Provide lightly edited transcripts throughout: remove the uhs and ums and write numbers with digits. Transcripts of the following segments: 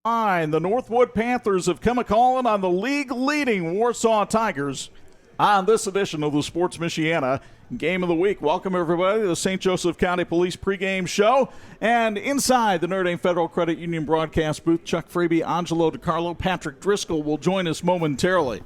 The NorthWood Panthers have come a-calling on the league-leading Warsaw Tigers on this edition of the Sports Michiana Game of the Week. Welcome, everybody, to the St. Joseph County Police pregame show. And inside the Notre Dame Federal Credit Union broadcast booth, Chuck Fraby, Angelo DiCarlo, Patrick Driscoll will join us momentarily.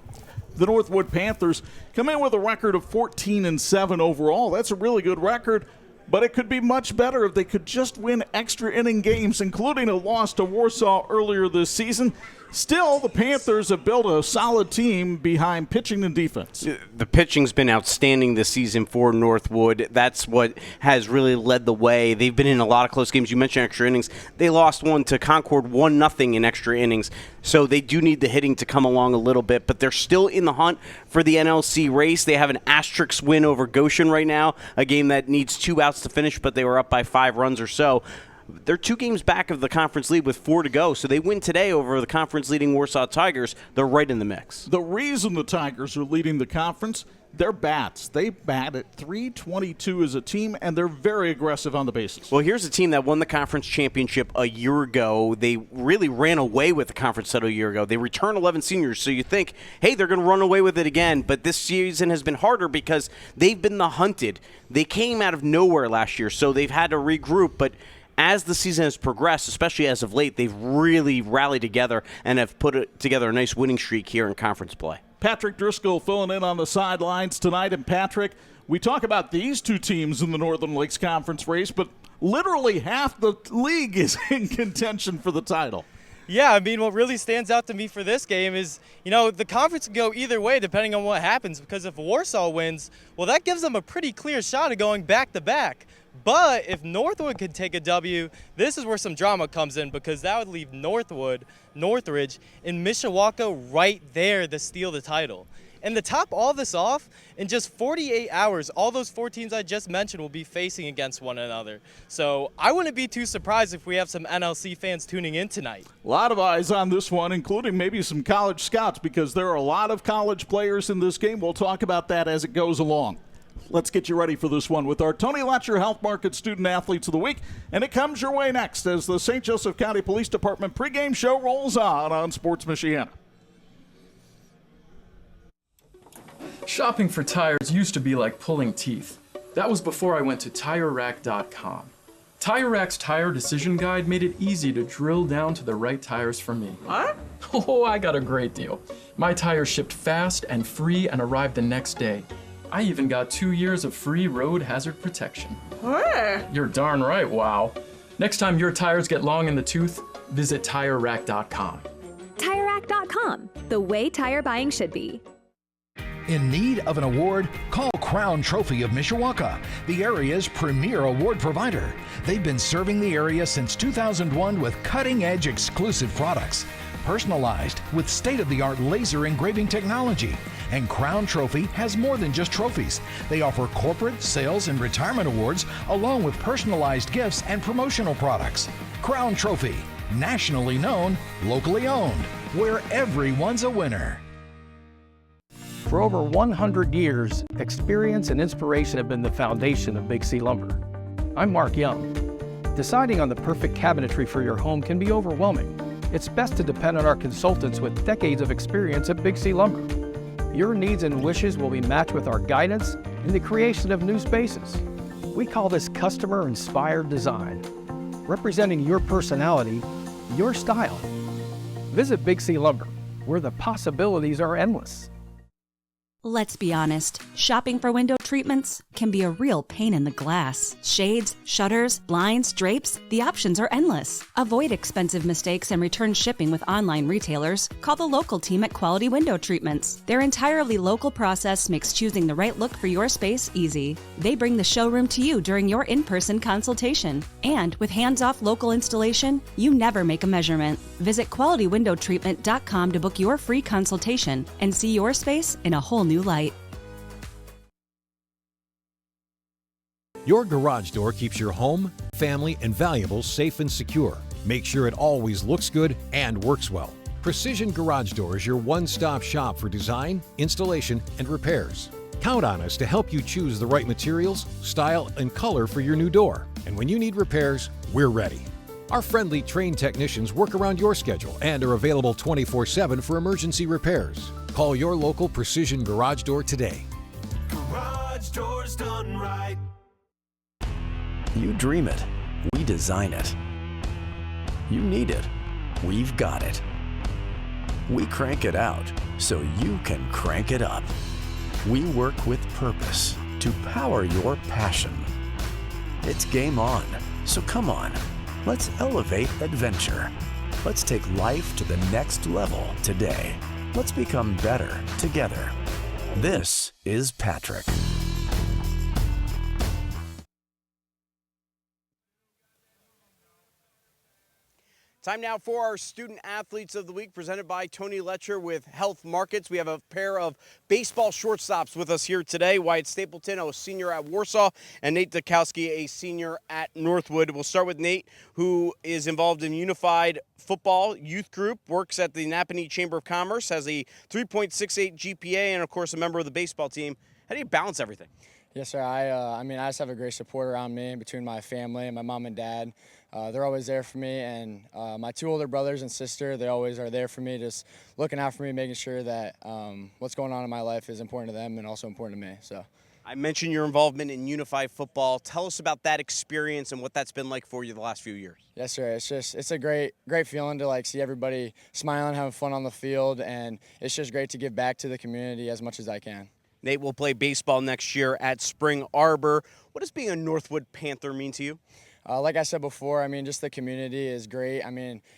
The NorthWood Panthers come in with a record of 14-7 overall. That's a really good record. But it could be much better if they could just win extra inning games, including a loss to Warsaw earlier this season. Still, the Panthers have built a solid team behind pitching and defense. The pitching's been outstanding this season for Northwood. That's what has really led the way. They've been in a lot of close games. You mentioned extra innings. They lost one to Concord 1-0 in extra innings. So they do need the hitting to come along a little bit, but they're still in the hunt for the NLC race. They have an asterisk win over Goshen right now, a game that needs 2 outs to finish, but they were up by 5 runs or so. They're 2 games back of the conference lead with 4 to go, so they win today over the conference-leading Warsaw Tigers. They're right in the mix. The reason the Tigers are leading the conference, their bats. They bat at .322 as a team, and they're very aggressive on the bases. Well, here's a team that won the conference championship a year ago. They really ran away with the conference title a year ago. They returned 11 seniors, so you think, hey, they're going to run away with it again. But this season has been harder because they've been the hunted. They came out of nowhere last year, so they've had to regroup, but as the season has progressed, especially as of late, they've really rallied together and have put together a nice winning streak here in conference play. Patrick Driscoll filling in on the sidelines tonight. And Patrick, we talk about these 2 teams in the Northern Lakes Conference race, but literally half the league is in contention for the title. Yeah, I mean, what really stands out to me for this game is, the conference can go either way depending on what happens, because if Warsaw wins, well, that gives them a pretty clear shot of going back-to-back. But if Northwood could take a W, this is where some drama comes in, because that would leave Northwood, Northridge, and Mishawaka right there to steal the title. And to top all this off, in just 48 hours, all those 4 teams I just mentioned will be facing against one another. So I wouldn't be too surprised if we have some NLC fans tuning in tonight. A lot of eyes on this one, including maybe some college scouts, because there are a lot of college players in this game. We'll talk about that as it goes along. Let's get you ready for this one with our Tony Letcher Health Market Student Athletes of the Week. And it comes your way next as the St. Joseph County Police Department pregame show rolls on Sports Michiana. Shopping for tires used to be like pulling teeth. That was before I went to TireRack.com. TireRack's Tire Decision Guide made it easy to drill down to the right tires for me. What? Oh, I got a great deal. My tires shipped fast and free and arrived the next day. I even got 2 years of free road hazard protection. Where? You're darn right, wow. Next time your tires get long in the tooth, visit TireRack.com. TireRack.com, the way tire buying should be. In need of an award? Call Crown Trophy of Mishawaka, the area's premier award provider. They've been serving the area since 2001 with cutting-edge exclusive products, personalized with state-of-the-art laser engraving technology. And Crown Trophy has more than just trophies. They offer corporate, sales, and retirement awards, along with personalized gifts and promotional products. Crown Trophy, nationally known, locally owned, where everyone's a winner. For over 100 years, experience and inspiration have been the foundation of Big C Lumber. I'm Mark Young. Deciding on the perfect cabinetry for your home can be overwhelming. It's best to depend on our consultants with decades of experience at Big C Lumber. Your needs and wishes will be matched with our guidance in the creation of new spaces. We call this customer-inspired design, representing your personality, your style. Visit Big C Lumber, where the possibilities are endless. Let's be honest, shopping for window treatments can be a real pain in the glass. Shades, shutters, blinds, drapes, the options are endless. Avoid expensive mistakes and return shipping with online retailers. Call the local team at Quality Window Treatments. Their entirely local process makes choosing the right look for your space easy. They bring the showroom to you during your in-person consultation. And with hands-off local installation, you never make a measurement. Visit QualityWindowTreatment.com to book your free consultation and see your space in a whole new light. Your garage door keeps your home, family, and valuables safe and secure. Make sure it always looks good and works well. Precision Garage Door is your one-stop shop for design, installation, and repairs. Count on us to help you choose the right materials, style, and color for your new door. And when you need repairs, we're ready. Our friendly trained technicians work around your schedule and are available 24/7 for emergency repairs. Call your local Precision Garage Door today. Garage doors done right. You dream it, we design it. You need it, we've got it. We crank it out so you can crank it up. We work with purpose to power your passion. It's game on, so come on, let's elevate adventure. Let's take life to the next level today. Let's become better together. This is Patrick. Time now for our Student Athletes of the Week, presented by Tony Letcher with Health Markets. We have a pair of baseball shortstops with us here today. Wyatt Stapleton, a senior at Warsaw, and Nate Dukowski, a senior at Northwood. We'll start with Nate, who is involved in Unified Football Youth Group, works at the Napanee Chamber of Commerce, has a 3.68 GPA, and, of course, a member of the baseball team. How do you balance everything? Yes, sir. I just have a great support around me between my family and my mom and dad. They're always there for me, and my two older brothers and sister, they always are there for me, just looking out for me, making sure that what's going on in my life is important to them and also important to me. So, I mentioned your involvement in Unified Football. Tell us about that experience and what that's been like for you the last few years. Yes, sir. It's a great feeling to see everybody smiling, having fun on the field, and it's just great to give back to the community as much as I can. Nate will play baseball next year at Spring Arbor. What does being a Northwood Panther mean to you? Like I said before, just the community is great.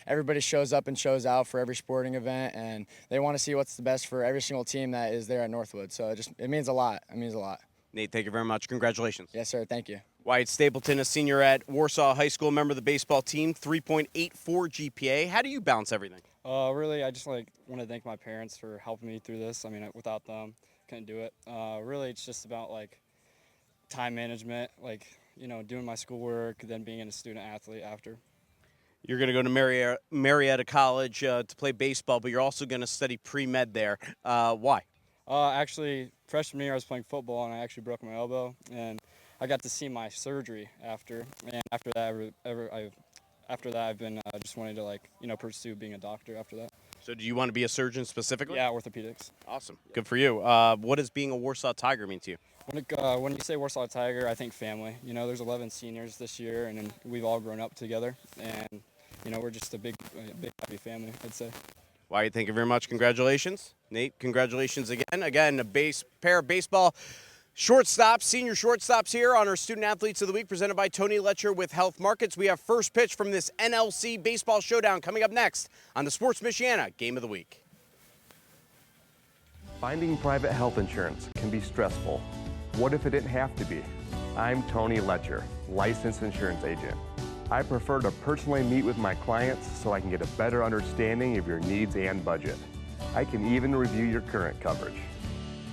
Everybody shows up and shows out for every sporting event, and they want to see what's the best for every single team that is there at Northwood. So it means a lot. It means a lot. Nate, thank you very much. Congratulations. Yes, sir. Thank you. Wyatt Stapleton, a senior at Warsaw High School, member of the baseball team, 3.84 GPA. How do you balance everything? Really, I just want to thank my parents for helping me through this. Without them, couldn't do it. Really, it's just about time management, doing my schoolwork, then being a student athlete after. You're going to go to Marietta College to play baseball, but you're also going to study pre-med there. Why? Actually, freshman year I was playing football and I actually broke my elbow, and I got to see my surgery after. And after that, I've been just wanting to pursue being a doctor after that. So do you want to be a surgeon specifically? Yeah, orthopedics. Awesome. Good for you. What does being a Warsaw Tiger mean to you? When you say Warsaw Tiger, I think family. There's 11 seniors this year, and we've all grown up together, and we're just a big happy family, I'd say. Wyatt, thank you very much. Congratulations. Nate, congratulations again. Again, a pair of baseball shortstops, senior shortstops here on our Student Athletes of the Week, presented by Tony Letcher with Health Markets. We have first pitch from this NLC Baseball Showdown coming up next on the Sports Michiana Game of the Week. Finding private health insurance can be stressful. What if it didn't have to be? I'm Tony Letcher, licensed insurance agent. I prefer to personally meet with my clients so I can get a better understanding of your needs and budget. I can even review your current coverage.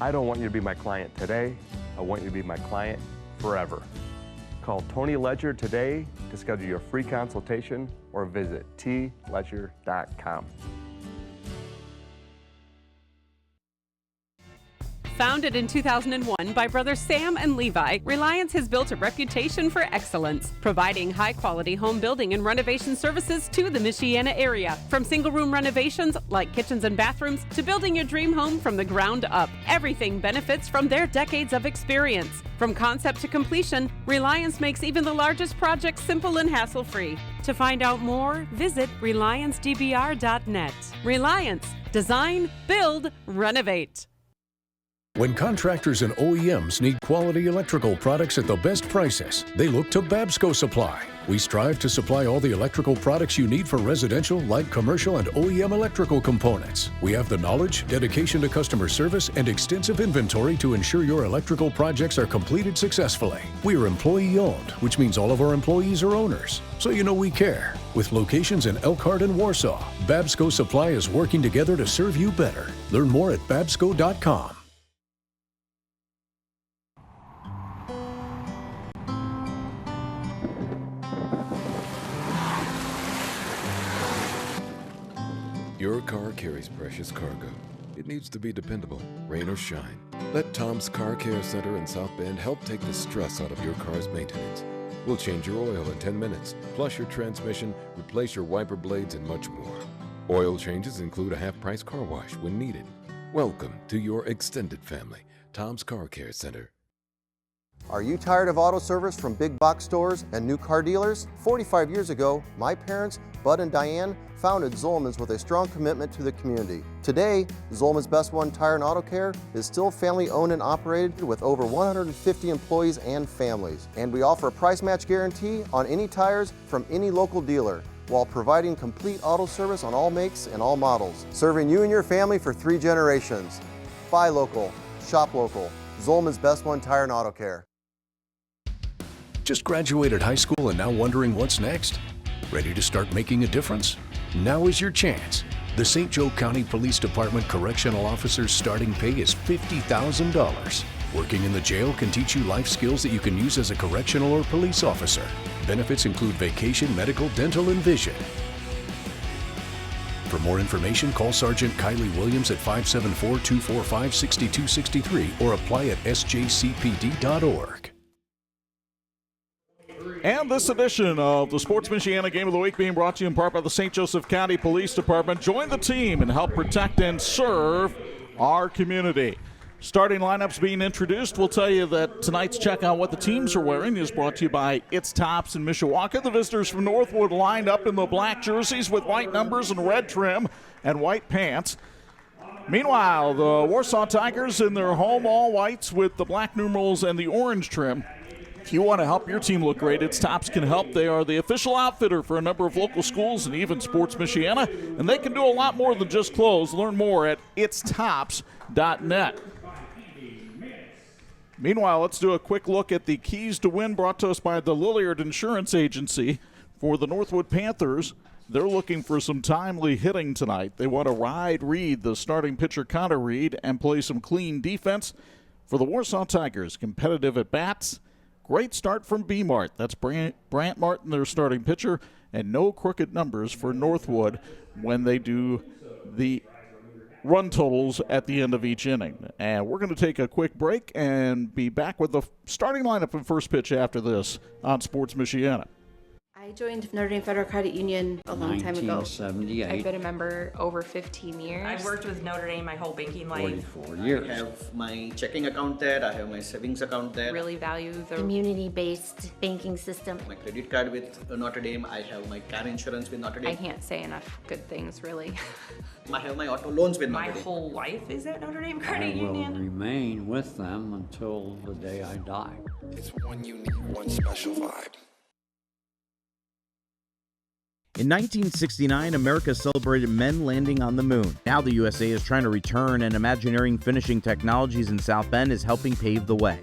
I don't want you to be my client today. I want you to be my client forever. Call Tony Letcher today to schedule your free consultation or visit tletcher.com. Founded in 2001 by brothers Sam and Levi, Reliance has built a reputation for excellence, providing high-quality home building and renovation services to the Michiana area. From single-room renovations like kitchens and bathrooms to building your dream home from the ground up, everything benefits from their decades of experience. From concept to completion, Reliance makes even the largest projects simple and hassle-free. To find out more, visit RelianceDBR.net. Reliance. Design, build, renovate. When contractors and OEMs need quality electrical products at the best prices, they look to Babsco Supply. We strive to supply all the electrical products you need for residential, light commercial, and OEM electrical components. We have the knowledge, dedication to customer service, and extensive inventory to ensure your electrical projects are completed successfully. We are employee-owned, which means all of our employees are owners. So you know we care. With locations in Elkhart and Warsaw, Babsco Supply is working together to serve you better. Learn more at babsco.com. Your car carries precious cargo. It needs to be dependable, rain or shine. Let Tom's Car Care Center in South Bend help take the stress out of your car's maintenance. We'll change your oil in 10 minutes, flush your transmission, replace your wiper blades, and much more. Oil changes include a half-price car wash when needed. Welcome to your extended family, Tom's Car Care Center. Are you tired of auto service from big box stores and new car dealers? 45 years ago, my parents, Bud and Diane, founded Zolman's with a strong commitment to the community. Today, Zolman's Best One Tire and Auto Care is still family owned and operated with over 150 employees and families. And we offer a price match guarantee on any tires from any local dealer, while providing complete auto service on all makes and all models. Serving you and your family for 3 generations. Buy local, shop local. Zolman's Best One Tire and Auto Care. Just graduated high school and now wondering what's next? Ready to start making a difference? Now is your chance. The St. Joe County Police Department Correctional Officer's starting pay is $50,000. Working in the jail can teach you life skills that you can use as a correctional or police officer. Benefits include vacation, medical, dental, and vision. For more information, call Sergeant Kylie Williams at 574-245-6263 or apply at sjcpd.org. And this edition of the Sports Michiana Game of the Week being brought to you in part by the St. Joseph County Police Department. Join the team and help protect and serve our community. Starting lineups being introduced. We'll tell you that tonight's check on what the teams are wearing is brought to you by It's Tops in Mishawaka. The visitors from Northwood lined up in the black jerseys with white numbers and red trim and white pants. Meanwhile, the Warsaw Tigers in their home all whites with the black numerals and the orange trim. If you want to help your team look great, It's Tops can help. They are the official outfitter for a number of local schools and even Sports Michiana, and they can do a lot more than just clothes. Learn more at itstops.net. Meanwhile, let's do a quick look at the keys to win brought to us by the Lilliard Insurance Agency. For the Northwood Panthers, they're looking for some timely hitting tonight. They want to ride Reed, the starting pitcher Connor Reed, and play some clean defense. For the Warsaw Tigers, competitive at bats. Great start from B-Mart. That's Brant Martin, their starting pitcher, and no crooked numbers for Northwood when they do the run totals at the end of each inning. And we're going to take a quick break and be back with the starting lineup and first pitch after this on Sports Michiana. I joined Notre Dame Federal Credit Union a long time ago. 1978. I've been a member over 15 years. I've worked with Notre Dame my whole banking life. 44 years. I have my checking account there. I have my savings account there. Really value the community-based banking system. My credit card with Notre Dame. I have my car insurance with Notre Dame. I can't say enough good things, really. I have my auto loans with Notre Dame. My whole life is at Notre Dame Credit I will Union. remain with them until the day I die. It's one unique, one special vibe. In 1969, America celebrated men landing on the moon. Now the USA is trying to return, and Imagineering Finishing Technologies in South Bend is helping pave the way.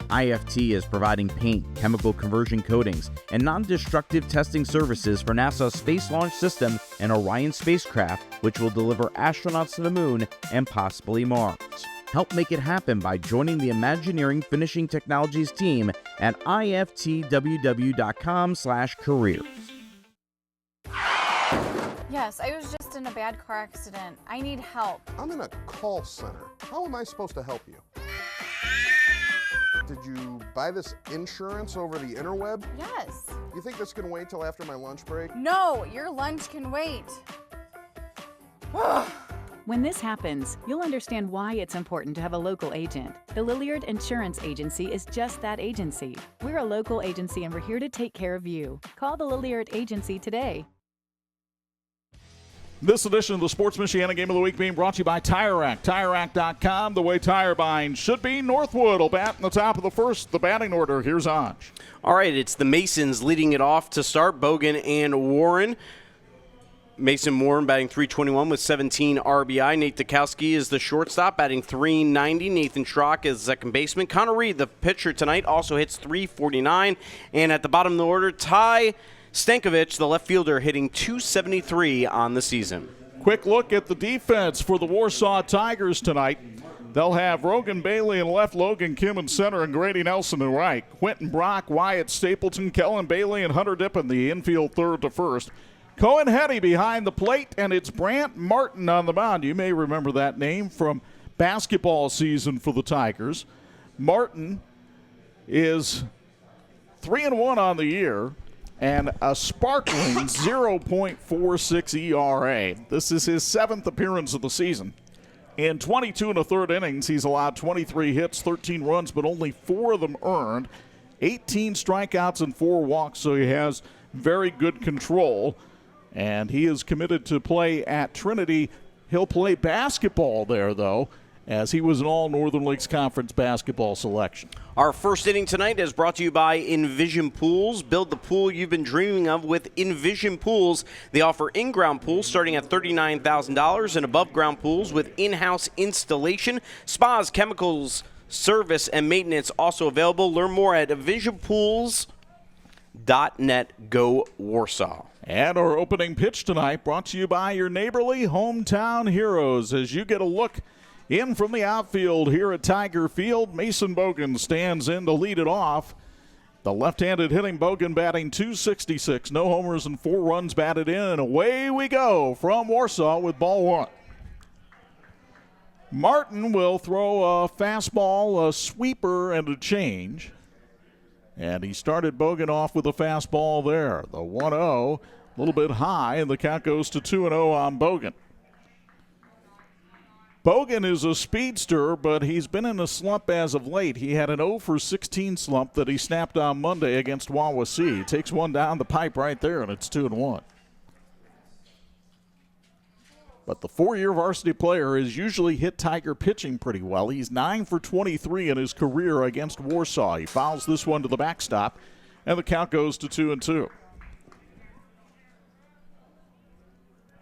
IFT is providing paint, chemical conversion coatings, and non-destructive testing services for NASA's Space Launch System and Orion spacecraft, which will deliver astronauts to the moon and possibly Mars. Help make it happen by joining the Imagineering Finishing Technologies team at iftww.com/careers. Yes, I was just in a bad car accident. I need help. I'm in a call center. How am I supposed to help you? Did you buy this insurance over the interweb? Yes. You think this can wait till after my lunch break? No, your lunch can wait. When this happens, you'll understand why it's important to have a local agent. The Lilliard Insurance Agency is just that agency. We're a local agency and we're here to take care of you. Call the Lilliard Agency today. This edition of the Sports Michiana Game of the Week being brought to you by Tire Rack. TireRack.com, the way tire buying should be. Northwood will bat in the top of the first. The batting order, here's Anj. All right, it's the Masons leading it off to start, Bogan and Warren. Mason Warren batting .321 with 17 RBI. Nate Dukowski is the shortstop, batting .390. Nathan Schrock is second baseman. Connor Reed, the pitcher tonight, also hits .349. And at the bottom of the order, Ty Stankovic, the left fielder, hitting .273 on the season. Quick look at the defense for the Warsaw Tigers tonight. They'll have Rogan Bailey in left, Logan Kim in center, and Grady Nelson in right. Quentin Brock, Wyatt Stapleton, Kellen Bailey, and Hunter Dippin, the infield third to first. Cohen Hetty behind the plate, and it's Brant Martin on the mound. You may remember that name from basketball season for the Tigers. Martin is 3-1 on the year, and a sparkling 0.46 ERA. This is his 7th appearance of the season. In 22 1/3 innings, he's allowed 23 hits, 13 runs, but only 4 of them earned. 18 strikeouts and 4 walks, so he has very good control. And he is committed to play at Trinity. He'll play basketball there, though, as he was an All-Northern Lakes Conference basketball selection. Our first inning tonight is brought to you by Envision Pools. Build the pool you've been dreaming of with Envision Pools. They offer in-ground pools starting at $39,000 and above-ground pools with in-house installation. Spas, chemicals, service, and maintenance also available. Learn more at envisionpools.net. Go Warsaw. And our opening pitch tonight brought to you by your neighborly hometown heroes. As you get a look in from the outfield here at Tiger Field, Mason Bogan stands in to lead it off. The left-handed hitting Bogan batting .266, no homers and 4 runs batted in, and away we go from Warsaw with ball 1. Martin will throw a fastball, a sweeper, and a change. And he started Bogan off with a fastball there. The 1-0, a little bit high, and the count goes to 2-0 on Bogan. Bogan is a speedster, but he's been in a slump as of late. He had an 0 for 16 slump that he snapped on Monday against Wawasee. He takes one down the pipe right there, and it's 2-1. But the 4-year varsity player has usually hit Tiger pitching pretty well. He's 9 for 23 in his career against Warsaw. He fouls this one to the backstop, and the count goes to 2-2.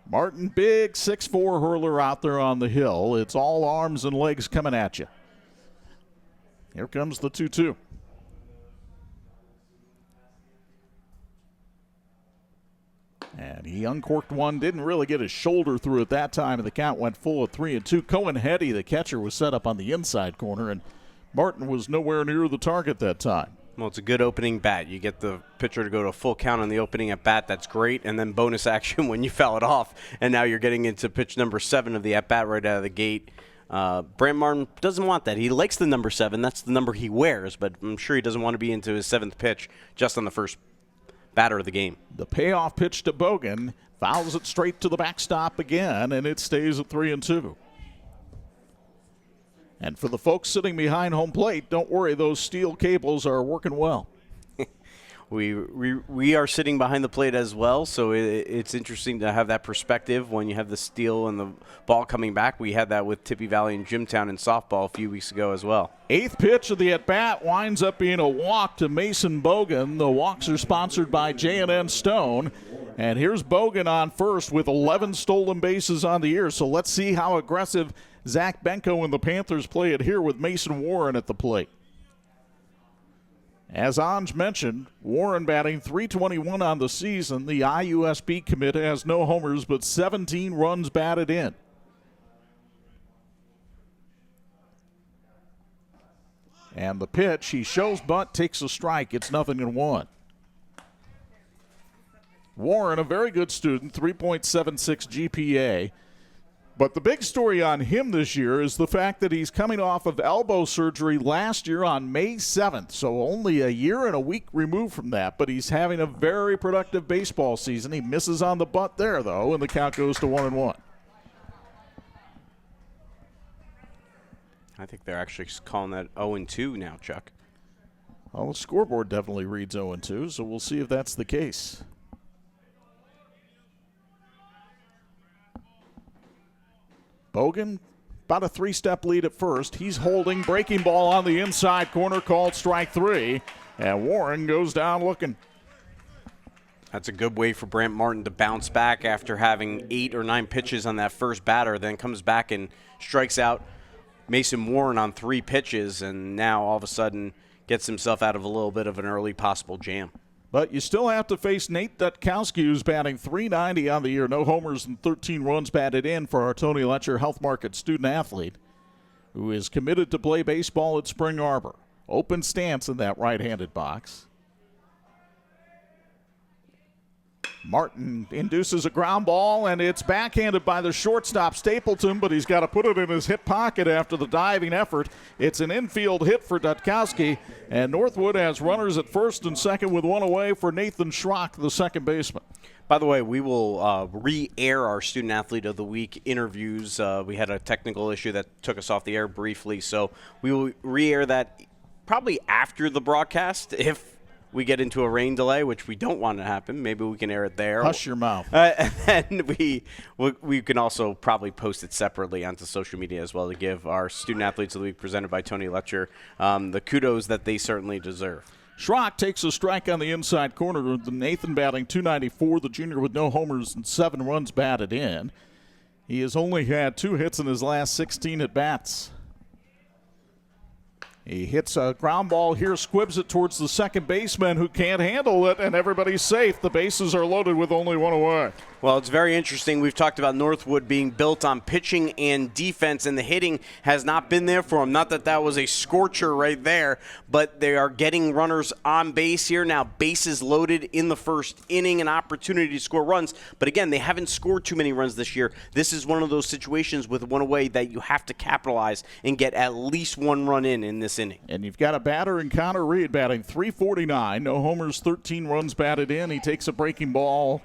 Martin, big 6'4" hurler out there on the hill. It's all arms and legs coming at you. Here comes the 2-2. And he uncorked one, didn't really get his shoulder through at that time, and the count went full at 3-2. Cohen Hetty, the catcher, was set up on the inside corner, and Martin was nowhere near the target that time. Well, it's a good opening bat. You get the pitcher to go to a full count on the opening at bat. That's great. And then bonus action when you foul it off. And now you're getting into pitch number 7 of the at bat right out of the gate. Brant Martin doesn't want that. He likes the number 7. That's the number he wears. But I'm sure he doesn't want to be into his 7th pitch just on the first batter of the game. The payoff pitch to Bogan fouls it straight to the backstop again, and it stays at 3-2. And for the folks sitting behind home plate, don't worry, those steel cables are working well. We are sitting behind the plate as well, so it's interesting to have that perspective when you have the steel and the ball coming back. We had that with Tippy Valley and Jimtown in softball a few weeks ago as well. 8th pitch of the at-bat winds up being a walk to Mason Bogan. The walks are sponsored by J&N Stone. And here's Bogan on first with 11 stolen bases on the year. So let's see how aggressive Zach Benko and the Panthers play it here with Mason Warren at the plate. As Anj mentioned, Warren batting .321 on the season. The IUSB commit has no homers but 17 runs batted in. And the pitch, he shows bunt, takes a strike. It's 0-1. Warren, a very good student, 3.76 GPA. But the big story on him this year is the fact that he's coming off of elbow surgery last year on May 7th, so only a year and a week removed from that, but he's having a very productive baseball season. He misses on the bunt there, though, and the count goes to 1-1. I think they're actually calling that 0-2 now, Chuck. Well, the scoreboard definitely reads 0-2, so we'll see if that's the case. Bogan, about a 3-step lead at first. He's holding, breaking ball on the inside corner, called strike 3. And Warren goes down looking. That's a good way for Brant Martin to bounce back after having 8 or 9 pitches on that first batter, then comes back and strikes out Mason Warren on 3 pitches, and now all of a sudden gets himself out of a little bit of an early possible jam. But you still have to face Nate Dutkowski, who's batting .390 on the year. No homers and 13 runs batted in for our Tony Letcher Health Market student-athlete, who is committed to play baseball at Spring Arbor. Open stance in that right-handed box. Martin induces a ground ball, and it's backhanded by the shortstop Stapleton, but he's got to put it in his hip pocket after the diving effort. It's an infield hit for Dutkowski, and Northwood has runners at first and second with one away for Nathan Schrock, the second baseman. By the way, we will re-air our Student Athlete of the Week interviews. We had a technical issue that took us off the air briefly, so we will re-air that probably after the broadcast if we get into a rain delay, which we don't want to happen. Maybe we can air it there. Hush your mouth. And we can also probably post it separately onto social media as well to give our Student Athletes of the Week presented by Tony Letcher the kudos that they certainly deserve. Schrock takes a strike on the inside corner. The Nathan batting .294, the junior with no homers and 7 runs batted in. He has only had 2 hits in his last 16 at-bats. He hits a ground ball here, squibs it towards the second baseman who can't handle it, and everybody's safe. The bases are loaded with only one away. Well, it's very interesting. We've talked about Northwood being built on pitching and defense, and the hitting has not been there for them. Not that that was a scorcher right there, but they are getting runners on base here. Now, bases loaded in the first inning, an opportunity to score runs. But again, they haven't scored too many runs this year. This is one of those situations with one away that you have to capitalize and get at least 1 run in this inning. And you've got a batter in Connor Reed batting .349. No homers, 13 runs batted in. He takes a breaking ball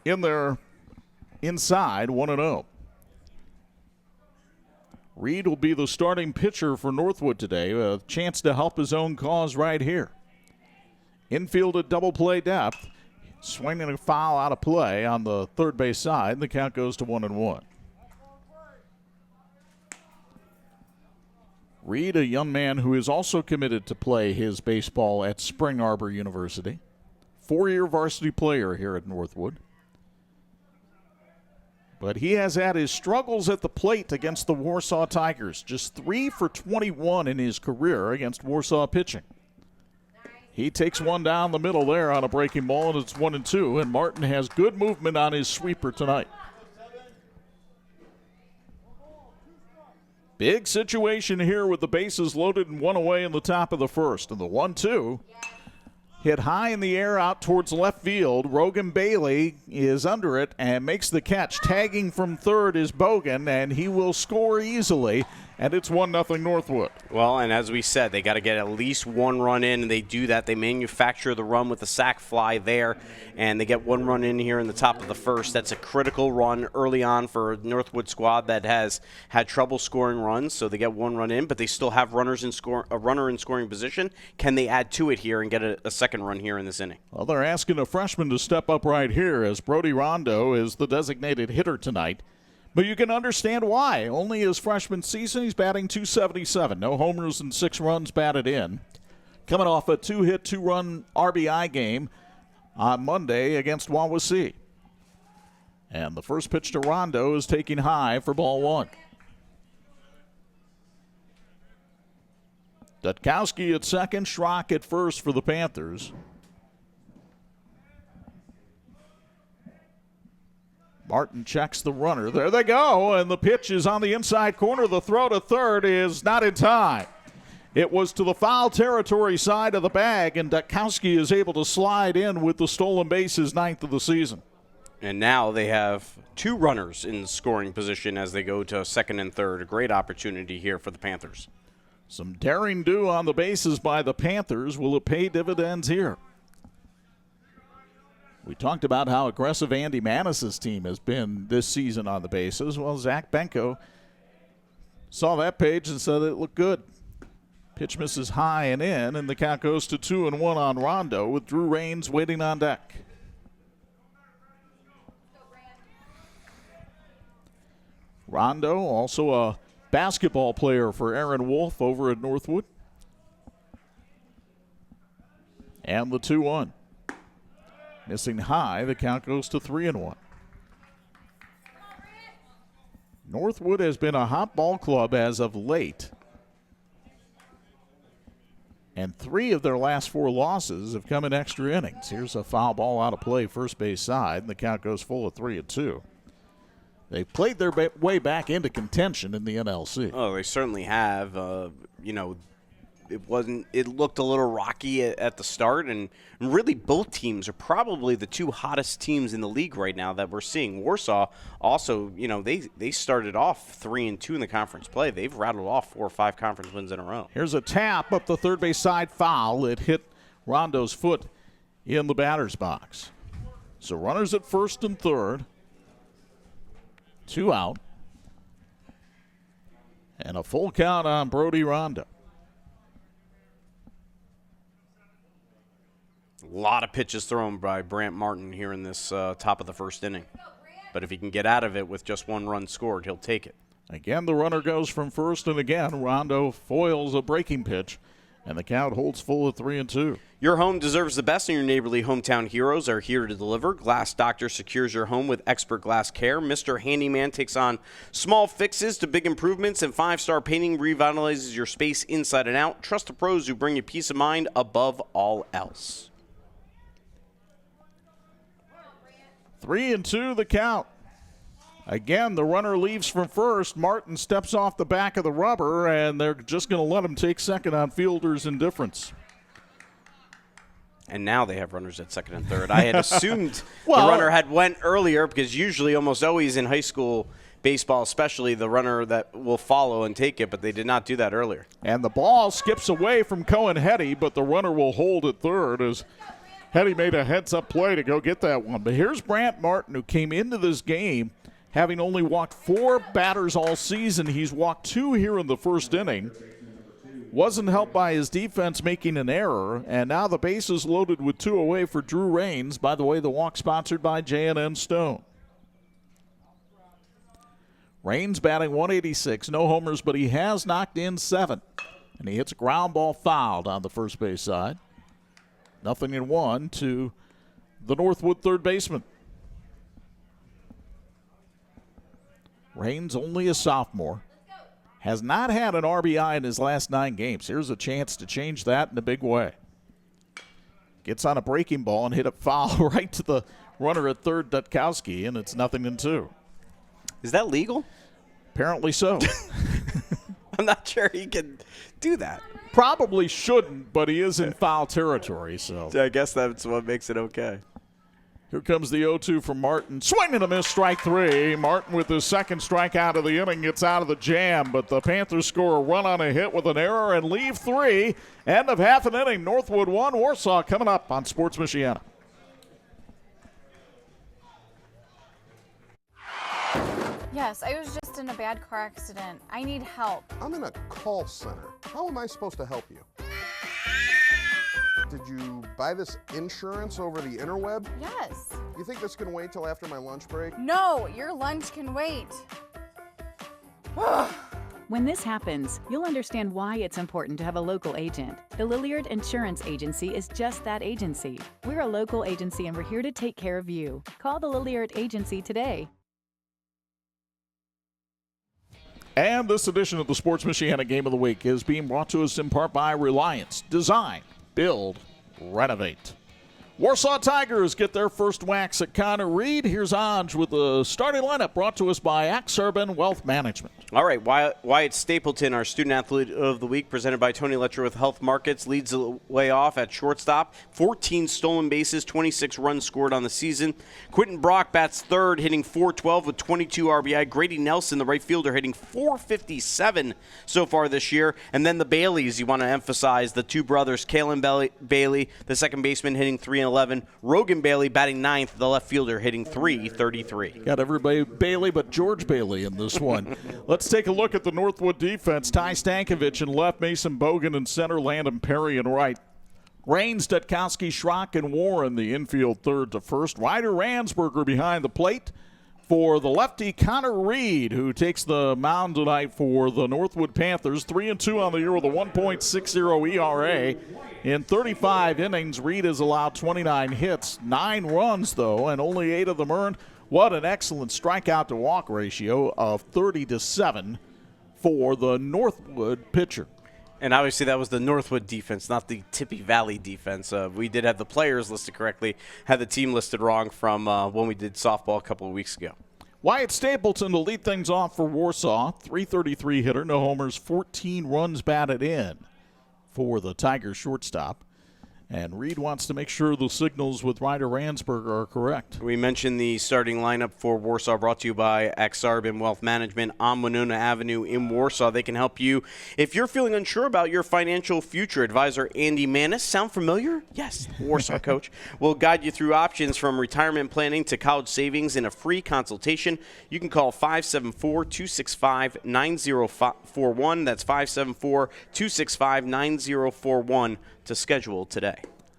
in there inside, 1-0. Reed will be the starting pitcher for Northwood today. A chance to help his own cause right here. Infield at double play depth. Swinging a foul out of play on the third base side. The count goes to 1-1. Reed, a young man who is also committed to play his baseball at Spring Arbor University. 4-year varsity player here at Northwood. But he has had his struggles at the plate against the Warsaw Tigers. Just 3 for 21 in his career against Warsaw pitching. He takes one down the middle there on a breaking ball, and it's 1-2. And Martin has good movement on his sweeper tonight. Big situation here with the bases loaded and 1 away in the top of the first. And the 1-2 hit high in the air out towards left field. Rogan Bailey is under it and makes the catch. Tagging from third is Bogan, and he will score easily. And it's 1-0 Northwood. Well, and as we said, they got to get at least 1 run in, and they do that. They manufacture the run with the sac fly there, and they get 1 run in here in the top of the first. That's a critical run early on for a Northwood squad that has had trouble scoring runs, so they get 1 run in, but they still have a runner in scoring position. Can they add to it here and get a second run here in this inning? Well, they're asking a freshman to step up right here as Brody Rondo is the designated hitter tonight. But you can understand why. Only his freshman season, he's batting .277. No homers and 6 runs batted in. Coming off a 2-hit, 2-run RBI game on Monday against Wawasee. And the first pitch to Rondo is taking high for ball 1. Dutkowski at second, Schrock at first for the Panthers. Martin checks the runner. There they go, and the pitch is on the inside corner. The throw to third is not in time. It was to the foul territory side of the bag, and Dutkowski is able to slide in with the stolen base, his 9th of the season. And now they have 2 runners in scoring position as they go to second and third. A great opportunity here for the Panthers. Some daring do on the bases by the Panthers. Will it pay dividends here? We talked about how aggressive Andy Manis's team has been this season on the bases. Well, Zach Benko saw that page and said it looked good. Pitch misses high and in, and the count goes to 2-1 on Rondo with Drew Raines waiting on deck. Rondo, also a basketball player for Aaron Wolf over at Northwood. And the 2-1. Missing high, the count goes to 3-1. Northwood has been a hot ball club as of late. And 3 of their last 4 losses have come in extra innings. Here's a foul ball out of play, first base side, and the count goes full of 3-2. They've played their way back into contention in the NLC. Oh, they certainly have. It looked a little rocky at the start, and really both teams are probably the two hottest teams in the league right now that we're seeing. Warsaw also, they started off 3-2 in the conference play. They've rattled off 4 or 5 conference wins in a row. Here's a tap up the third base side, foul. It hit Rondo's foot in the batter's box. So runners at first and third. 2 out. And a full count on Brody Rondo. A lot of pitches thrown by Brant Martin here in this top of the first inning. But if he can get out of it with just 1 run scored, he'll take it. Again, the runner goes from first, and again, Rondo foils a breaking pitch, and the count holds full at 3-2. Your home deserves the best, and your neighborly hometown heroes are here to deliver. Glass Doctor secures your home with expert glass care. Mr. Handyman takes on small fixes to big improvements, and 5-star painting revitalizes your space inside and out. Trust the pros who bring you peace of mind above all else. 3-2 the count. Again, the runner leaves from first. Martin steps off the back of the rubber, and they're just going to let him take second on fielder's indifference. And now they have runners at second and third. I had assumed the runner had went earlier because usually, almost always in high school baseball especially, the runner that will follow and take it, but they did not do that earlier. And the ball skips away from Cohen Hetty, but the runner will hold at third as Hetty made a heads-up play to go get that one. But here's Brant Martin, who came into this game having only walked 4 batters all season. He's walked 2 here in the first inning. Wasn't helped by his defense making an error, and now the base is loaded with 2 away for Drew Raines. By the way, the walk sponsored by J&N Stone. Raines batting 186, no homers, but he has knocked in 7. And he hits a ground ball fouled on the first base side. 0-1 to the Northwood third baseman. Raines only a sophomore. Has not had an RBI in his last 9 games. Here's a chance to change that in a big way. Gets on a breaking ball and hit a foul right to the runner at third, Dutkowski, and it's 0-2. Is that legal? Apparently so. I'm not sure he can do that. Probably shouldn't, but he is in foul territory. So I guess that's what makes it okay. Here comes the 0-2 from Martin. Swing and a miss, strike 3. Martin with his second strikeout of the inning gets out of the jam, but the Panthers score a run on a hit with an error and leave 3. End of half an inning. Northwood 1, Warsaw coming up on Sports Michiana. Yes, I was just in a bad car accident. I need help. I'm in a call center. How am I supposed to help you? Did you buy this insurance over the interweb? Yes. You think this can wait till after my lunch break? No, your lunch can wait. When this happens, you'll understand why it's important to have a local agent. The Lilliard Insurance Agency is just that agency. We're a local agency and we're here to take care of you. Call the Lilliard Agency today. And this edition of the Sports Michiana Game of the Week is being brought to us in part by Reliance. Design, build, renovate. Warsaw Tigers get their first whacks at Connor Reed. Here's Anj with the starting lineup brought to us by Axurban Wealth Management. All right, Wyatt Stapleton, our Student Athlete of the Week, presented by Tony Letcher with Health Markets, leads the way off at shortstop. 14 stolen bases, 26 runs scored on the season. Quentin Brock bats third, hitting .412 with 22 RBI. Grady Nelson, the right fielder, hitting .457 so far this year. And then the Baileys, you want to emphasize, the two brothers, Kalen Bailey, the second baseman, hitting .311. Rogan Bailey batting ninth, the left fielder, hitting .333. Got everybody Bailey but George Bailey in this one. Let's take a look at the Northwood defense. Ty Stankovic in left, Mason Bogan in center, Landon Perry in right. Raines, Dutkowski, Schrock, and Warren the infield third to first. Ryder Ransberger behind the plate for the lefty Connor Reed, who takes the mound tonight for the Northwood Panthers. 3-2 on the year with a 1.60 ERA. In 35 innings, Reed has allowed 29 hits, 9 runs, though, and only 8 of them earned. What an excellent strikeout-to-walk ratio of 30-7 for the Northwood pitcher. And obviously that was the Northwood defense, not the Tippy Valley defense. We did have the players listed correctly, had the team listed wrong from when we did softball a couple of weeks ago. Wyatt Stapleton to lead things off for Warsaw. .333 hitter, no homers, 14 runs batted in. for the Tigers shortstop. And Reed wants to make sure the signals with Ryder Ransberger are correct. We mentioned the starting lineup for Warsaw, brought to you by Axarban Wealth Management on Winona Avenue in Warsaw. They can help you if you're feeling unsure about your financial future. Advisor Andy Manis, sound familiar? Yes, Warsaw coach, will guide you through options from retirement planning to college savings in a free consultation. You can call 574-265-9041. That's 574-265-9041 to schedule today.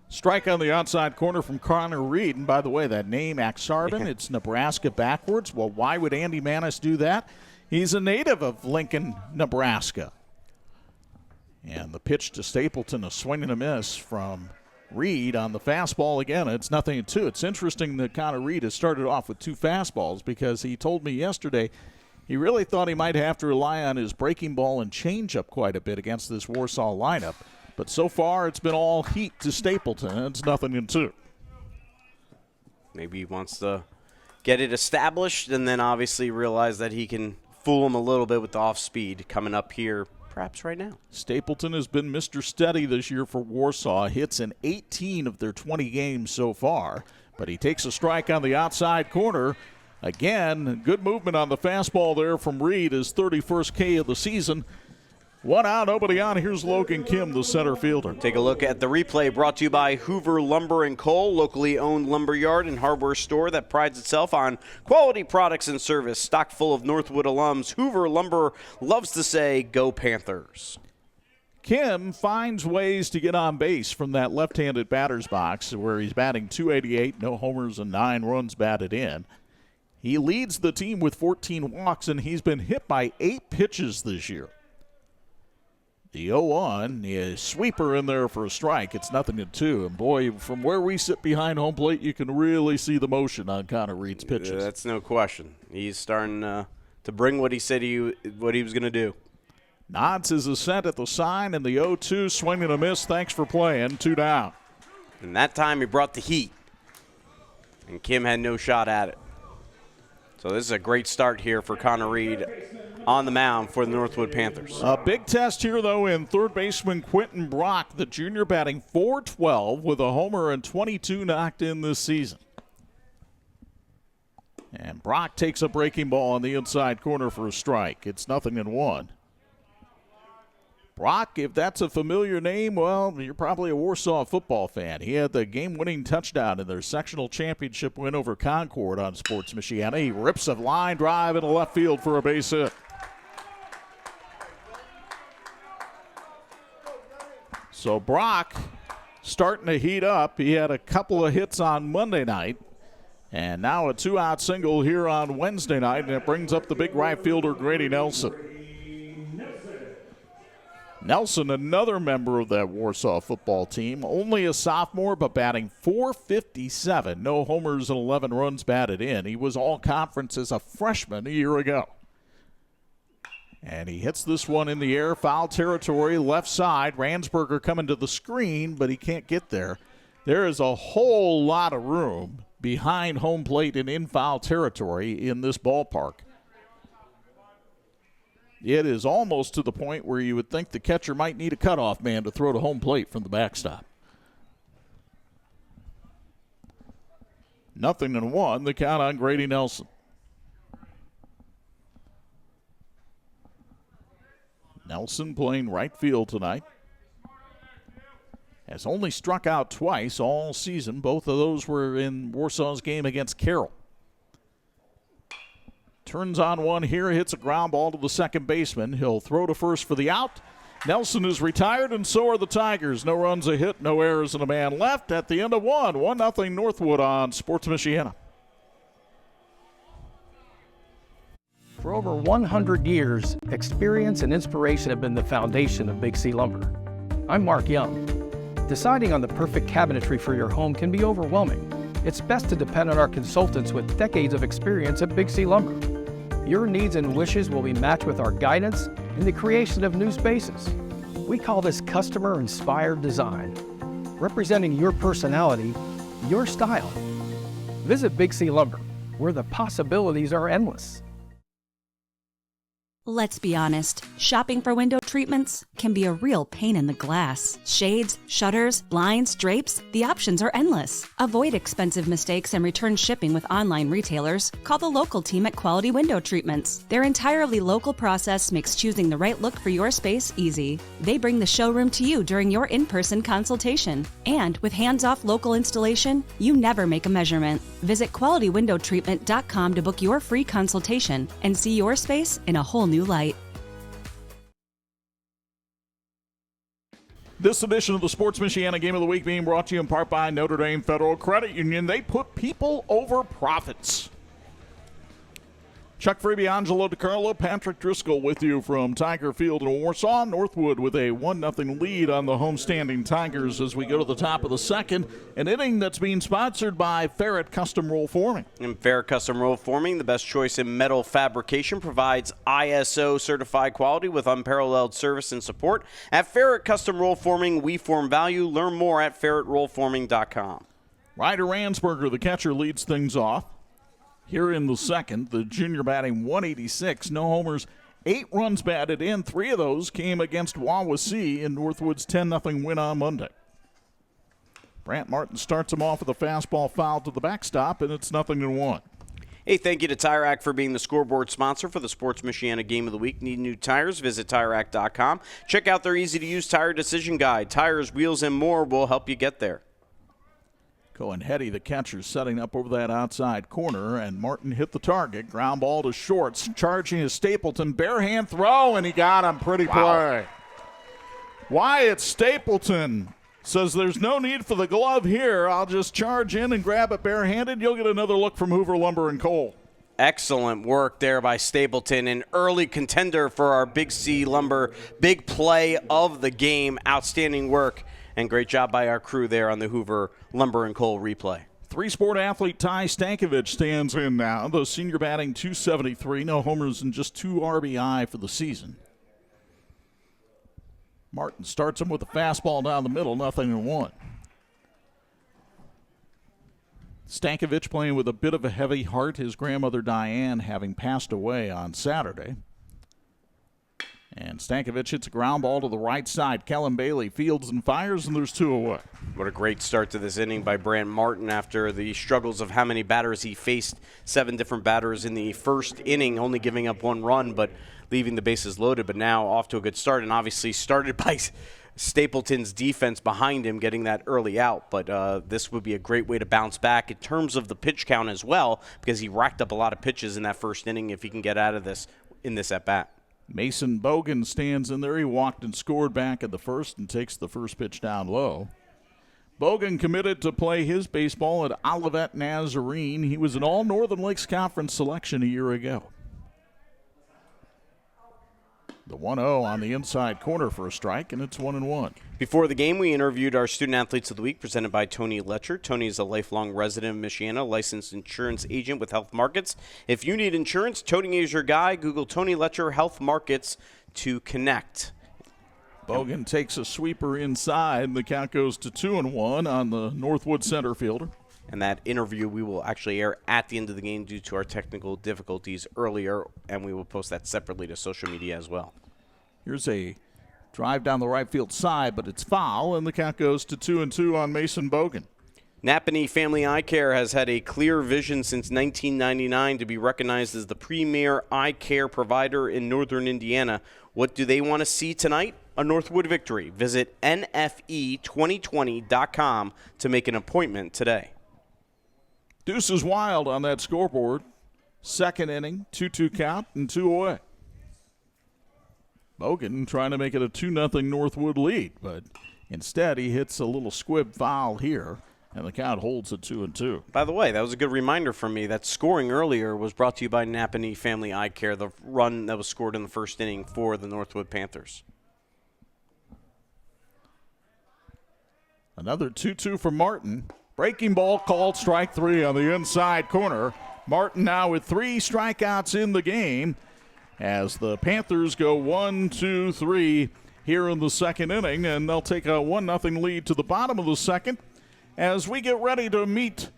Strike on the outside corner from Connor Reed. And by the way, that name, Axarban, it's Nebraska backwards. Well, why would Andy Manis do that? He's a native of Lincoln, Nebraska. And the pitch to Stapleton, a swing and a miss from Reed on the fastball again. It's 0-2. It's interesting that Connor Reed has started off with 2 fastballs because he told me yesterday he really thought he might have to rely on his breaking ball and changeup quite a bit against this Warsaw lineup. But so far, it's been all heat to Stapleton. It's 0-2. Maybe he wants to get it established and then obviously realize that he can fool him a little bit with the off speed coming up here, perhaps right now. Stapleton has been Mr. Steady this year for Warsaw. Hits in 18 of their 20 games so far. But he takes a strike on the outside corner. Again, good movement on the fastball there from Reed, his 31st K of the season. 1 out, nobody on. Here's Logan Kim, the center fielder. Take a look at the replay brought to you by Hoover Lumber & Coal, locally owned lumberyard and hardware store that prides itself on quality products and service. Stocked full of Northwood alums, Hoover Lumber loves to say, "Go Panthers." Kim finds ways to get on base from that left-handed batter's box where he's batting .288, no homers and 9 runs batted in. He leads the team with 14 walks, and he's been hit by 8 pitches this year. The 0-1 is sweeper in there for a strike. It's 0-2. And, boy, from where we sit behind home plate, you can really see the motion on Connor Reed's pitches. That's no question. He's starting to bring what he said what he was going to do. Nods his assent at the sign, and the 0-2 swing and a miss. Thanks for playing. 2 down. And that time he brought the heat. And Kim had no shot at it. So this is a great start here for Connor Reed on the mound for the Northwood Panthers. A big test here, though, in third baseman Quentin Brock, the junior, batting .412 with a homer and 22 knocked in this season. And Brock takes a breaking ball on the inside corner for a strike. It's 0-1. Brock, if that's a familiar name, well, you're probably a Warsaw football fan. He had the game-winning touchdown in their sectional championship win over Concord on Sports Michiana. He rips a line drive into left field for a base hit. So Brock starting to heat up. He had a couple of hits on Monday night. And now a 2-out single here on Wednesday night, and it brings up the big right fielder, Grady Nelson. Nelson, another member of that Warsaw football team, only a sophomore, but batting .457. No homers and 11 runs batted in. He was all conference as a freshman a year ago. And he hits this one in the air, foul territory, left side. Ransberger coming to the screen, but he can't get there. There is a whole lot of room behind home plate and in foul territory in this ballpark. It is almost to the point where you would think the catcher might need a cutoff man to throw to home plate from the backstop. 0-1, the count on Grady Nelson. Nelson playing right field tonight. Has only struck out twice all season. Both of those were in Warsaw's game against Carroll. Turns on one here, hits a ground ball to the second baseman. He'll throw to first for the out. Nelson is retired, and so are the Tigers. No runs, a hit, no errors, and a man left at the end of 1-0 Northwood on Sports Michiana. For over 100 years, experience and inspiration have been the foundation of Big C Lumber. I'm Mark Young. Deciding on the perfect cabinetry for your home can be overwhelming. It's best to depend on our consultants with decades of experience at Big C Lumber. Your needs and wishes will be matched with our guidance in the creation of new spaces. We call this customer-inspired design, representing your personality, your style. Visit Big C Lumber, where the possibilities are endless. Let's be honest, shopping for window treatments can be a real pain in the glass. Shades, shutters, blinds, drapes, the options are endless. Avoid expensive mistakes and return shipping with online retailers. Call the local team at Quality Window Treatments. Their entirely local process makes choosing the right look for your space easy. They bring the showroom to you during your in-person consultation. And with hands-off local installation, you never make a measurement. Visit QualityWindowTreatment.com to book your free consultation and see your space in a whole new light. This edition of the Sports Michiana Game of the Week being brought to you in part by Notre Dame Federal Credit Union. They put people over profits. Chuck Freebie, Angelo DiCarlo, Patrick Driscoll with you from Tiger Field in Warsaw. Northwood with a 1-0 lead on the homestanding Tigers as we go to the top of the second. An inning that's being sponsored by Ferret Custom Roll Forming. And Ferret Custom Roll Forming, the best choice in metal fabrication, provides ISO certified quality with unparalleled service and support. At Ferret Custom Roll Forming, we form value. Learn more at ferretrollforming.com. Ryder Ransberger, the catcher, leads things off. Here in the second, the junior batting 186, no homers, 8 runs batted in. 3 of those came against Wawasee in Northwood's 10-0 win on Monday. Brant Martin starts him off with a fastball foul to the backstop, and it's 0-1. Hey, thank you to Tire Rack for being the scoreboard sponsor for the Sports Michiana Game of the Week. Need new tires? Visit TireRack.com. Check out their easy-to-use tire decision guide. Tires, wheels, and more will help you get there. Cohen-Hetty, the catcher, setting up over that outside corner, and Martin hit the target. Ground ball to shorts. Charging is Stapleton. Bare hand throw, and he got him. Pretty play. Wyatt Stapleton says there's no need for the glove here. I'll just charge in and grab it barehanded. You'll get another look from Hoover Lumber and Coal. Excellent work there by Stapleton, an early contender for our Big C Lumber big play of the game. Outstanding work. And great job by our crew there on the Hoover Lumber and Coal replay. 3-sport athlete Ty Stankovic stands in now. The senior batting 273, no homers and just 2 RBI for the season. Martin starts him with a fastball down the middle, 0-1. Stankovic playing with a bit of a heavy heart, his grandmother Diane having passed away on Saturday. And Stankovic hits a ground ball to the right side. Kellen Bailey fields and fires, and there's 2 away. What a great start to this inning by Brant Martin after the struggles of how many batters he faced. 7 different batters in the first inning, only giving up 1 run, but leaving the bases loaded. But now off to a good start, and obviously started by Stapleton's defense behind him getting that early out. But this would be a great way to bounce back in terms of the pitch count as well, because he racked up a lot of pitches in that first inning if he can get out of this in this at-bat. Mason Bogan stands in there. He walked and scored back at the first and takes the first pitch down low. Bogan committed to play his baseball at Olivet Nazarene. He was an All-Northern Lakes Conference selection a year ago. The 1-0 on the inside corner for a strike, and it's 1-1. Before the game, we interviewed our Student Athletes of the Week presented by Tony Letcher. Tony is a lifelong resident of Michiana, licensed insurance agent with Health Markets. If you need insurance, Tony is your guy. Google Tony Letcher Health Markets to connect. Bogan takes a sweeper inside, and the count goes to 2-1 on the Northwood center fielder. And that interview we will actually air at the end of the game due to our technical difficulties earlier, and we will post that separately to social media as well. Here's a drive down the right field side, but it's foul, and the count goes to 2-2 on Mason Bogan. Napanee Family Eye Care has had a clear vision since 1999 to be recognized as the premier eye care provider in northern Indiana. What do they want to see tonight? A Northwood victory. Visit nfe2020.com to make an appointment today. Deuce is wild on that scoreboard. Second inning, 2-2 count, and 2 away. Bogan trying to make it a 2-0 Northwood lead, but instead he hits a little squib foul here, and the count holds at 2-2. By the way, that was a good reminder for me that scoring earlier was brought to you by Napanee Family Eye Care, the run that was scored in the first inning for the Northwood Panthers. Another 2-2 for Martin. Breaking ball called strike 3 on the inside corner. Martin now with 3 strikeouts in the game as the Panthers go 1-2-3 here in the second inning, and they'll take a 1-0 lead to the bottom of the second as we get ready to meet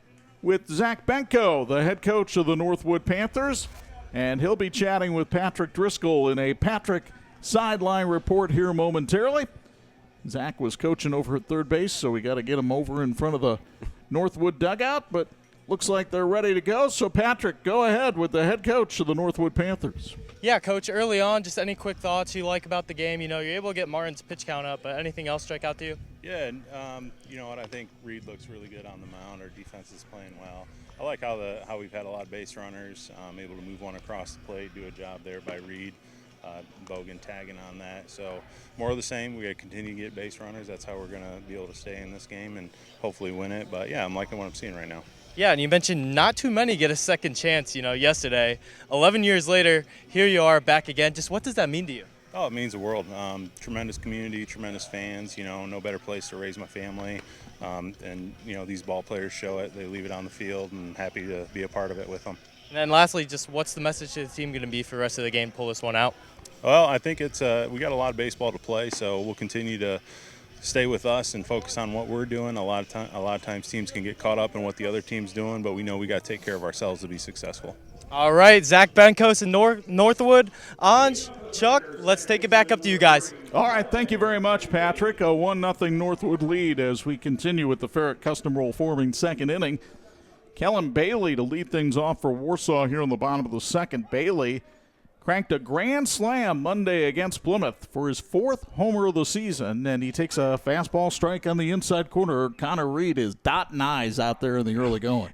with Zach Benko, the head coach of the Northwood Panthers. And he'll be chatting with Patrick Driscoll in a Patrick sideline report here momentarily. Zach was coaching over at third base, so we got to get him over in front of the NorthWood dugout, but looks like they're ready to go. So, Patrick, go ahead with the head coach of the NorthWood Panthers. Yeah, Coach, early on, just any quick thoughts you like about the game? You know, you're able to get Martin's pitch count up, but anything else strike out to you? Yeah, you know what, I think Reed looks really good on the mound. Our defense is playing well. I like how we've had a lot of base runners, able to move one across the plate, do a job there by Reed. Bogan tagging on that. So more of the same. We got to continue to get base runners. That's how we're going to be able to stay in this game and hopefully win it. But, yeah, I'm liking what I'm seeing right now. Yeah, and you mentioned not too many get a second chance, you know, yesterday. 11 years later, here you are back again. Just what does that mean to you? Oh, it means the world. Tremendous community, tremendous fans. You know, no better place to raise my family. And, you know, these ball players show it. They leave it on the field, and happy to be a part of it with them. And then lastly, just what's the message to the team going to be for the rest of the game? Pull this one out? Well, I think it's we got a lot of baseball to play, so we'll continue to stay with us and focus on what we're doing. A lot of times teams can get caught up in what the other team's doing, but we know we got to take care of ourselves to be successful. All right, Zach Benkos and Northwood. Anj, Chuck, let's take it back up to you guys. All right, thank you very much, Patrick. A 1-0 Northwood lead as we continue with the Ferret Custom Roll forming second inning. Kellen Bailey to lead things off for Warsaw here in the bottom of the second. Bailey cranked a grand slam Monday against Plymouth for his 4th homer of the season, and he takes a fastball strike on the inside corner. Connor Reed is dotting I's out there in the early going.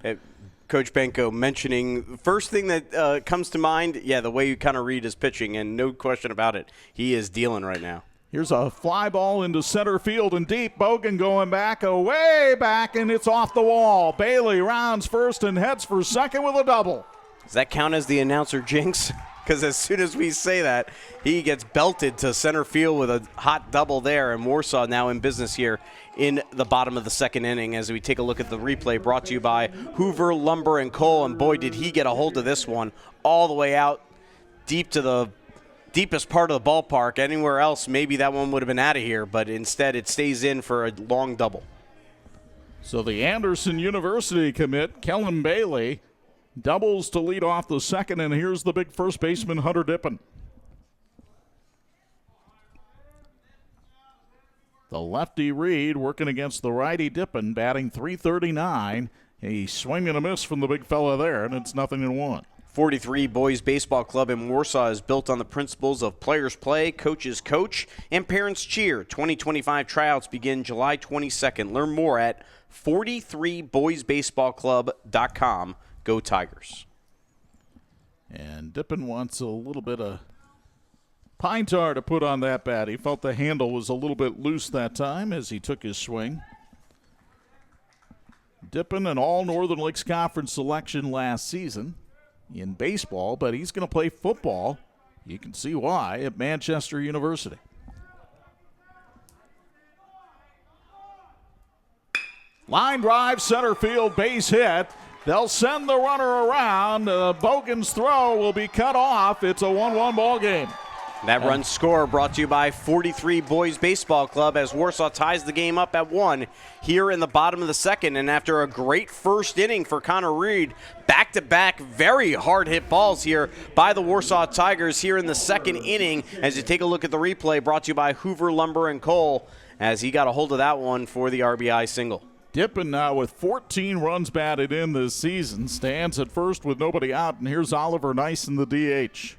Coach Benko mentioning, first thing that comes to mind, the way Connor Reed is pitching, and no question about it, he is dealing right now. Here's a fly ball into center field and deep. Bogan going back, way back, and it's off the wall. Bailey rounds first and heads for second with a double. Does that count as the announcer jinx? Because as soon as we say that, he gets belted to center field with a hot double there, and Warsaw now in business here in the bottom of the second inning as we take a look at the replay brought to you by Hoover, Lumber, and Coal, and boy, did he get a hold of this one all the way out deep to the deepest part of the ballpark. Anywhere else, maybe that one would have been out of here, but instead it stays in for a long double. So the Anderson University commit, Kellen Bailey, doubles to lead off the second, and here's the big first baseman, Hunter Dippin. The lefty Reed working against the righty Dippin, batting .339. A swing and a miss from the big fella there, and it's 0-1. 43 Boys Baseball Club in Warsaw is built on the principles of players play, coaches coach, and parents cheer. 2025 tryouts begin July 22nd. Learn more at 43boysbaseballclub.com. Go Tigers. And Dippin wants a little bit of pine tar to put on that bat. He felt the handle was a little bit loose that time as he took his swing. Dippin, an all-Northern Lakes Conference selection last season in baseball, but he's going to play football. You can see why at Manchester University. Line drive, center field, base hit. They'll send the runner around. Bogan's throw will be cut off. It's a 1-1 ball game. That run score brought to you by 43 Boys Baseball Club as Warsaw ties the game up at 1 here in the bottom of the second. And after a great first inning for Connor Reed, back-to-back very hard-hit balls here by the Warsaw Tigers here in the second inning. As you take a look at the replay brought to you by Hoover, Lumber, and Coal as he got a hold of that one for the RBI single. Dippin now with 14 runs batted in this season. Stands at first with nobody out, and here's Oliver Nice in the DH.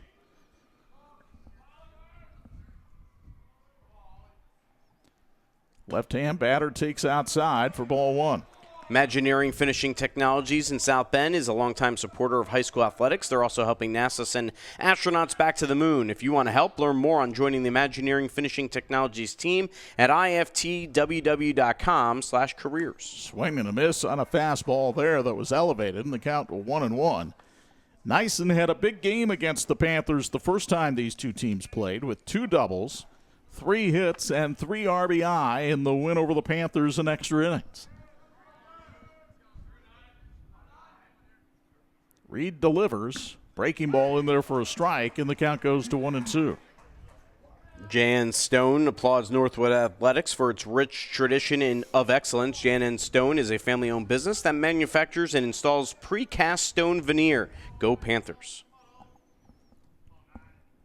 Left-hand batter takes outside for ball one. Imagineering Finishing Technologies in South Bend is a longtime supporter of high school athletics. They're also helping NASA send astronauts back to the moon. If you want to help, learn more on joining the Imagineering Finishing Technologies team at iftww.com/careers. Swing and a miss on a fastball there that was elevated, and the count was 1-1. Nyson had a big game against the Panthers the first time these two teams played with 2 doubles, 3 hits, and 3 RBI in the win over the Panthers in extra innings. Reed delivers. Breaking ball in there for a strike, and the count goes to 1-2. Jan Stone applauds Northwood Athletics for its rich tradition of excellence. Jan & Stone is a family-owned business that manufactures and installs precast stone veneer. Go Panthers.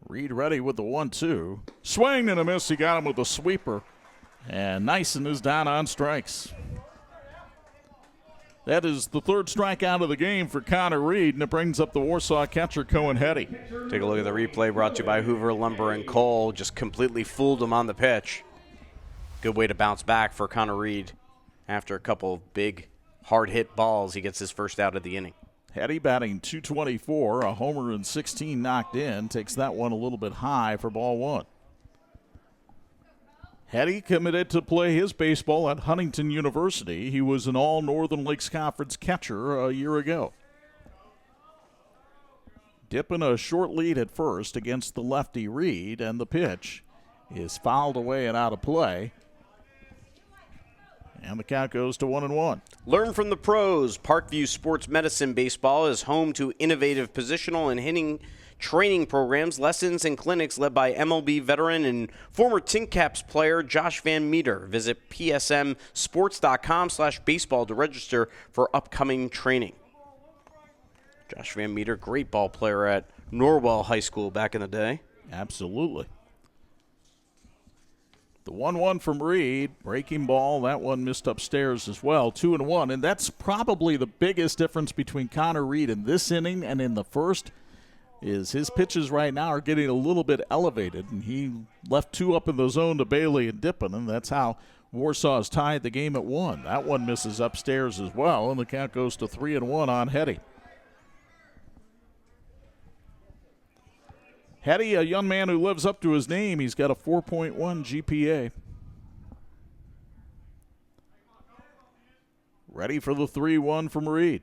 Reed ready with the 1-2. Swing and a miss. He got him with a sweeper. And Nyson is down on strikes. That is the third strikeout of the game for Connor Reed, and it brings up the Warsaw catcher, Cohen Hetty. Take a look at the replay brought to you by Hoover Lumber and Coal. Just completely fooled him on the pitch. Good way to bounce back for Connor Reed. After a couple of big, hard-hit balls, he gets his first out of the inning. Hetty batting .224, a homer and 16 knocked in. Takes that one a little bit high for ball one. Hetty committed to play his baseball at Huntington University. He was an all-Northern Lakes Conference catcher a year ago. Dipping a short lead at first against the lefty Reed, and the pitch is fouled away and out of play. And the count goes to 1-1. Learn from the pros. Parkview Sports Medicine Baseball is home to innovative positional and hitting training programs, lessons, and clinics led by MLB veteran and former Tin Caps player Josh Van Meter. Visit psmsports.com/baseball to register for upcoming training. Josh Van Meter, great ball player at Norwell High School back in the day. Absolutely. The 1-1 from Reed, breaking ball. That one missed upstairs as well. 2-1, and that's probably the biggest difference between Connor Reed in this inning and in the first. Is his pitches right now are getting a little bit elevated, and he left two up in the zone to Bailey and Dippin, and that's how Warsaw has tied the game at 1. That one misses upstairs as well, and the count goes to 3-1 on Hetty. Hetty, a young man who lives up to his name. He's got a 4.1 GPA. Ready for the 3-1 from Reed.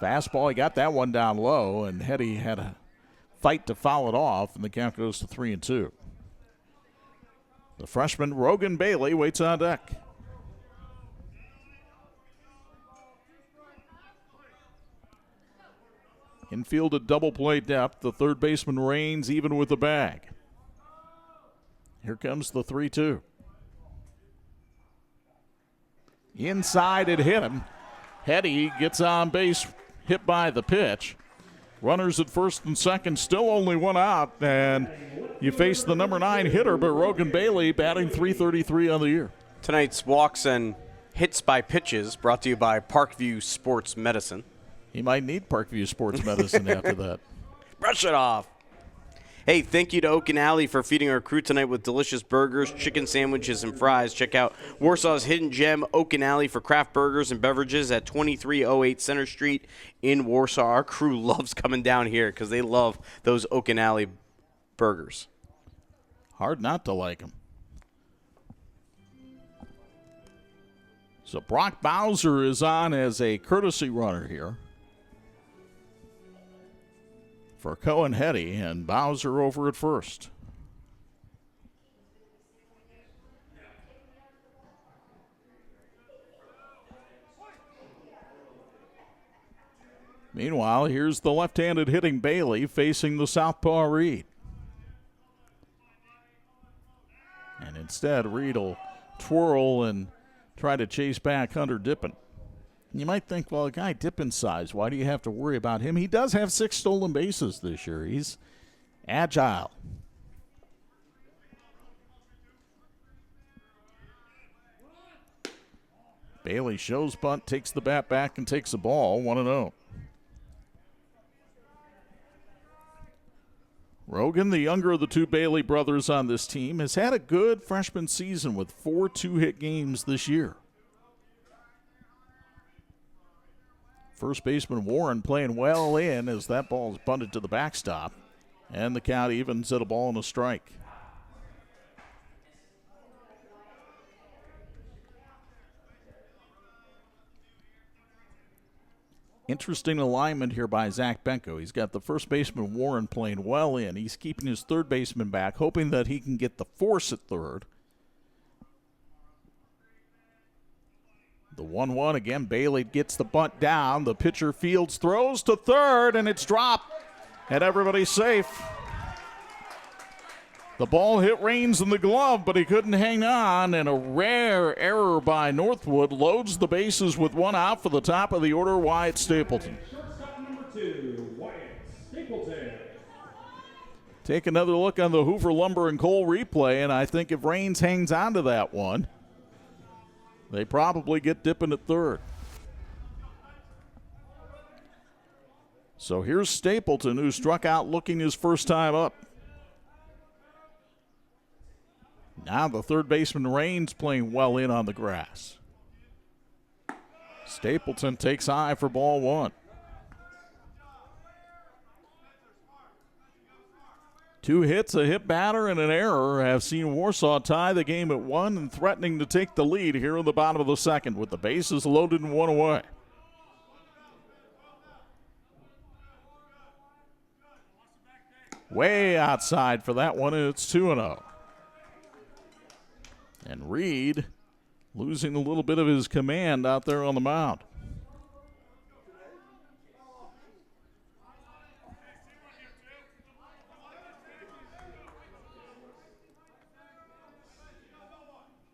Fastball, he got that one down low, and Hetty had a fight to foul it off, and the count goes to 3-2. The freshman, Rogan Bailey, waits on deck. Infield at double play depth. The third baseman reigns even with the bag. Here comes the 3-2. Inside, it hit him. Hetty gets on base, hit by the pitch. Runners at first and second, still only one out, and you face the number 9 hitter, but Rogan Bailey batting .333 on the year. Tonight's walks and hits by pitches brought to you by Parkview Sports Medicine. He might need Parkview Sports Medicine after that. Brush it off. Hey, thank you to Oak and Alley for feeding our crew tonight with delicious burgers, chicken sandwiches, and fries. Check out Warsaw's hidden gem, Oak and Alley, for craft burgers and beverages at 2308 Center Street in Warsaw. Our crew loves coming down here because they love those Oak and Alley burgers. Hard not to like them. So Brock Bowser is on as a courtesy runner here for Cohen Hetty, and Bowser over at first. Meanwhile, here's the left-handed hitting Bailey facing the southpaw Reed. And instead, Reed will twirl and try to chase back Hunter Dippin. You might think, well, a guy Dippin's size, why do you have to worry about him? He does have 6 stolen bases this year. He's agile. Bailey shows bunt, takes the bat back, and takes the ball, 1-0. Rogan, the younger of the two Bailey brothers on this team, has had a good freshman season with 4 two-hit games this year. First baseman Warren playing well in as that ball is bunted to the backstop. And the count evens at a ball and a strike. Interesting alignment here by Zach Benko. He's got the first baseman Warren playing well in. He's keeping his third baseman back, hoping that he can get the force at third. The 1-1 again. Bailey gets the bunt down. The pitcher fields, throws to third, and it's dropped. And everybody's safe. The ball hit Raines in the glove, but he couldn't hang on, and a rare error by NorthWood loads the bases with one out for the top of the order, Wyatt Stapleton. Take another look on the Hoover Lumber and Coal replay, and I think if Raines hangs on to that one, they probably get dipping at third. So here's Stapleton, who struck out looking his first time up. Now the third baseman Raines playing well in on the grass. Stapleton takes high for ball one. 2 hits, a hit batter, and an error have seen Warsaw tie the game at 1 and threatening to take the lead here in the bottom of the second with the bases loaded and 1 away. Way outside for that one, and it's 2-0. And Reed losing a little bit of his command out there on the mound.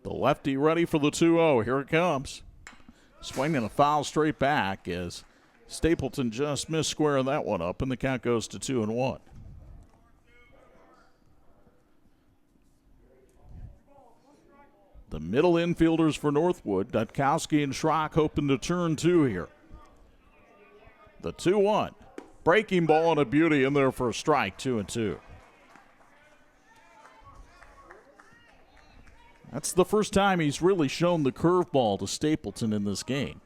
The lefty ready for the 2-0. Here it comes. Swinging a foul straight back as Stapleton just missed squaring that one up, and the count goes to 2-1. The middle infielders for Northwood, Dutkowski and Schrock, hoping to turn 2 here. The 2-1. Breaking ball and a beauty in there for a strike, 2-2. That's the first time he's really shown the curveball to Stapleton in this game.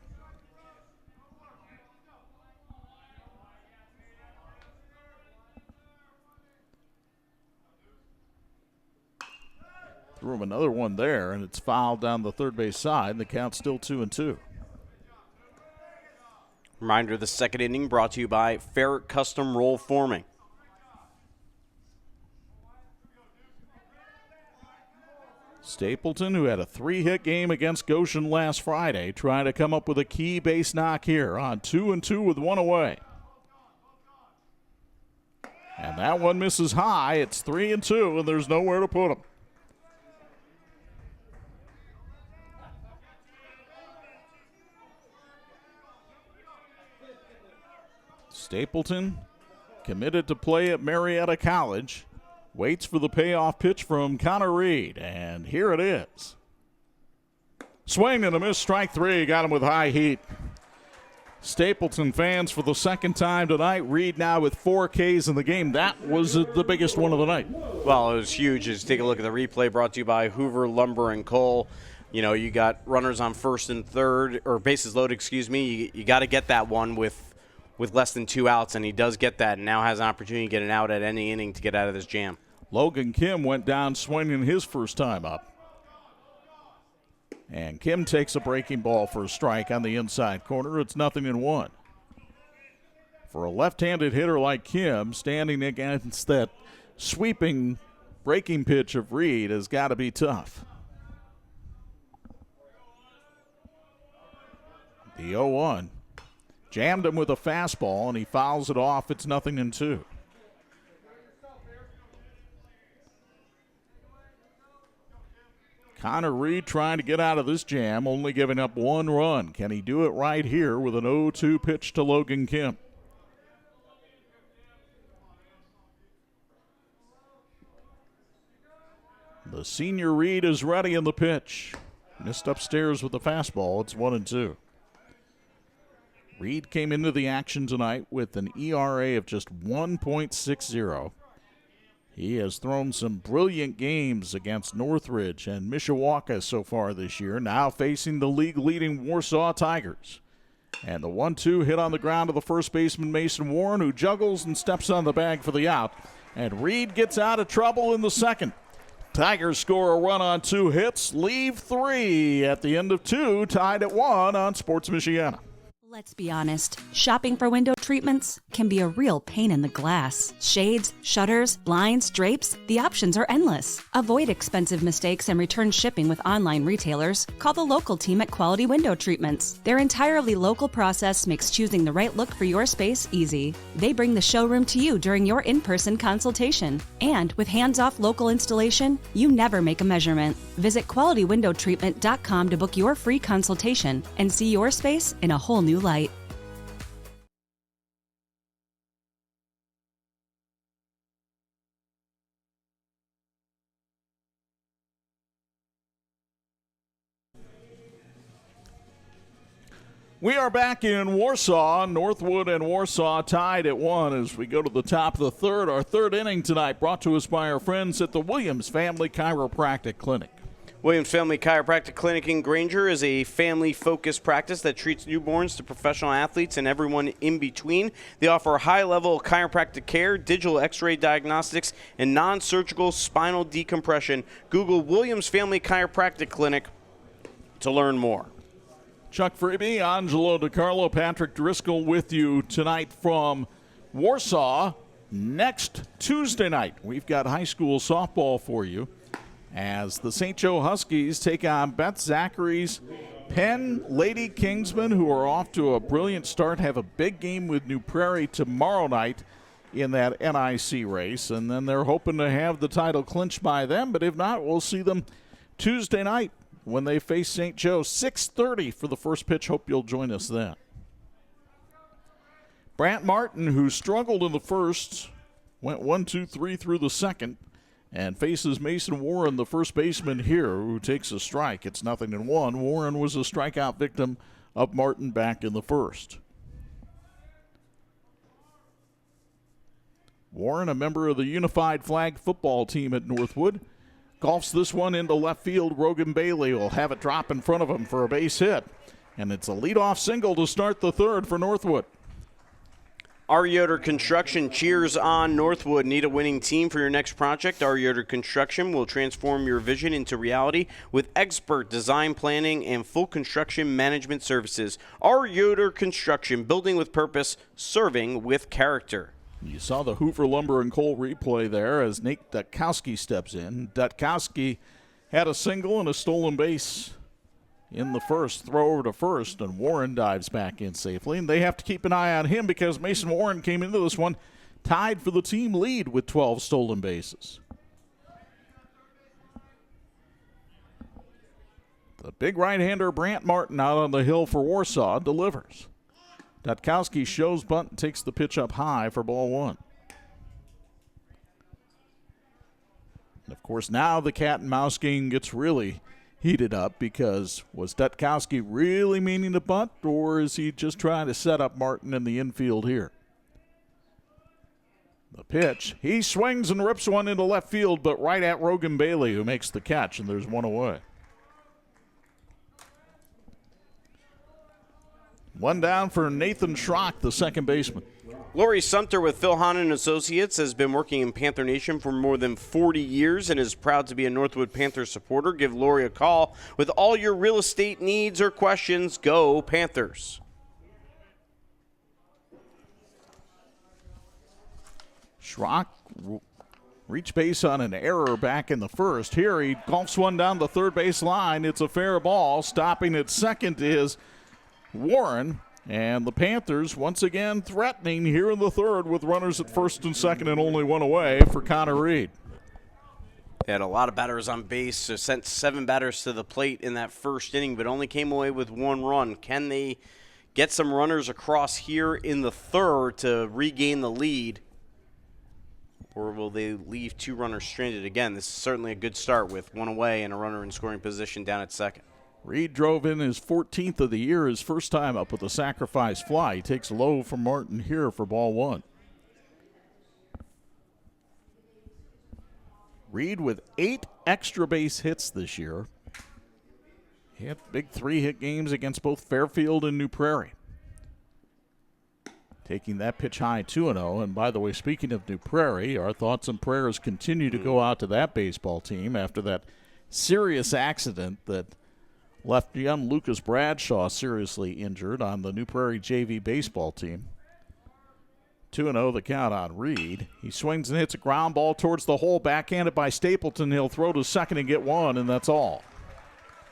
Threw him another one there, and it's fouled down the third base side, and the count's still 2-2. Reminder, the second inning brought to you by Ferret Custom Roll Forming. Stapleton, who had a 3-hit game against Goshen last Friday, trying to come up with a key base knock here on 2-2 with 1 away. And that one misses high. It's 3-2, and there's nowhere to put him. Stapleton, committed to play at Marietta College, waits for the payoff pitch from Connor Reed, and here it is. Swing and a miss, strike 3, got him with high heat. Stapleton fans for the second time tonight. Reed now with 4 Ks in the game. That was the biggest one of the night. Well, it was huge. Just take a look at the replay brought to you by Hoover Lumber and Coal. You know, you got runners on first and third, or bases loaded, excuse me. You got to get that one with less than 2 outs, and he does get that and now has an opportunity to get an out at any inning to get out of this jam. Logan Kim went down swinging his first time up. And Kim takes a breaking ball for a strike on the inside corner. It's 0-1. For a left-handed hitter like Kim, standing against that sweeping breaking pitch of Reed has got to be tough. The 0-1. Jammed him with a fastball, and he fouls it off. It's 0-2. Connor Reed trying to get out of this jam, only giving up 1 run. Can he do it right here with an 0-2 pitch to Logan Kim? The senior Reed is ready in the pitch. Missed upstairs with the fastball. It's 1-2. Reed came into the action tonight with an ERA of just 1.60. He has thrown some brilliant games against Northridge and Mishawaka so far this year, now facing the league-leading Warsaw Tigers. And the 1-2 hit on the ground to the first baseman Mason Warren, who juggles and steps on the bag for the out. And Reed gets out of trouble in the second. Tigers score a run on 2 hits, leave 3 at the end of 2, tied at 1 on Sports Michiana. Let's be honest, shopping for window treatments can be a real pain in the glass. Shades, shutters, blinds, drapes, the options are endless. Avoid expensive mistakes and return shipping with online retailers. Call the local team at Quality Window Treatments. Their entirely local process makes choosing the right look for your space easy. They bring the showroom to you during your in-person consultation. And with hands-off local installation, you never make a measurement. Visit QualityWindowTreatment.com to book your free consultation and see your space in a whole new light. We are back in Warsaw. Northwood and Warsaw tied at 1 as we go to the top of the third. Our third inning tonight brought to us by our friends at the Williams Family Chiropractic Clinic. Williams Family Chiropractic Clinic in Granger is a family-focused practice that treats newborns to professional athletes and everyone in between. They offer high-level chiropractic care, digital x-ray diagnostics, and non-surgical spinal decompression. Google Williams Family Chiropractic Clinic to learn more. Chuck Freeby, Angelo DiCarlo, Patrick Driscoll with you tonight from Warsaw. Next Tuesday night, we've got high school softball for you as the St. Joe Huskies take on Beth Zachary's Penn Lady Kingsmen, who are off to a brilliant start, have a big game with New Prairie tomorrow night in that NIC race, and then they're hoping to have the title clinched by them, but if not, we'll see them Tuesday night when they face St. Joe. 6:30 for the first pitch. Hope you'll join us then. Brant Martin, who struggled in the first, went 1-2-3 through the second, and faces Mason Warren, the first baseman here, who takes a strike. It's 0-1. Warren was a strikeout victim of Martin back in the first. Warren, a member of the Unified Flag football team at Northwood, golfs this one into left field. Rogan Bailey will have it drop in front of him for a base hit. And it's a leadoff single to start the third for Northwood. R. Yoder Construction cheers on Northwood. Need a winning team for your next project? R. Yoder Construction will transform your vision into reality with expert design planning and full construction management services. R. Yoder Construction, building with purpose, serving with character. You saw the Hoover Lumber and Coal replay there as Nate Dutkowski steps in. Dutkowski had a single and a stolen base in the first, throw over to first, and Warren dives back in safely. And they have to keep an eye on him because Mason Warren came into this one tied for the team lead with 12 stolen bases. The big right-hander Brant Martin out on the hill for Warsaw delivers. Dutkowski shows bunt and takes the pitch up high for ball one. And of course, now the cat and mouse game gets really heated up because was Dutkowski really meaning to bunt, or is he just trying to set up Martin in the infield here? The pitch, he swings and rips one into left field, but right at Rogan Bailey, who makes the catch, and there's one away. One down for Nathan Schrock, the second baseman. Lori Sumter with Phil Hahn and Associates has been working in Panther Nation for more than 40 years and is proud to be a Northwood Panthers supporter. Give Lori a call with all your real estate needs or questions. Go Panthers. Schrock reached base on an error back in the first. Here he golfs one down the third base line. It's a fair ball. Stopping at second is Warren, and the Panthers once again threatening here in the third with runners at first and second and only one away for Connor Reed. They had a lot of batters on base, so sent 7 batters to the plate in that first inning, but only came away with 1 run. Can they get some runners across here in the third to regain the lead, or will they leave 2 runners stranded again? This is certainly a good start with 1 away and a runner in scoring position down at second. Reed drove in his 14th of the year, his first time up with a sacrifice fly. He takes low from Martin here for ball one. Reed with 8 extra base hits this year. He had big 3-hit games against both Fairfield and New Prairie. Taking that pitch high 2-0. And by the way, speaking of New Prairie, our thoughts and prayers continue to go out to that baseball team after that serious accident that left young Lucas Bradshaw seriously injured on the New Prairie JV baseball team. 2-0 the count on Reed. He swings and hits a ground ball towards the hole, backhanded by Stapleton. He'll throw to second and get one, and that's all.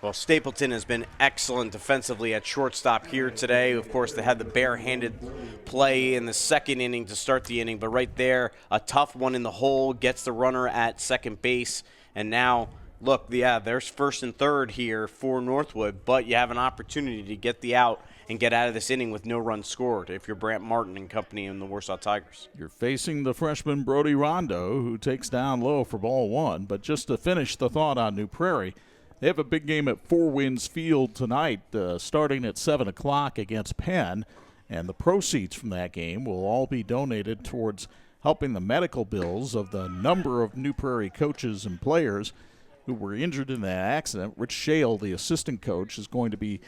Well, Stapleton has been excellent defensively at shortstop here today. Of course, they had the barehanded play in the second inning to start the inning, but right there, a tough one in the hole, gets the runner at second base, and now look, yeah, there's first and third here for Northwood, but you have an opportunity to get the out and get out of this inning with no runs scored if you're Brant Martin and company in the Warsaw Tigers. You're facing the freshman Brody Rondo, who takes down low for ball one. But just to finish the thought on New Prairie, They have a big game at Four Winds Field tonight, starting at 7 o'clock against Penn. And the proceeds from that game will all be donated towards helping the medical bills of the number of New Prairie coaches and players who were injured in that accident. Rich Shale, the assistant coach, is going to be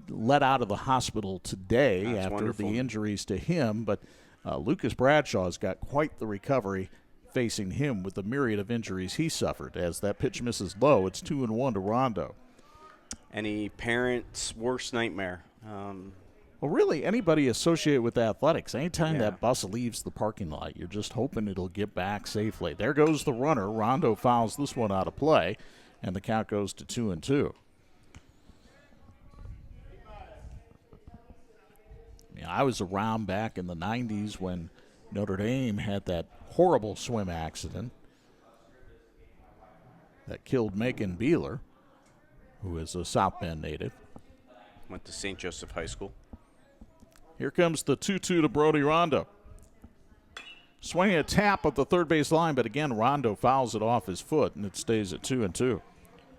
let out of the hospital today. That's after wonderful. the injuries to him. But Lucas Bradshaw's got quite the recovery facing him with the myriad of injuries he suffered. As that pitch misses low, it's 2-1 to Rondo. Any parent's worst nightmare. Well, really, anybody associated with athletics, anytime Yeah. that bus leaves the parking lot, you're just hoping it'll get back safely. There goes the runner. Rondo fouls this one out of play, and the count goes to 2-2. I was around back in the 90s when Notre Dame had that horrible swim accident that killed Megan Beeler, who is a South Bend native. Went to St. Joseph High School. Here comes the 2-2 to Brody Rondo. Swinging a tap at the third base line, but again, Rondo fouls it off his foot, and it stays at 2-2.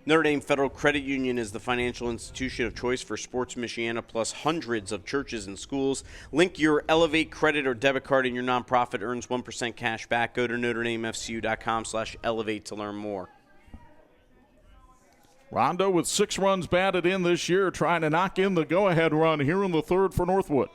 Notre Dame Federal Credit Union is the financial institution of choice for Sports Michiana, plus hundreds of churches and schools. Link your Elevate credit or debit card and your nonprofit earns 1% cash back. Go to NotreDameFCU.com/elevate to learn more. Rondo with 6 runs batted in this year, trying to knock in the go-ahead run here in the third for Northwood.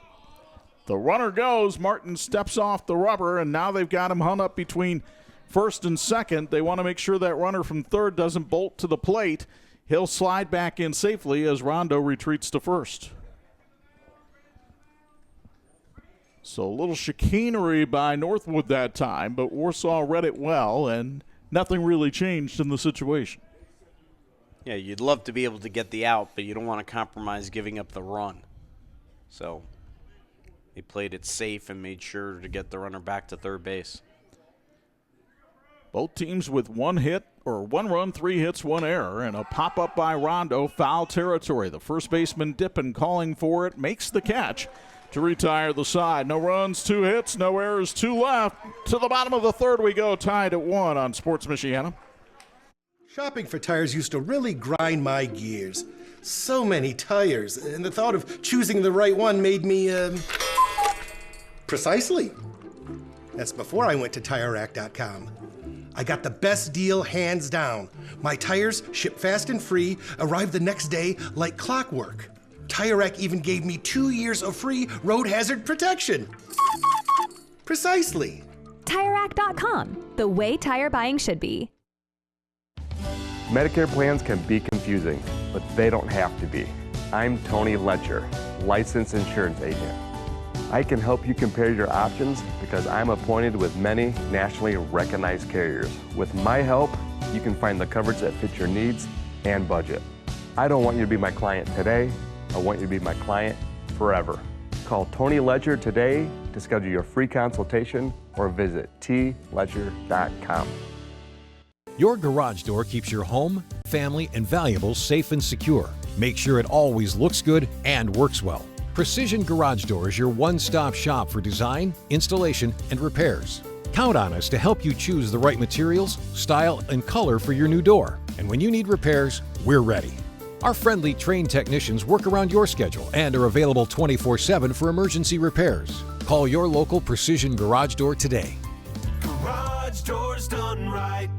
The runner goes. Martin steps off the rubber, and now they've got him hung up between first and second. They want to make sure that runner from third doesn't bolt to the plate. He'll slide back in safely as Rondo retreats to first. So a little chicanery by Northwood that time, but Warsaw read it well, and nothing really changed in the situation. Yeah, you'd love to be able to get the out, but you don't want to compromise giving up the run. So they played it safe and made sure to get the runner back to third base. Both teams with 1 hit, or 1 run, 3 hits, 1 error, and a pop-up by Rondo, foul territory. The first baseman Dippin calling for it, makes the catch to retire the side. No runs, 2 hits, no errors, 2 left. To the bottom of the third we go, tied at 1 on Sports Michiana. Shopping for tires used to really grind my gears. So many tires, and the thought of choosing the right one made me, precisely. That's before I went to TireRack.com. I got the best deal hands down. My tires ship fast and free, arrive the next day like clockwork. Tire Rack even gave me 2 years of free road hazard protection. Precisely. TireRack.com, the way tire buying should be. Medicare plans can be confusing, but they don't have to be. I'm Tony Letcher, licensed insurance agent. I can help you compare your options because I'm appointed with many nationally recognized carriers. With my help, you can find the coverage that fits your needs and budget. I don't want you to be my client today. I want you to be my client forever. Call Tony Letcher today to schedule your free consultation or visit tletcher.com. Your garage door keeps your home, family, and valuables safe and secure. Make sure it always looks good and works well. Precision Garage Door is your one-stop shop for design, installation, and repairs. Count on us to help you choose the right materials, style, and color for your new door. And when you need repairs, we're ready. Our friendly, trained technicians work around your schedule and are available 24/7 for emergency repairs. Call your local Precision Garage Door today. Garage doors done right.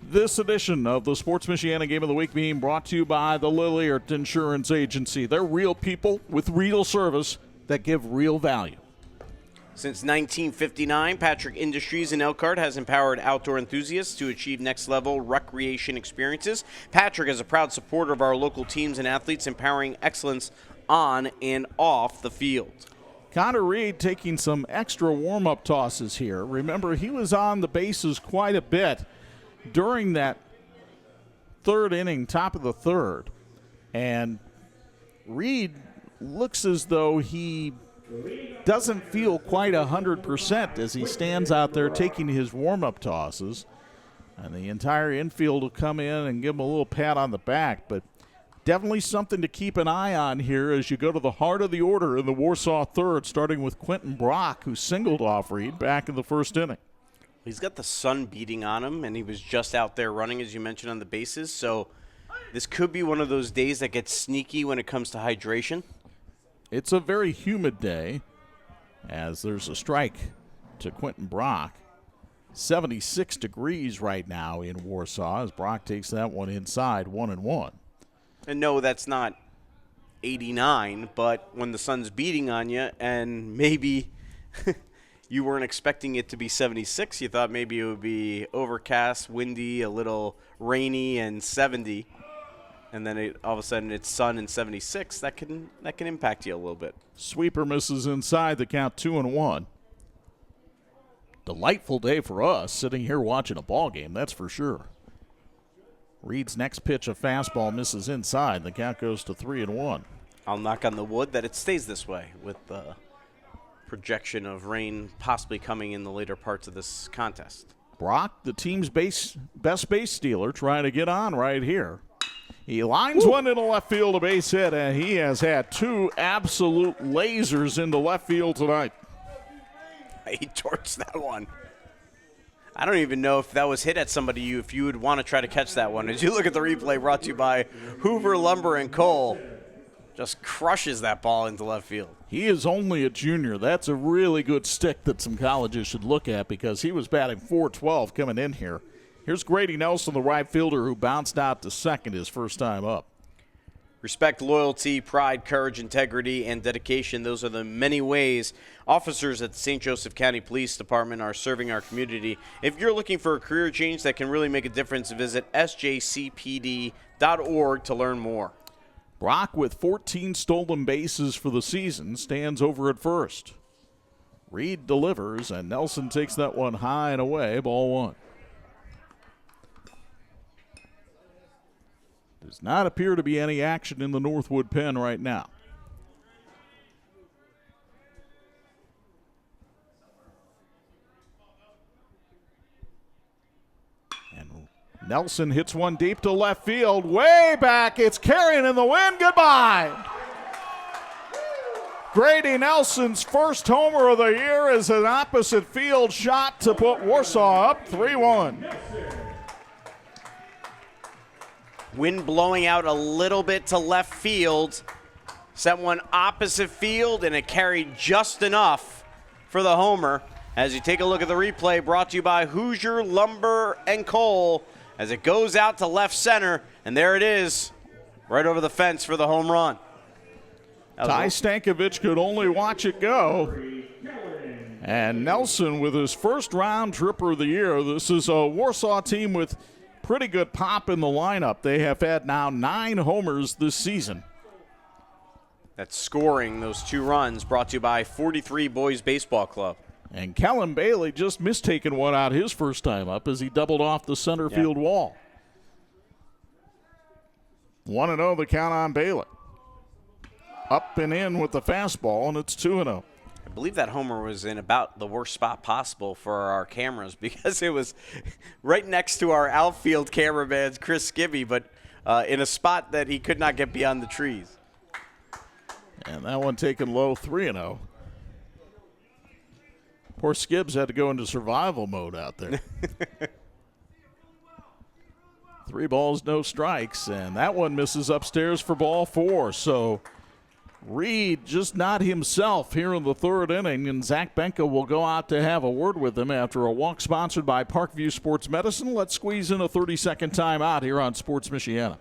This edition of the Sports Michiana Game of the Week being brought to you by the Lilliard Insurance Agency. They're real people with real service that give real value. Since 1959, Patrick Industries in Elkhart has empowered outdoor enthusiasts to achieve next-level recreation experiences. Patrick is a proud supporter of our local teams and athletes, empowering excellence on and off the field. Connor Reed taking some extra warm-up tosses here. Remember, he was on the bases quite a bit during that third inning, top of the third. And Reed looks as though he doesn't feel quite 100% as he stands out there taking his warm-up tosses. And the entire infield will come in and give him a little pat on the back. But definitely something to keep an eye on here as you go to the heart of the order in the Warsaw third, starting with Quentin Brock, who singled off Reed back in the first inning. He's got the sun beating on him, and he was just out there running, as you mentioned, on the bases. So this could be one of those days that gets sneaky when it comes to hydration. It's a very humid day, as there's a strike to Quentin Brock. 76 degrees right now in Warsaw as Brock takes that one inside 1-1. And no, that's not 89, but when the sun's beating on you and maybe you weren't expecting it to be 76, you thought maybe it would be overcast, windy, a little rainy, and 70, and then all of a sudden it's sun and 76, that can impact you a little bit. Sweeper misses inside, the count 2-1. Delightful day for us sitting here watching a ball game, that's for sure. Reed's next pitch, a fastball, misses inside. The count goes to 3-1. I'll knock on the wood that it stays this way with the projection of rain possibly coming in the later parts of this contest. Brock, the team's best base stealer, trying to get on right here. He lines one into left field, a base hit, and he has had two absolute lasers into left field tonight. He torched that one. I don't even know if that was hit at somebody, if you would want to try to catch that one. As you look at the replay brought to you by Hoover Lumber and Coal, just crushes that ball into left field. He is only a junior. That's a really good stick that some colleges should look at because he was batting .412 coming in here. Here's Grady Nelson, the right fielder, who bounced out to second his first time up. Respect, loyalty, pride, courage, integrity, and dedication. Those are the many ways officers at the St. Joseph County Police Department are serving our community. If you're looking for a career change that can really make a difference, visit sjcpd.org to learn more. Brock, with 14 stolen bases for the season, stands over at first. Reed delivers, and Nelson takes that one high and away, ball one. Does not appear to be any action in the NorthWood pen right now. And Nelson hits one deep to left field, way back. It's carrying in the wind. Goodbye. Grady Nelson's first homer of the year is an opposite field shot to put Warsaw up 3-1. Wind blowing out a little bit to left field. Sent one opposite field, and it carried just enough for the homer. As you take a look at the replay, brought to you by Hoosier Lumber and Coal, as it goes out to left center, and there it is, right over the fence for the home run. Ty Stankovic could only watch it go. And Nelson with his first round tripper of the year. This is a Warsaw team with pretty good pop in the lineup. They have had now 9 homers this season. That's scoring those 2 runs, brought to you by 43 Boys Baseball Club. And Kellen Bailey just mistaken one out his first time up as he doubled off the center field wall. 1-0 the count on Bailey. Up and in with the fastball, and it's 2-0. I believe that homer was in about the worst spot possible for our cameras because it was right next to our outfield cameraman, Chris Skibby, but in a spot that he could not get beyond the trees. And that one taken low, 3-0. Poor Skibbs had to go into survival mode out there. 3 balls, no strikes, and that one misses upstairs for ball 4. So Reed just not himself here in the 3rd inning, and Zach Benka will go out to have a word with him after a walk sponsored by Parkview Sports Medicine. Let's squeeze in a 30-second timeout here on Sports Michiana.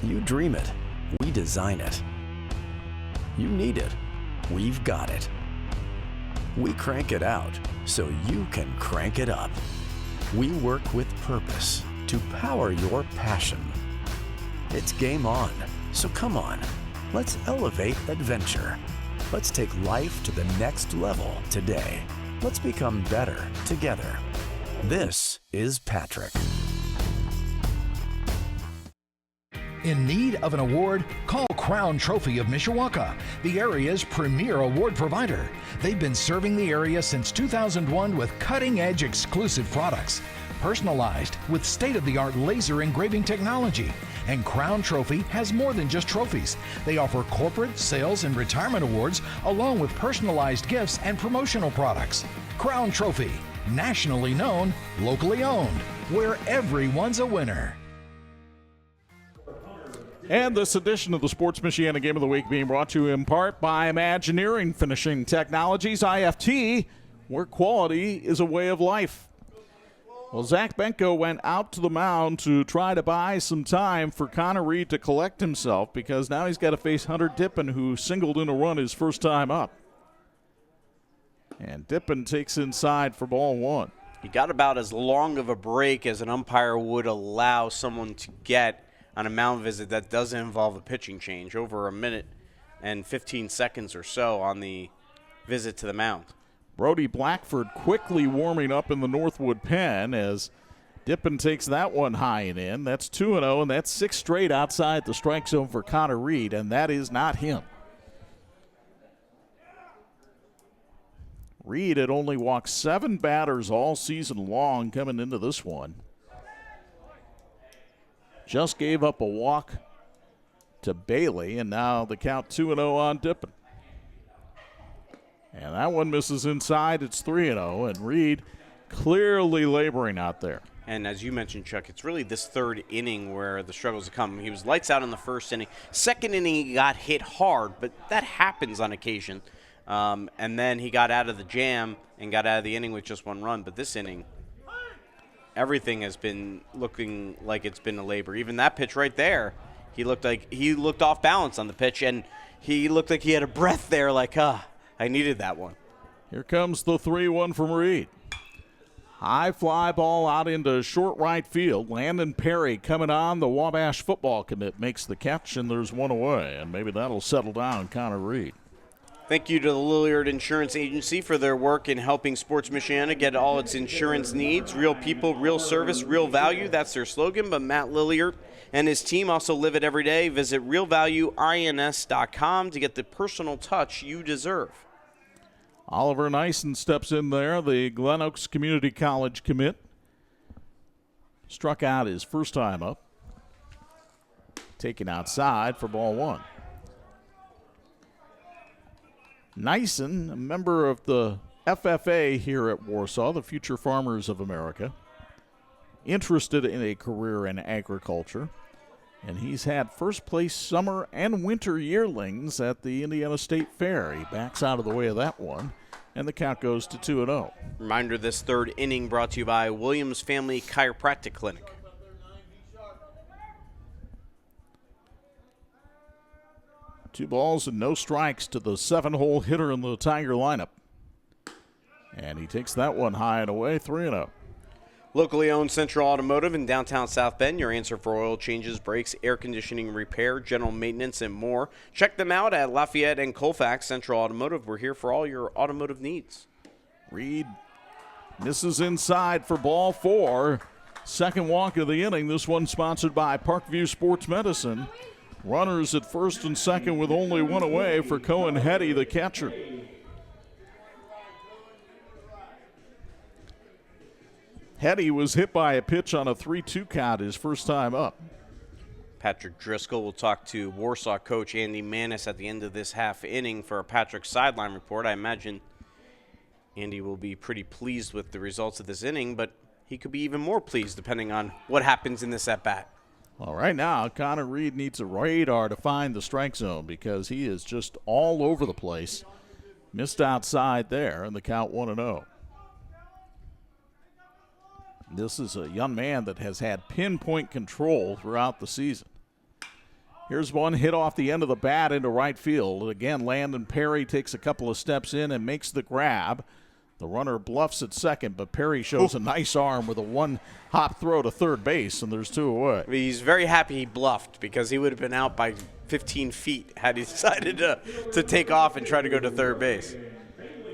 You dream it, we design it. You need it, we've got it. We crank it out so you can crank it up. We work with purpose to power your passion. It's game on, so come on, let's elevate adventure. Let's take life to the next level today. Let's become better together. This is Patrick. In need of an award? Call Crown Trophy of Mishawaka, the area's premier award provider. They've been serving the area since 2001 with cutting-edge exclusive products, personalized with state-of-the-art laser engraving technology, And Crown Trophy has more than just trophies. They offer corporate, sales, and retirement awards, along with personalized gifts and promotional products. Crown Trophy, nationally known, locally owned, where everyone's a winner. And this edition of the Sports Michiana Game of the Week being brought to you in part by Imagineering Finishing Technologies, IFT, where quality is a way of life. Well, Zach Benko went out to the mound to try to buy some time for Connor Reed to collect himself, because now he's got to face Hunter Dippin, who singled in a run his first time up. And Dippin takes inside for ball one. He got about as long of a break as an umpire would allow someone to get on a mound visit that doesn't involve a pitching change, over a minute and 15 seconds or so on the visit to the mound. Brody Blackford quickly warming up in the NorthWood pen as Dippin takes that one high and in. That's 2-0, and that's 6 straight outside the strike zone for Connor Reed, and that is not him. Reed had only walked 7 batters all season long coming into this one. Just gave up a walk to Bailey, and now the count 2-0 on Dippin. And that one misses inside. It's 3-0, and Reed clearly laboring out there. And as you mentioned, Chuck, it's really this third inning where the struggles have come. He was lights out in the first inning. Second inning, he got hit hard, but that happens on occasion. And then he got out of the jam and got out of the inning with just 1 run. But this inning, everything has been looking like it's been a labor. Even that pitch right there, he looked off balance on the pitch, and he looked like he had a breath there, like, I needed that one. Here comes the 3-1 from Reed. High fly ball out into short right field. Landon Perry coming on. The Wabash football commit makes the catch, and there's one away, and maybe that'll settle down Connor Reed. Thank you to the Lilliard Insurance Agency for their work in helping Sports Michiana get all its insurance needs. Real people, real service, real value. That's their slogan. But Matt Lilliard and his team also live it every day. Visit realvalueins.com to get the personal touch you deserve. Oliver Nyson steps in there, the Glen Oaks Community College commit. Struck out his first time up. Taken outside for ball one. Nyson, a member of the FFA here at Warsaw, the Future Farmers of America, interested in a career in agriculture, and he's had first place summer and winter yearlings at the Indiana State Fair. He backs out of the way of that one, and the count goes to 2-0. Reminder, this third inning brought to you by Williams Family Chiropractic Clinic. Two balls and no strikes to the 7-hole hitter in the Tiger lineup. And he takes that one high and away, 3-0. Locally owned Central Automotive in downtown South Bend, your answer for oil changes, brakes, air conditioning repair, general maintenance, and more. Check them out at Lafayette and Colfax. Central Automotive, we're here for all your automotive needs. Reed misses inside for ball 4. Second walk of the inning. This one sponsored by Parkview Sports Medicine. Runners at first and second with only one away for Cohen Hetty, the catcher. Hetty was hit by a pitch on a 3-2 count his first time up. Patrick Driscoll will talk to Warsaw coach Andy Manis at the end of this half inning for a Patrick sideline report. I imagine Andy will be pretty pleased with the results of this inning, but he could be even more pleased depending on what happens in this at-bat. Well, right now, Connor Reed needs a radar to find the strike zone because he is just all over the place. Missed outside there, and the count 1-0. This is a young man that has had pinpoint control throughout the season. Here's one hit off the end of the bat into right field. Again, Landon Perry takes a couple of steps in and makes the grab. The runner bluffs at second, but Perry shows a nice arm with a one-hop throw to third base, and there's 2 away. He's very happy he bluffed because he would have been out by 15 feet had he decided to take off and try to go to third base.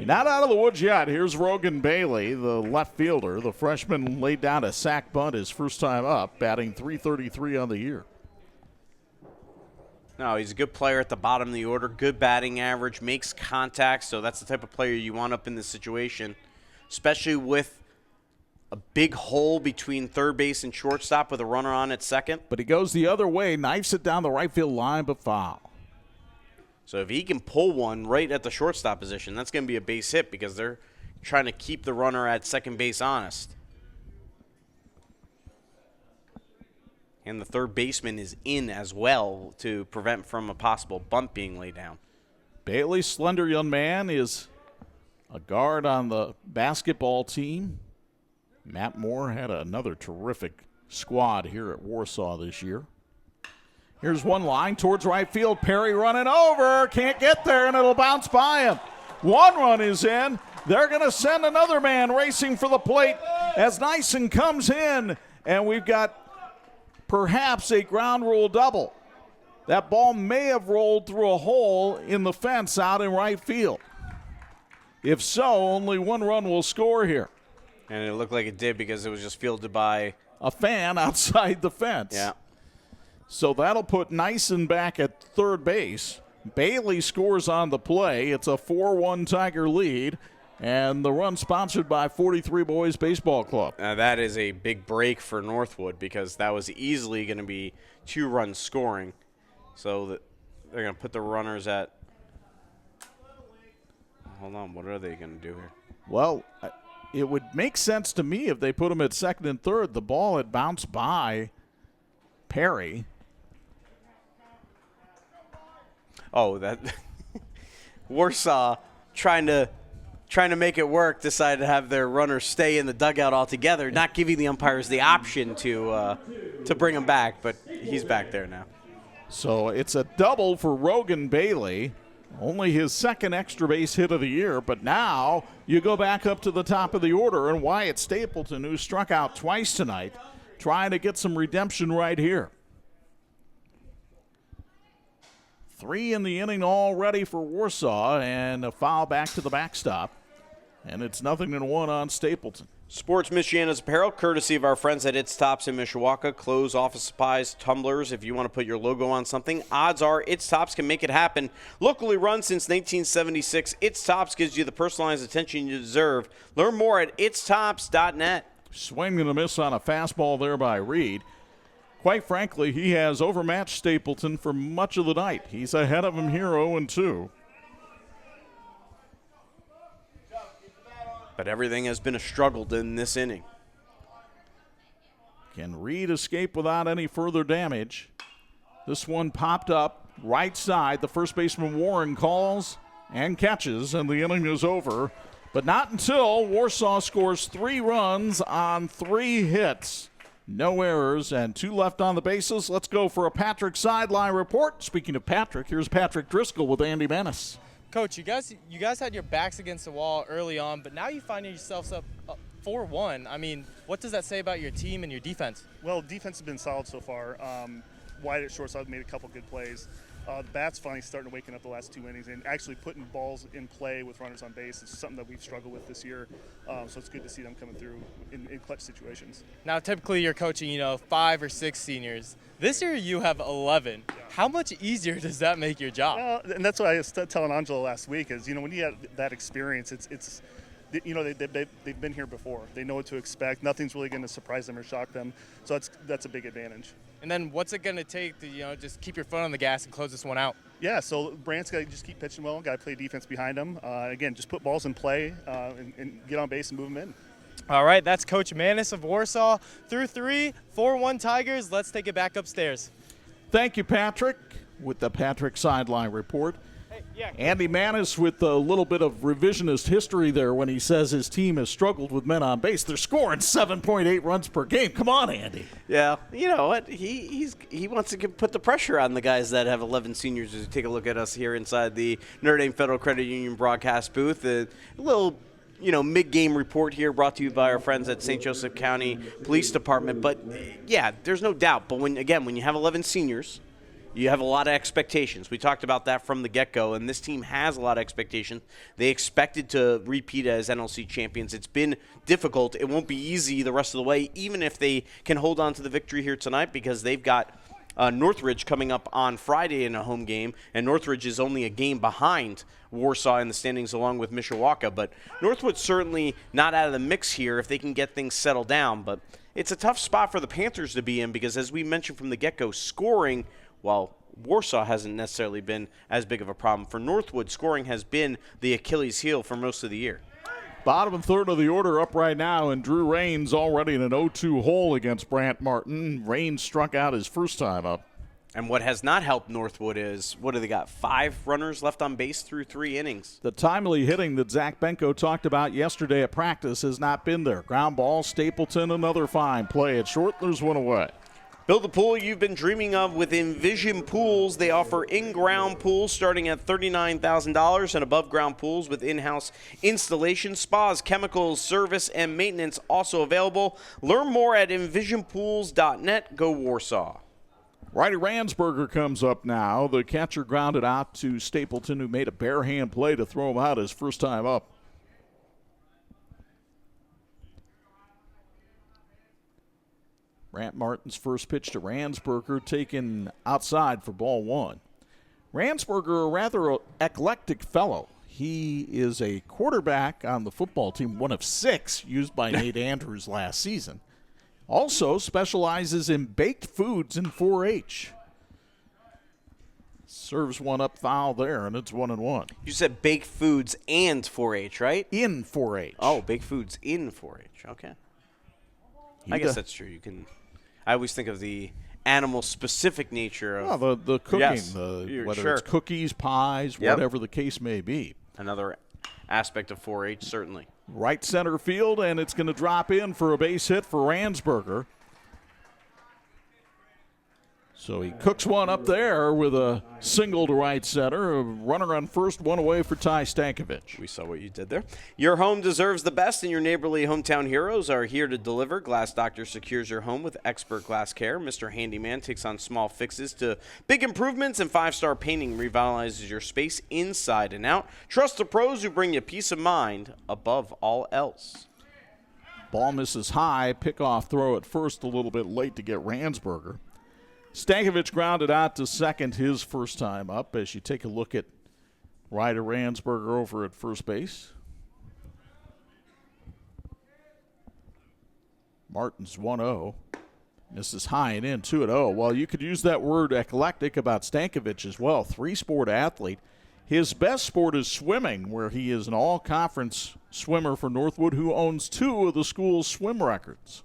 Not out of the woods yet. Here's Rogan Bailey, the left fielder. The freshman laid down a sac bunt his first time up, batting .333 on the year. No, he's a good player at the bottom of the order, good batting average, makes contact, so that's the type of player you want up in this situation, especially with a big hole between third base and shortstop with a runner on at second. But he goes the other way, knifes it down the right field line, but foul. So if he can pull one right at the shortstop position, that's going to be a base hit because they're trying to keep the runner at second base honest. And the third baseman is in as well to prevent from a possible bunt being laid down. Bailey, slender young man, is a guard on the basketball team. Matt Moore had another terrific squad here at Warsaw this year. Here's one line towards right field. Perry running over. Can't get there, and it'll bounce by him. One run is in. They're going to send another man racing for the plate as Nyson comes in, and we've got perhaps a ground rule double. That ball may have rolled through a hole in the fence out in right field. If so, only one run will score here. And it looked like it did because it was just fielded by a fan outside the fence. Yeah. So that'll put Nyson back at third base. Bailey scores on the play. It's a 4-1 Tiger lead. And the run sponsored by 43 Boys Baseball Club. That is a big break for Northwood because that was easily going to be 2 runs scoring. So they're going to put the runners at – hold on, what are they going to do here? Well, it would make sense to me if they put them at second and third. The ball had bounced by Perry. Oh, that Warsaw trying to make it work, decided to have their runners stay in the dugout altogether, not giving the umpires the option to bring him back, but he's back there now. So it's a double for Rogan Bailey, only his second extra base hit of the year, but now you go back up to the top of the order, and Wyatt Stapleton, who struck out twice tonight, trying to get some redemption right here. 3 in the inning already for Warsaw, and a foul back to the backstop. And it's 0-1 on Stapleton. Sports Michiana's apparel, courtesy of our friends at It's Tops in Mishawaka. Clothes, office supplies, tumblers. If you want to put your logo on something, odds are It's Tops can make it happen. Locally run since 1976, It's Tops gives you the personalized attention you deserve. Learn more at itstops.net. Swing and a miss on a fastball there by Reed. Quite frankly, he has overmatched Stapleton for much of the night. He's ahead of him here 0-2. But everything has been a struggle in this inning. Can Reed escape without any further damage? This one popped up right side. The first baseman Warren calls and catches, and the inning is over. But not until Warsaw scores 3 runs on 3 hits. No errors and 2 left on the bases. Let's go for a Patrick sideline report. Speaking of Patrick, here's Patrick Driscoll with Andy Manis. Coach, you guys had your backs against the wall early on, but now you find yourselves up 4-1. I mean, what does that say about your team and your defense? Well, defense has been solid so far. Wyatt at shortstop made a couple good plays. The bats finally starting to waken up the last 2 innings and actually putting balls in play with runners on base. It's something that we've struggled with this year, so it's good to see them coming through in clutch situations. Now, typically you're coaching, 5 or 6 seniors. This year you have 11. Yeah. How much easier does that make your job? Well, and that's what I was telling Angela last week is, when you have that experience, it's they've been here before. They know what to expect. Nothing's really going to surprise them or shock them, so that's a big advantage. And then what's it going to take to just keep your foot on the gas and close this one out? Yeah, so Brant's got to just keep pitching well. Got to play defense behind him. Again, just put balls in play and get on base and move them in. All right, that's Coach Manis of Warsaw. Through 3, 4-1 Tigers. Let's take it back upstairs. Thank you, Patrick, with the Patrick sideline report. Andy Manis with a little bit of revisionist history there when he says his team has struggled with men on base. They're scoring 7.8 runs per game. Come on, Andy. Yeah, you know what? He wants to put the pressure on the guys that have 11 seniors. As you take a look at us here inside the Notre Dame Federal Credit Union broadcast booth, a little mid-game report here brought to you by our friends at St. Joseph County Police Department. But yeah, there's no doubt. But when you have 11 seniors, you have a lot of expectations. We talked about that from the get-go, and this team has a lot of expectations. They expected to repeat as NLC champions. It's been difficult. It won't be easy the rest of the way, even if they can hold on to the victory here tonight, because they've got Northridge coming up on Friday in a home game, and Northridge is only a game behind Warsaw in the standings along with Mishawaka. But Northwood's certainly not out of the mix here if they can get things settled down. But it's a tough spot for the Panthers to be in because, as we mentioned from the get-go, scoring, well, Warsaw hasn't necessarily been as big of a problem. For Northwood, scoring has been the Achilles heel for most of the year. Bottom and third of the order up right now, and Drew Raines already in an 0-2 hole against Brant Martin. Raines struck out his first time up. And what has not helped Northwood is, what do they got, 5 runners left on base through 3 innings? The timely hitting that Zach Benko talked about yesterday at practice has not been there. Ground ball, Stapleton, another fine play at short. There's one away. Build the pool you've been dreaming of with Envision Pools. They offer in-ground pools starting at $39,000 and above-ground pools with in-house installation, spas, chemicals, service, and maintenance also available. Learn more at envisionpools.net. Go Warsaw. Righty Ransberger comes up now. The catcher grounded out to Stapleton, who made a bare hand play to throw him out his first time up. Brant Martin's first pitch to Ransberger, taken outside for ball 1. Ransberger, a rather eclectic fellow. He is a quarterback on the football team, one of 6 used by Nate Andrews last season. Also specializes in baked foods in 4-H. Serves one up foul there, and it's 1-1. You said baked foods and 4-H, right? In 4-H. Oh, baked foods in 4-H. Okay. I guess that's true. You can. I always think of the animal-specific nature of the cooking, yes, whether it's cookies, pies, whatever the case may be. Another aspect of 4-H, certainly. Right center field, and it's going to drop in for a base hit for Ransberger. So he cooks one up there with a single to right center. A runner on first, one away for Ty Stankovic. We saw what you did there. Your home deserves the best, and your neighborly hometown heroes are here to deliver. Glass Doctor secures your home with expert glass care. Mr. Handyman takes on small fixes to big improvements, and 5-star painting revitalizes your space inside and out. Trust the pros who bring you peace of mind above all else. Ball misses high. Pickoff throw at first, a little bit late to get Ransberger. Stankovic grounded out to second his first time up as you take a look at Ryder Ransberger over at first base. Martin's 1-0. Misses high and in, 2-0. Well, you could use that word eclectic about Stankovic as well. 3-sport athlete. His best sport is swimming, where he is an all-conference swimmer for Northwood who owns 2 of the school's swim records.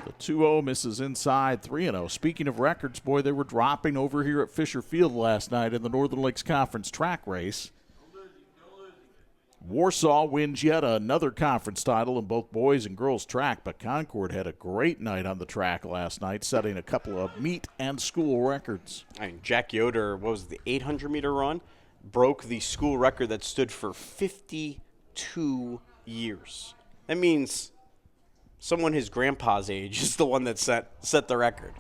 The 2-0 misses inside, 3-0. Speaking of records, boy, they were dropping over here at Fisher Field last night in the Northern Lakes Conference track race. Warsaw wins yet another conference title in both boys and girls track, but Concord had a great night on the track last night, setting a couple of meet and school records. I mean, Jack Yoder, what was it, the 800-meter run? Broke the school record that stood for 52 years. That means someone his grandpa's age is the one that set the record.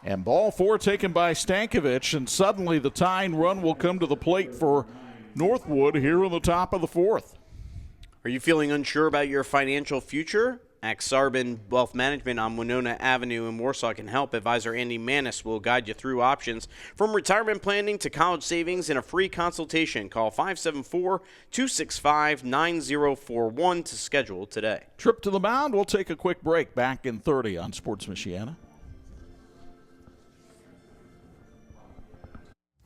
And ball 4 taken by Stankovic, and suddenly the tying run will come to the plate for Northwood here on the top of the 4th. Are you feeling unsure about your financial future? Axarban Wealth Management on Winona Avenue in Warsaw can help. Advisor Andy Manis will guide you through options from retirement planning to college savings in a free consultation. Call 574-265-9041 to schedule today. Trip to the mound. We'll take a quick break. Back in 30 on Sports Michiana.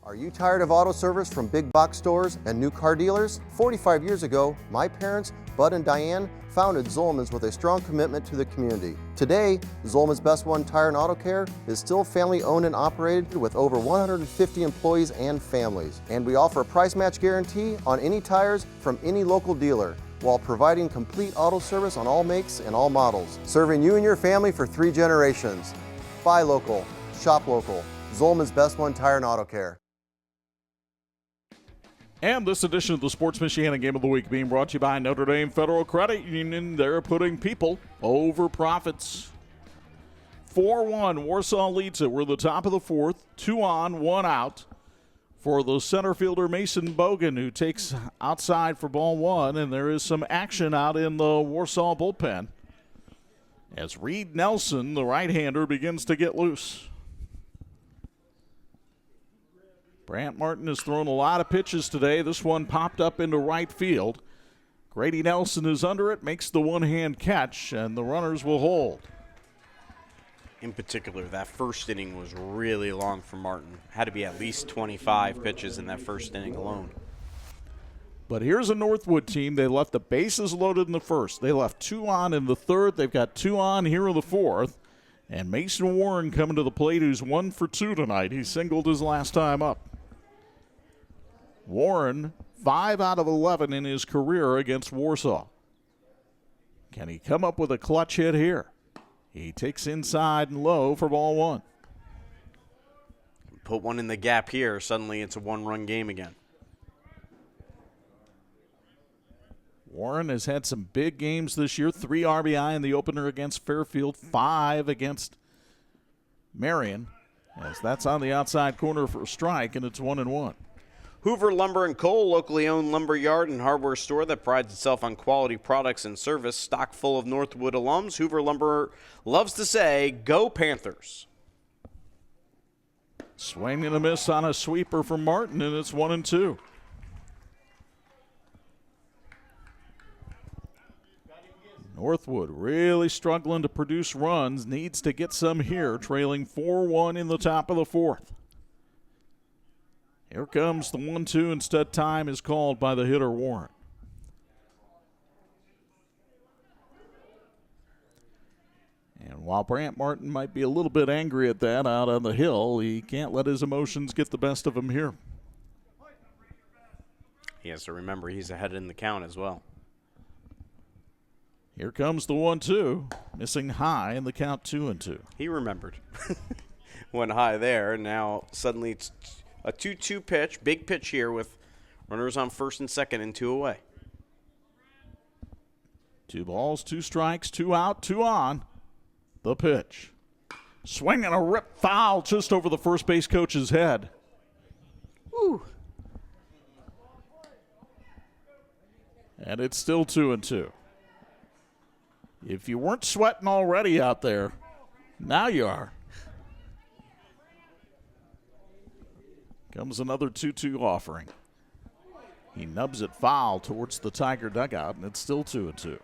Are you tired of auto service from big box stores and new car dealers? 45 years ago, my parents, Bud and Diane, founded Zolman's with a strong commitment to the community. Today, Zolman's Best One Tire and Auto Care is still family owned and operated with over 150 employees and families. And we offer a price match guarantee on any tires from any local dealer, while providing complete auto service on all makes and all models, serving you and your family for 3 generations. Buy local, shop local. Zolman's Best One Tire and Auto Care. And this edition of the Sports Michiana Game of the Week being brought to you by Notre Dame Federal Credit Union. They're putting people over profits. 4-1, Warsaw leads it. We're the top of the 4th. 2 on, 1 out for the center fielder Mason Bogan, who takes outside for ball 1. And there is some action out in the Warsaw bullpen. as Reed Nelson, the right-hander, begins to get loose. Brant Martin has thrown a lot of pitches today. This one popped up into right field. Grady Nelson is under it, makes the one-hand catch, and the runners will hold. In particular, that first inning was really long for Martin. Had to be at least 25 pitches in that first inning alone. But here's a Northwood team. They left the bases loaded in the first. They left 2 on in the third. They've got 2 on here in the fourth. And Mason Warren coming to the plate, who's 1 for 2 tonight. He singled his last time up. Warren, 5 out of 11 in his career against Warsaw. Can he come up with a clutch hit here? He takes inside and low for ball 1. Put one in the gap here. Suddenly it's a one-run game again. Warren has had some big games this year. 3 RBI in the opener against Fairfield, 5 against Marion, as that's on the outside corner for a strike, and it's 1-1. Hoover Lumber and Coal, locally owned lumber yard and hardware store that prides itself on quality products and service, stock full of Northwood alums. Hoover Lumber loves to say, "Go Panthers." Swing and a miss on a sweeper from Martin, and it's 1-2. Northwood really struggling to produce runs, needs to get some here, trailing 4-1 in the top of the fourth. Here comes the 1-2. Instead, time is called by the hitter, Warren. And while Brant Martin might be a little bit angry at that out on the hill, he can't let his emotions get the best of him here. He has to remember he's ahead in the count as well. Here comes the 1-2, missing high in the count, 2-2. He remembered. Went high there, and now suddenly it's a 2-2 pitch, big pitch here with runners on first and second and 2 away. 2 balls, 2 strikes, 2 out, 2 on. The pitch. Swing and a rip foul just over the first base coach's head. Woo. And it's still 2-2. If you weren't sweating already out there, now you are. Comes another 2-2 offering. He nubs it foul towards the Tiger dugout, and it's still 2-2.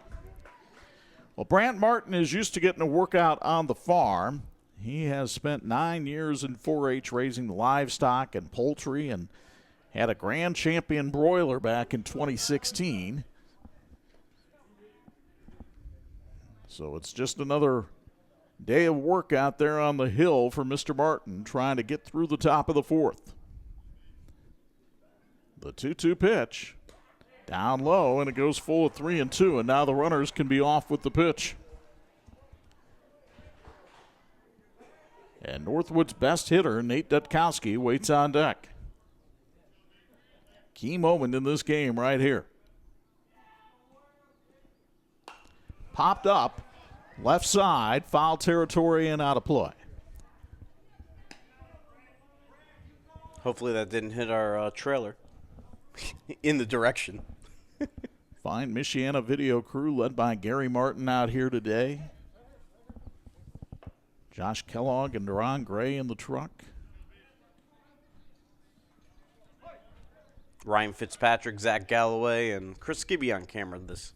Well, Brant Martin is used to getting a workout on the farm. He has spent 9 years in 4-H raising livestock and poultry and had a grand champion broiler back in 2016. So it's just another day of work out there on the hill for Mr. Martin, trying to get through the top of the fourth. The 2-2 pitch, down low, and it goes full of 3-2, and now the runners can be off with the pitch. And Northwood's best hitter, Nate Dutkowski, waits on deck. Key moment in this game right here. Popped up, left side, foul territory and out of play. Hopefully that didn't hit our trailer in the direction. Fine Michiana video crew led by Gary Martin out here today. Josh Kellogg and Deron Gray in the truck. Ryan Fitzpatrick, Zach Galloway, and Chris Gibby on camera this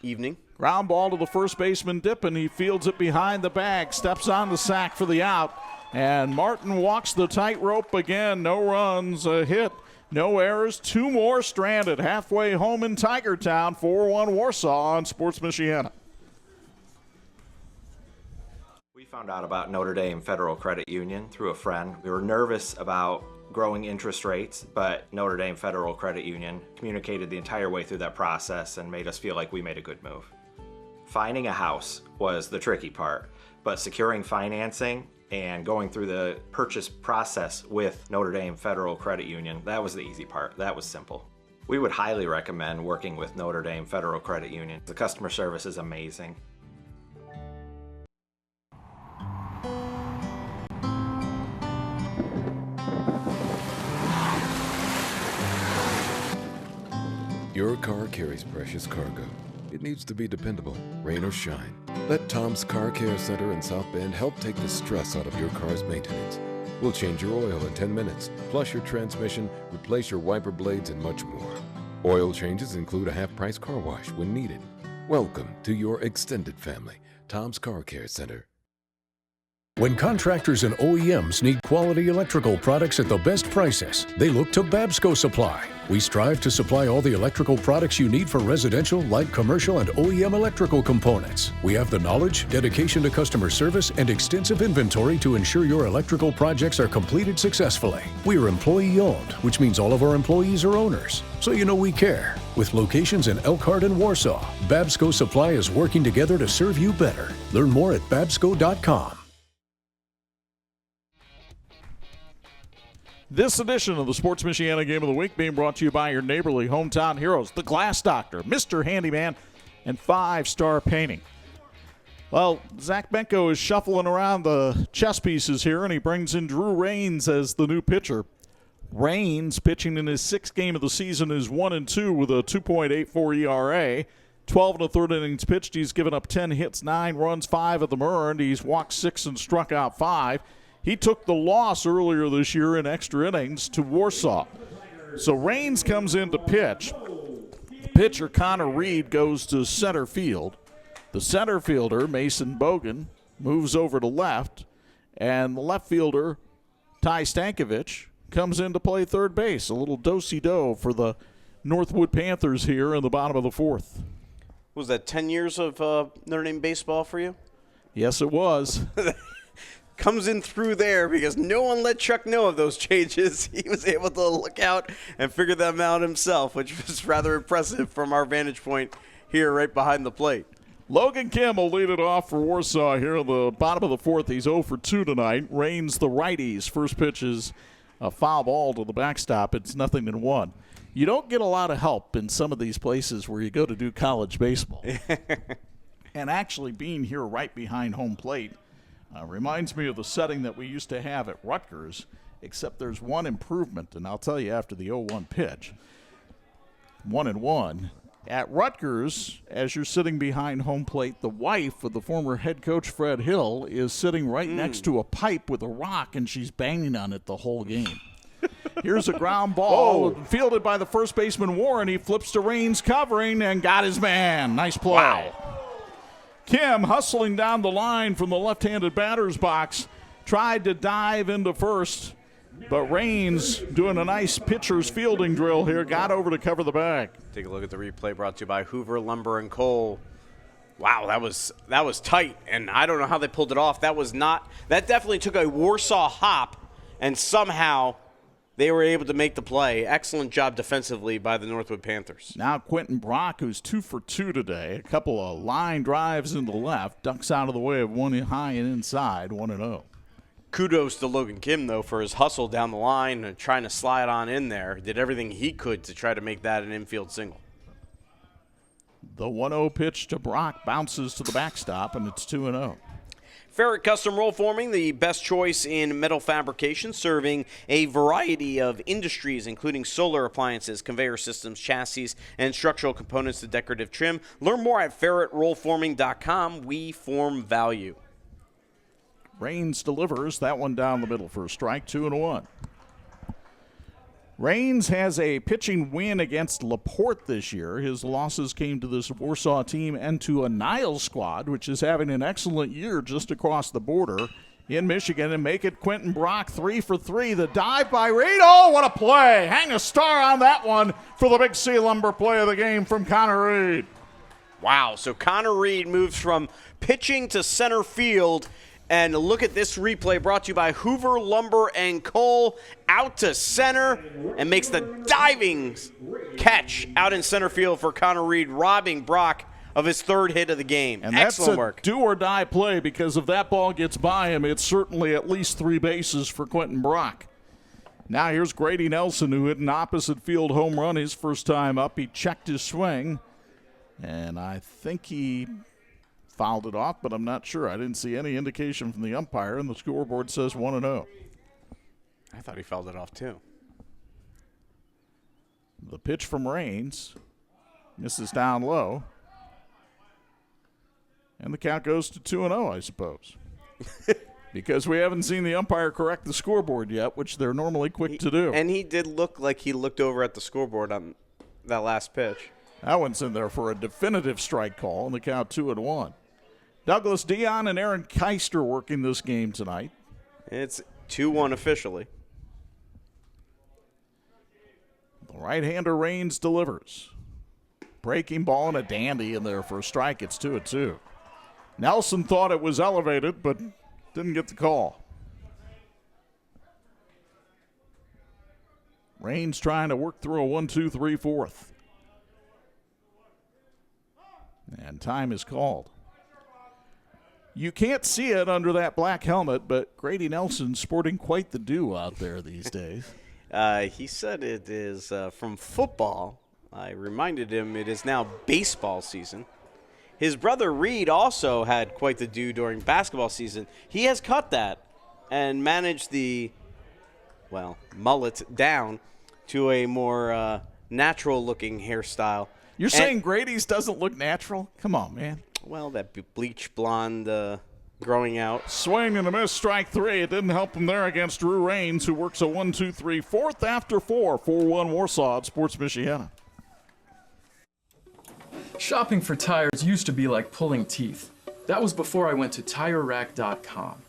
evening. Ground ball to the first baseman, Dippin. He fields it behind the bag, steps on the sack for the out, and Martin walks the tightrope again. No runs, a hit, no errors, 2 more stranded. Halfway home in Tigertown, 4-1 Warsaw on Sports Michiana. We found out about Notre Dame Federal Credit Union through a friend. We were nervous about growing interest rates, but Notre Dame Federal Credit Union communicated the entire way through that process and made us feel like we made a good move. Finding a house was the tricky part, but securing financing and going through the purchase process with Notre Dame Federal Credit Union, that was the easy part. That was simple. We would highly recommend working with Notre Dame Federal Credit Union. The customer service is amazing. Your car carries precious cargo. it needs to be dependable, rain or shine. Let Tom's Car Care Center in South Bend help take the stress out of your car's maintenance. We'll change your oil in 10 minutes, flush your transmission, replace your wiper blades, and much more. Oil changes include a half-price car wash when needed. Welcome to your extended family, Tom's Car Care Center. When contractors and OEMs need quality electrical products at the best prices, they look to Babsco Supply. We strive to supply all the electrical products you need for residential, light commercial, and OEM electrical components. We have the knowledge, dedication to customer service, and extensive inventory to ensure your electrical projects are completed successfully. We are employee-owned, which means all of our employees are owners. So you know we care. With locations in Elkhart and Warsaw, Babsco Supply is working together to serve you better. Learn more at babsco.com. This edition of the Sports Michiana Game of the Week being brought to you by your neighborly hometown heroes, the Glass Doctor, Mr. Handyman, and 5-Star Painting. Well, Zach Benko is shuffling around the chess pieces here, and he brings in Drew Rains as the new pitcher. Rains, pitching in his 6th game of the season, is 1-2 with a 2.84 ERA. 12 1/3 innings pitched. He's given up 10 hits, 9 runs, 5 of them earned. He's walked 6 and struck out 5. He took the loss earlier this year in extra innings to Warsaw. So Rains comes in to pitch. The pitcher, Connor Reed, goes to center field. The center fielder, Mason Bogan, moves over to left. And the left fielder, Ty Stankovic, comes in to play third base. A little do-si-do for the NorthWood Panthers here in the bottom of the 4th. Was that 10 years of Notre Dame baseball for you? Yes, it was. Comes in through there because no one let Chuck know of those changes. He was able to look out and figure them out himself, which was rather impressive from our vantage point here right behind the plate. Logan Kim will lead it off for Warsaw here in the bottom of the 4th. He's 0 for 2 tonight. Rains the righties. First pitch is a foul ball to the backstop. It's 0-1. You don't get a lot of help in some of these places where you go to do college baseball. And actually being here right behind home plate reminds me of the setting that we used to have at Rutgers, except there's one improvement, and I'll tell you after the 0-1 pitch. 1-1. At Rutgers, as you're sitting behind home plate, the wife of the former head coach Fred Hill is sitting right next to a pipe with a rock, and she's banging on it the whole game. Here's a ground ball fielded by the first baseman Warren. He flips to Rains covering and got his man. Nice play. Wow. Kim hustling down the line from the left-handed batter's box, tried to dive into first, but Rains, doing a nice pitcher's fielding drill here, got over to cover the bag. Take a look at the replay brought to you by Hoover Lumber and Coal. Wow, that was tight, and I don't know how they pulled it off. That definitely took a Warsaw hop, and somehow they were able to make the play. Excellent job defensively by the NorthWood Panthers. Now Quentin Brock, who's 2 for 2 today. A couple of line drives into left. Ducks out of the way of one high and inside, 1-0. Kudos to Logan Kim, though, for his hustle down the line and trying to slide on in there. Did everything he could to try to make that an infield single. The 1-0 pitch to Brock bounces to the backstop, and it's 2-0. Ferret Custom Roll Forming, the best choice in metal fabrication, serving a variety of industries, including solar appliances, conveyor systems, chassis, and structural components to decorative trim. Learn more at ferretrollforming.com. We form value. Rains delivers that one down the middle for a strike, 2-1. Rains has a pitching win against LaPorte this year. His losses came to this Warsaw team and to a Niles squad, which is having an excellent year just across the border in Michigan. And make it Quentin Brock 3 for 3. The dive by Reed. Oh, what a play. Hang a star on that one for the Big C Lumber play of the game from Connor Reed. Wow, so Connor Reed moves from pitching to center field. And look at this replay brought to you by Hoover Lumber and Coal, out to center and makes the diving catch out in center field for Connor Reed, robbing Brock of his 3rd hit of the game. And excellent work. That's a do-or-die play because if that ball gets by him, it's certainly at least 3 bases for Quentin Brock. Now here's Grady Nelson, who hit an opposite field home run his first time up. He checked his swing, and I think he fouled it off, but I'm not sure. I didn't see any indication from the umpire, and the scoreboard says 1-0. I thought he fouled it off too. The pitch from Rains misses down low. And the count goes to 2-0, I suppose. Because we haven't seen the umpire correct the scoreboard yet, which they're normally quick to do. And he did look like he looked over at the scoreboard on that last pitch. That one's in there for a definitive strike call, and the count 2-1. Douglas Dion and Aaron Keister working this game tonight. It's 2-1 officially. The right-hander Raines delivers. Breaking ball and a dandy in there for a strike. It's 2-2. Nelson thought it was elevated, but didn't get the call. Raines trying to work through a 1-2-3 fourth. And time is called. You can't see it under that black helmet, but Grady Nelson's sporting quite the do out there these days. He said it is from football. I reminded him it is now baseball season. His brother Reed also had quite the do during basketball season. He has cut that and managed the, mullet down to a more natural-looking hairstyle. You're saying Grady's doesn't look natural? Come on, man. Well, that bleach blonde growing out. Swing and a miss, strike three. It didn't help him there against Drew Raines, who works a 1-2-3 fourth after 4-1 Warsaw at Sports Michiana. Shopping for tires used to be like pulling teeth. That was before I went to TireRack.com.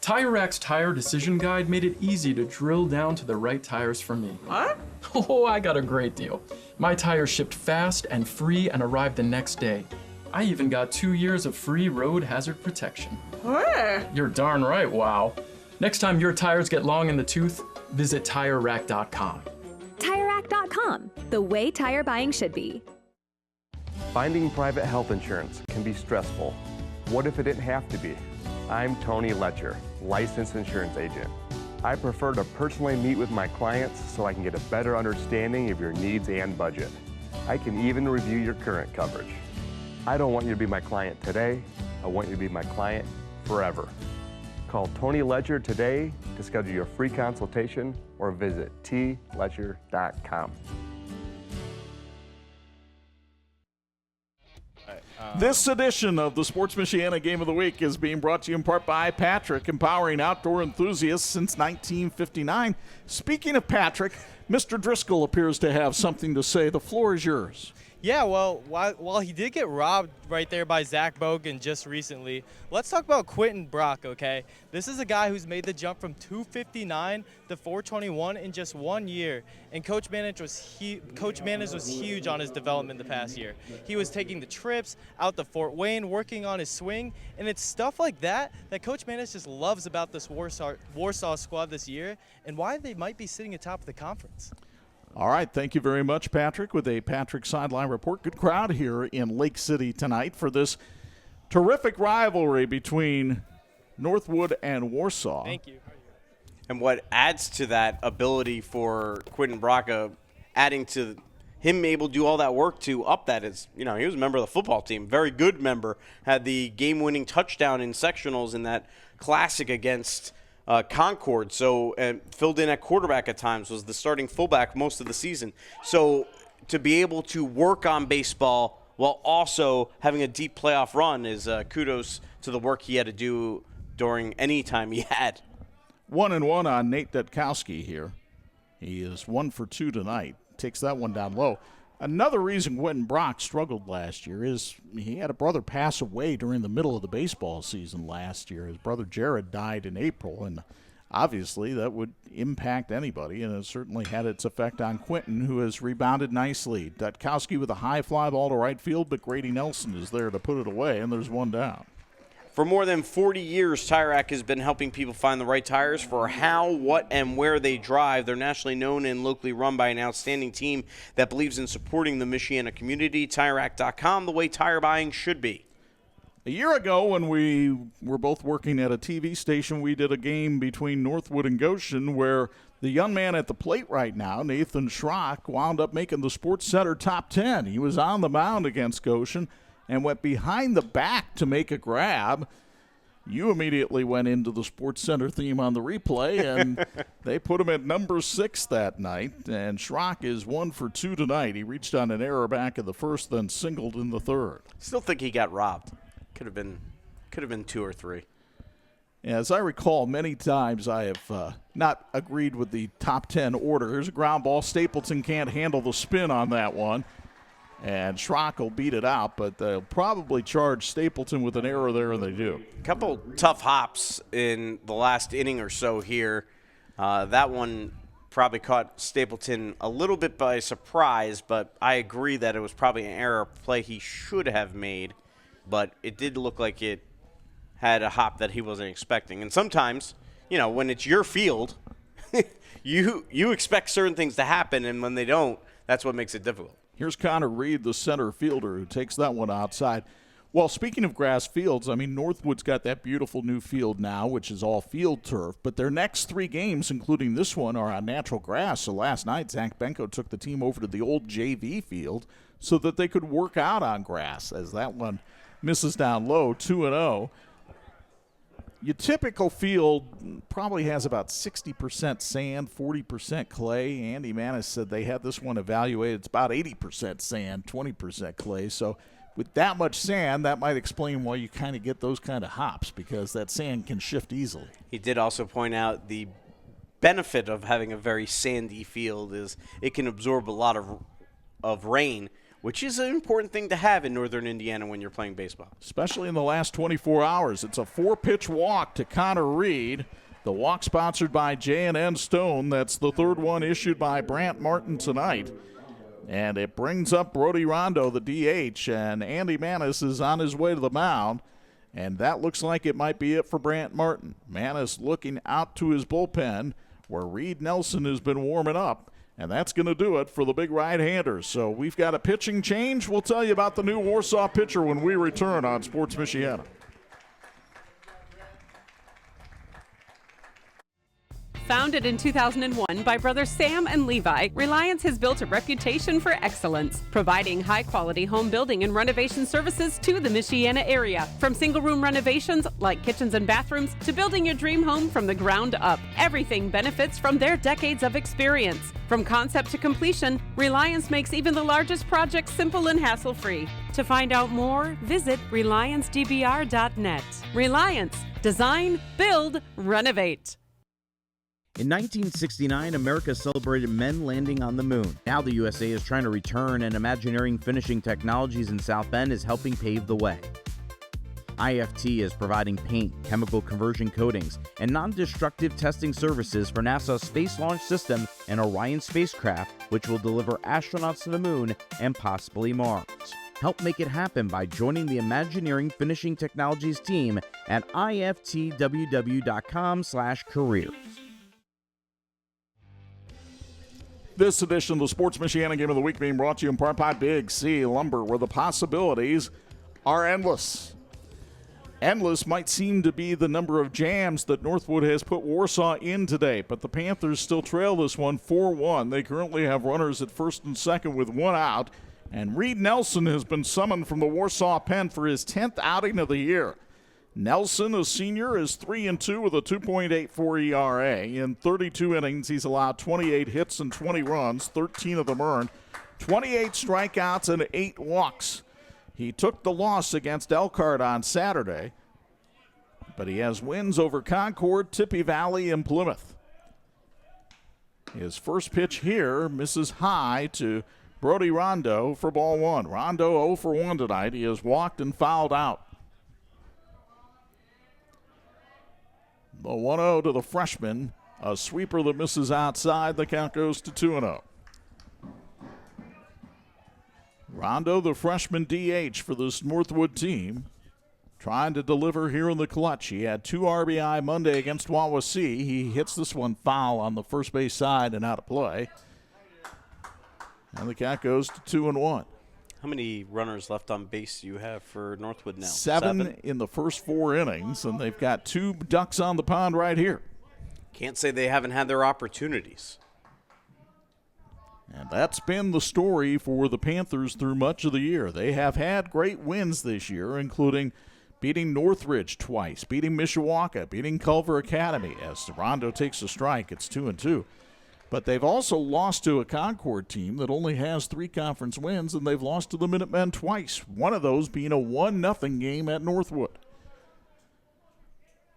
TireRack's tire decision guide made it easy to drill down to the right tires for me. What? Oh, I got a great deal. My tires shipped fast and free and arrived the next day. I even got 2 years of free road hazard protection. Where? You're darn right, wow. Next time your tires get long in the tooth, visit TireRack.com. TireRack.com, the way tire buying should be. Finding private health insurance can be stressful. What if it didn't have to be? I'm Tony Letcher, licensed insurance agent. I prefer to personally meet with my clients so I can get a better understanding of your needs and budget. I can even review your current coverage. I don't want you to be my client today. I want you to be my client forever. Call Tony Letcher today to schedule your free consultation or visit tletcher.com. This edition of the Sports Michiana Game of the Week is being brought to you in part by Patrick, empowering outdoor enthusiasts since 1959. Speaking of Patrick, Mr. Driscoll appears to have something to say. The floor is yours. Yeah, well, while he did get robbed right there by Zach Bogan just recently, let's talk about Quentin Brock, okay? This is a guy who's made the jump from 259 to 421 in just 1 year, and Coach Manage was huge on his development the past year. He was taking the trips out to Fort Wayne, working on his swing, and it's stuff like that that Coach Manage just loves about this Warsaw squad this year and why they might be sitting atop of the conference. All right, thank you very much, Patrick, with a Patrick Sideline Report. Good crowd here in Lake City tonight for this terrific rivalry between NorthWood and Warsaw. Thank you. And what adds to that ability for Quentin Braca, adding to him able to do all that work to up that is, he was a member of the football team, very good member, had the game-winning touchdown in sectionals in that classic against Concord, and filled in at quarterback at times, was the starting fullback most of the season. So to be able to work on baseball while also having a deep playoff run is kudos to the work he had to do during any time he had. 1-1 on Nate Detkowski here. He is 1 for 2 tonight. Takes that one down low. Another reason Quentin Brock struggled last year is he had a brother pass away during the middle of the baseball season last year. His brother Jared died in April, and obviously that would impact anybody, and it certainly had its effect on Quentin, who has rebounded nicely. Detkowski with a high fly ball to right field, but Grady Nelson is there to put it away, and there's one down. For more than 40 years, Tire Rack has been helping people find the right tires for how, what, and where they drive. They're nationally known and locally run by an outstanding team that believes in supporting the Michiana community. TireRack.com, the way tire buying should be. A year ago, when we were both working at a TV station, we did a game between NorthWood and Goshen where the young man at the plate right now, Nathan Schrock, wound up making the Sports Center top 10. He was on the mound against Goshen and went behind the back to make a grab. You immediately went into the Sports Center theme on the replay, and they put him at number 6 that night. And Schrock is 1 for 2 tonight. He reached on an error back in the first, then singled in the third. Still think he got robbed. Could have been 2 or 3. As I recall, many times I have not agreed with the top 10 order. Here's a ground ball. Stapleton can't handle the spin on that one. And Schrock will beat it out, but they'll probably charge Stapleton with an error there, and they do. A couple tough hops in the last inning or so here. That one probably caught Stapleton a little bit by surprise, but I agree that it was probably an error play he should have made. But it did look like it had a hop that he wasn't expecting. And sometimes, when it's your field, you expect certain things to happen, and when they don't, that's what makes it difficult. Here's Connor Reed, the center fielder, who takes that one outside. Well, speaking of grass fields, Northwood's got that beautiful new field now, which is all field turf, but their next 3 games, including this one, are on natural grass. So last night, Zach Benko took the team over to the old JV field so that they could work out on grass, as that one misses down low, 2-0. Your typical field probably has about 60% sand, 40% clay. Andy Manis said they had this one evaluated. It's about 80% sand, 20% clay. So with that much sand, that might explain why you kind of get those kind of hops, because that sand can shift easily. He did also point out the benefit of having a very sandy field is it can absorb a lot of rain, which is an important thing to have in northern Indiana when you're playing baseball. Especially in the last 24 hours. It's a 4-pitch walk to Connor Reed. The walk sponsored by J&N Stone. That's the 3rd one issued by Brant Martin tonight. And it brings up Brody Rondo, the DH, and Andy Manis is on his way to the mound. And that looks like it might be it for Brant Martin. Manis looking out to his bullpen where Reed Nelson has been warming up. And that's going to do it for the big right-handers. So we've got a pitching change. We'll tell you about the new Warsaw pitcher when we return on Sports Michiana. Founded in 2001 by brothers Sam and Levi, Reliance has built a reputation for excellence, providing high-quality home building and renovation services to the Michiana area. From single-room renovations like kitchens and bathrooms to building your dream home from the ground up, everything benefits from their decades of experience. From concept to completion, Reliance makes even the largest projects simple and hassle-free. To find out more, visit RelianceDBR.net. Reliance. Design, build, renovate. In 1969, America celebrated men landing on the moon. Now the USA is trying to return, and Imagineering Finishing Technologies in South Bend is helping pave the way. IFT is providing paint, chemical conversion coatings, and non-destructive testing services for NASA's Space Launch System and Orion spacecraft, which will deliver astronauts to the moon and possibly Mars. Help make it happen by joining the Imagineering Finishing Technologies team at iftww.com/careers. This edition of the Sports Michiana Game of the Week being brought to you in part by Big C Lumber, where the possibilities are endless. Endless might seem to be the number of jams that Northwood has put Warsaw in today, but the Panthers still trail this one 4-1. They currently have runners at first and second with 1 out, and Reed Nelson has been summoned from the Warsaw pen for his 10th outing of the year. Nelson, a senior, is 3-2 with a 2.84 ERA. In 32 innings, he's allowed 28 hits and 20 runs, 13 of them earned, 28 strikeouts and 8 walks. He took the loss against Elkhart on Saturday, but he has wins over Concord, Tippy Valley, and Plymouth. His first pitch here misses high to Brody Rondo for ball 1. Rondo 0 for 1 tonight. He has walked and fouled out. The 1-0 to the freshman, a sweeper that misses outside. The count goes to 2-0. Rondo, the freshman DH for this Northwood team, trying to deliver here in the clutch. He had 2 RBI Monday against Wawasee. He hits this one foul on the first base side and out of play. And the count goes to 2-1. How many runners left on base do you have for Northwood now? 7 in the first 4 innings, and they've got 2 ducks on the pond right here. Can't say they haven't had their opportunities. And that's been the story for the Panthers through much of the year. They have had great wins this year, including beating Northridge twice, beating Mishawaka, beating Culver Academy. As Rondo takes a strike, it's 2-2. But they've also lost to a Concord team that only has 3 conference wins, and they've lost to the Minutemen twice, one of those being a 1-0 game at NorthWood.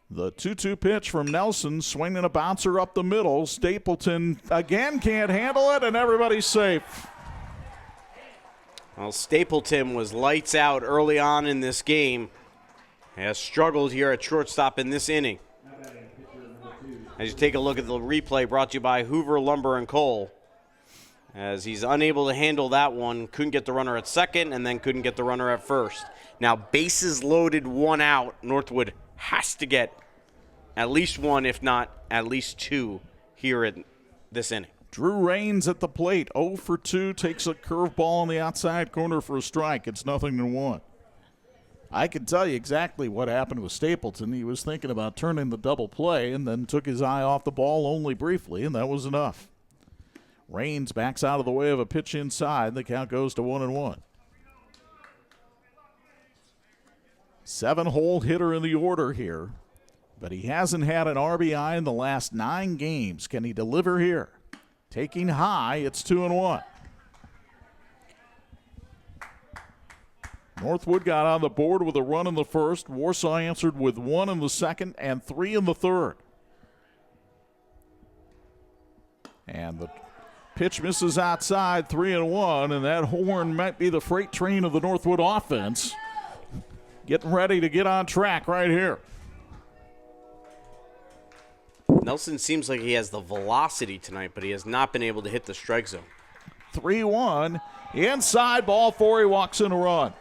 The 2-2 pitch from Nelson, swinging a bouncer up the middle. Stapleton again can't handle it, and everybody's safe. Well, Stapleton was lights out early on in this game. Has struggled here at shortstop in this inning. As you take a look at the replay brought to you by Hoover Lumber and Coal, as he's unable to handle that one, couldn't get the runner at second and then couldn't get the runner at first. Now, bases loaded, 1 out. Northwood has to get at least 1, if not at least 2 here in this inning. Drew Raines at the plate, 0 for 2, takes a curveball on the outside corner for a strike. It's 0-1. I can tell you exactly what happened with Stapleton. He was thinking about turning the double play and then took his eye off the ball only briefly, and that was enough. Raines backs out of the way of a pitch inside. The count goes to 1-1. 7-hole hitter in the order here, but he hasn't had an RBI in the last 9 games. Can he deliver here? Taking high, it's 2-1. Northwood got on the board with a run in the first. Warsaw answered with 1 in the second and 3 in the third. And the pitch misses outside, 3-1, and that horn might be the freight train of the Northwood offense. Getting ready to get on track right here. Nelson seems like he has the velocity tonight, but he has not been able to hit the strike zone. 3-1, inside, ball 4, he walks in a run.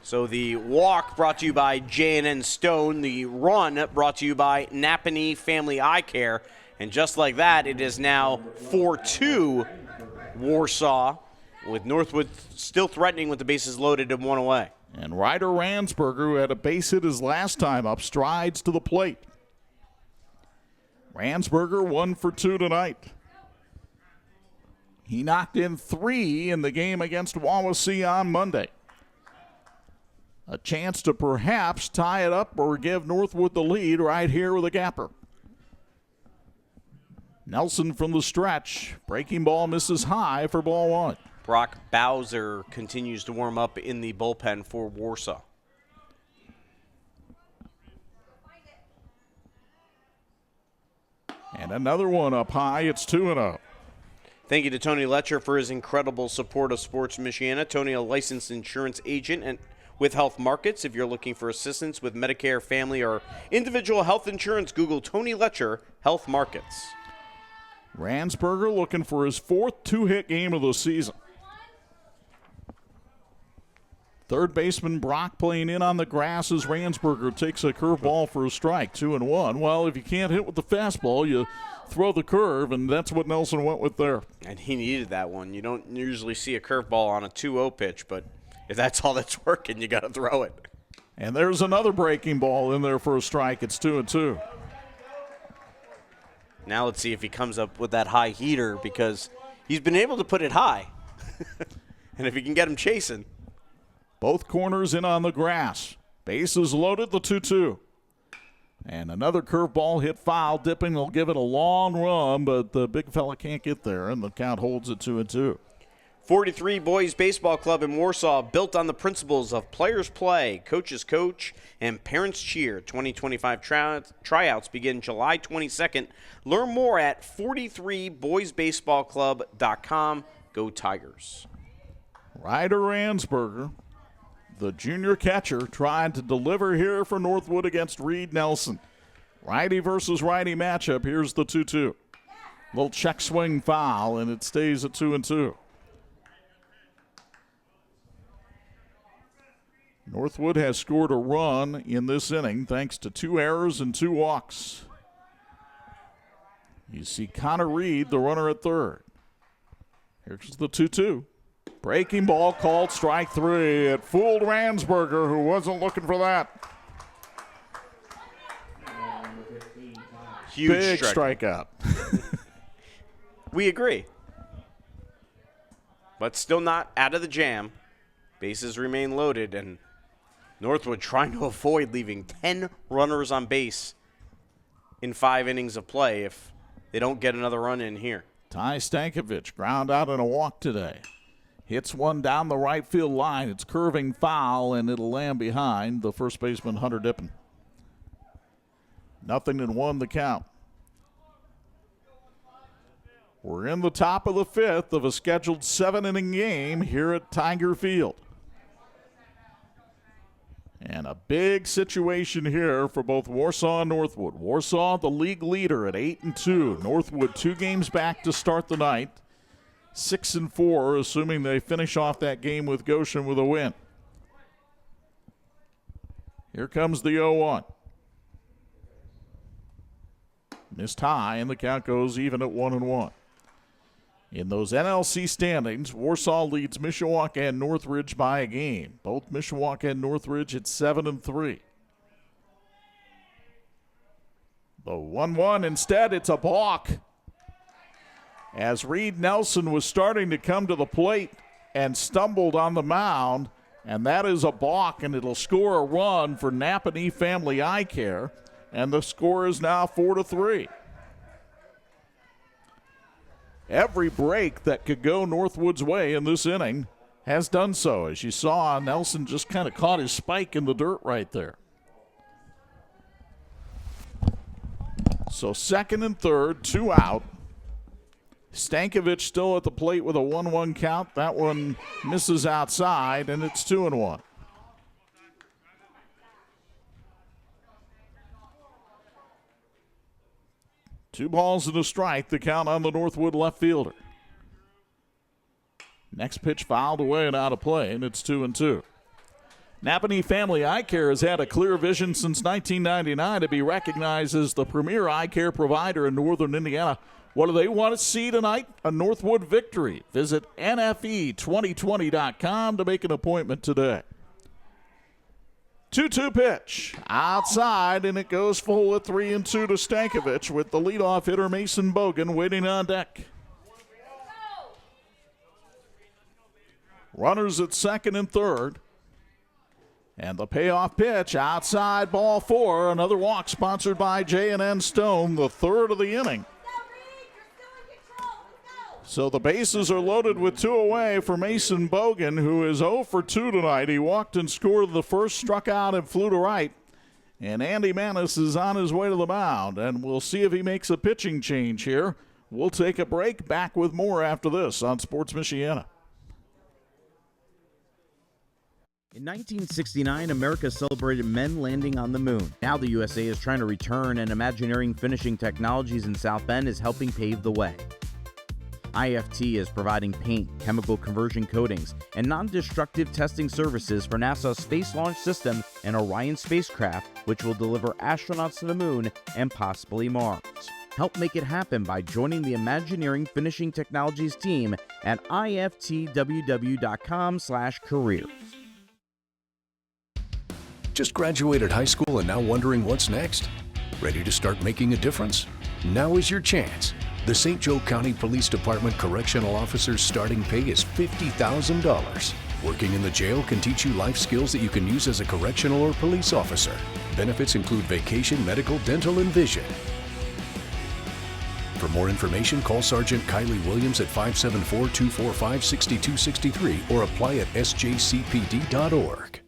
So the walk brought to you by J&N Stone, the run brought to you by Napanee Family Eye Care, and just like that, it is now 4-2 Warsaw, with Northwood still threatening with the bases loaded and 1 away. And Ryder Ransberger, who had a base hit his last time up, strides to the plate. Ransberger 1 for 2 tonight. He knocked in 3 in the game against Wawasee on Monday. A chance to perhaps tie it up or give Northwood the lead right here with a gapper. Nelson from the stretch. Breaking ball misses high for ball 1. Brock Bowser continues to warm up in the bullpen for Warsaw. And another one up high. It's 2-0. Thank you to Tony Letcher for his incredible support of Sports Michiana. Tony, a licensed insurance agent and with Health Markets. If you're looking for assistance with Medicare, family, or individual health insurance, Google Tony Letcher, Health Markets. Ransberger looking for his 4th 2-hit game of the season. Third baseman Brock playing in on the grass as Ransberger takes a curveball for a strike, 2-1. Well, if you can't hit with the fastball, you throw the curve, and that's what Nelson went with there. And he needed that one. You don't usually see a curveball on a 2-0 pitch, but if that's all that's working, you got to throw it. And there's another breaking ball in there for a strike. It's 2-2. Now let's see if he comes up with that high heater, because he's been able to put it high. And if he can get him chasing. Both corners in on the grass. Bases loaded, the 2-2. And another curveball hit foul. Dipping will give it a long run, but the big fella can't get there, and the count holds at 2-2. 43 Boys Baseball Club in Warsaw, built on the principles of players play, coaches coach, and parents cheer. 2025 tryouts begin July 22nd. Learn more at 43boysbaseballclub.com. Go Tigers. Ryder Ransberger, the junior catcher, trying to deliver here for Northwood against Reed Nelson. Righty versus righty matchup. Here's the 2-2. Little check swing foul, and it stays at 2-2. Northwood has scored a run in this inning thanks to 2 errors and 2 walks. You see Connor Reed, the runner at third. Here's the 2-2. Breaking ball called strike 3. It fooled Ransberger, who wasn't looking for that. Huge big strikeout. We agree. But still not out of the jam. Bases remain loaded, and Northwood trying to avoid leaving 10 runners on base in 5 innings of play. If They don't get another run in here. Ty Stankovic ground out in a walk today. Hits one down the right field line. It's curving foul, and it'll land behind the first baseman, Hunter Dippin. 0-1 the count. We're in the top of the fifth of a scheduled 7-inning game here at Tiger Field. And a big situation here for both Warsaw and Northwood. Warsaw, the league leader at 8-2. Northwood 2 games back to start the night. 6-4, assuming they finish off that game with Goshen with a win. Here comes the 0-1. Missed high, and the count goes even at 1-1. In those NLC standings, Warsaw leads Mishawaka and Northridge by a game. Both Mishawaka and Northridge at 7-3. The 1-1, instead, it's a balk. As Reed Nelson was starting to come to the plate and stumbled on the mound, and that is a balk, and it'll score a run for Napanee Family Eye Care, and the score is now 4-3. Every break that could go Northwood's way in this inning has done so. As you saw, Nelson just kind of caught his spike in the dirt right there. So 2nd and 3rd, 2 out. Stankovic still at the plate with a 1-1 count. That one misses outside, and it's 2-1. Two balls and a strike, the count on the Northwood left fielder. Next pitch fouled away and out of play, and it's 2-2. Napanee Family Eye Care has had a clear vision since 1999 to be recognized as the premier eye care provider in northern Indiana. What do they want to see tonight? A Northwood victory. Visit NFE2020.com to make an appointment today. 2-2 pitch. Outside, and it goes full at 3-2 to Stankovic with the leadoff hitter Mason Bogan waiting on deck. Runners at 2nd and 3rd. And the payoff pitch, outside, ball 4. Another walk sponsored by J&N Stone, the 3rd of the inning. So the bases are loaded with 2 away for Mason Bogan, who is 0 for 2 tonight. He walked and scored the first, struck out, and flew to right. And Andy Manis is on his way to the mound, and we'll see if he makes a pitching change here. We'll take a break. Back with more after this on Sports Michiana. In 1969, America celebrated men landing on the moon. Now the USA is trying to return, and Imagineering Finishing Technologies in South Bend is helping pave the way. IFT is providing paint, chemical conversion coatings, and non-destructive testing services for NASA's Space Launch System and Orion spacecraft, which will deliver astronauts to the moon and possibly Mars. Help make it happen by joining the Imagineering Finishing Technologies team at iftww.com/careers. Just graduated high school and now wondering what's next? Ready to start making a difference? Now is your chance. The St. Joe County Police Department Correctional Officer's starting pay is $50,000. Working in the jail can teach you life skills that you can use as a correctional or police officer. Benefits include vacation, medical, dental, and vision. For more information, call Sergeant Kylie Williams at 574-245-6263 or apply at sjcpd.org.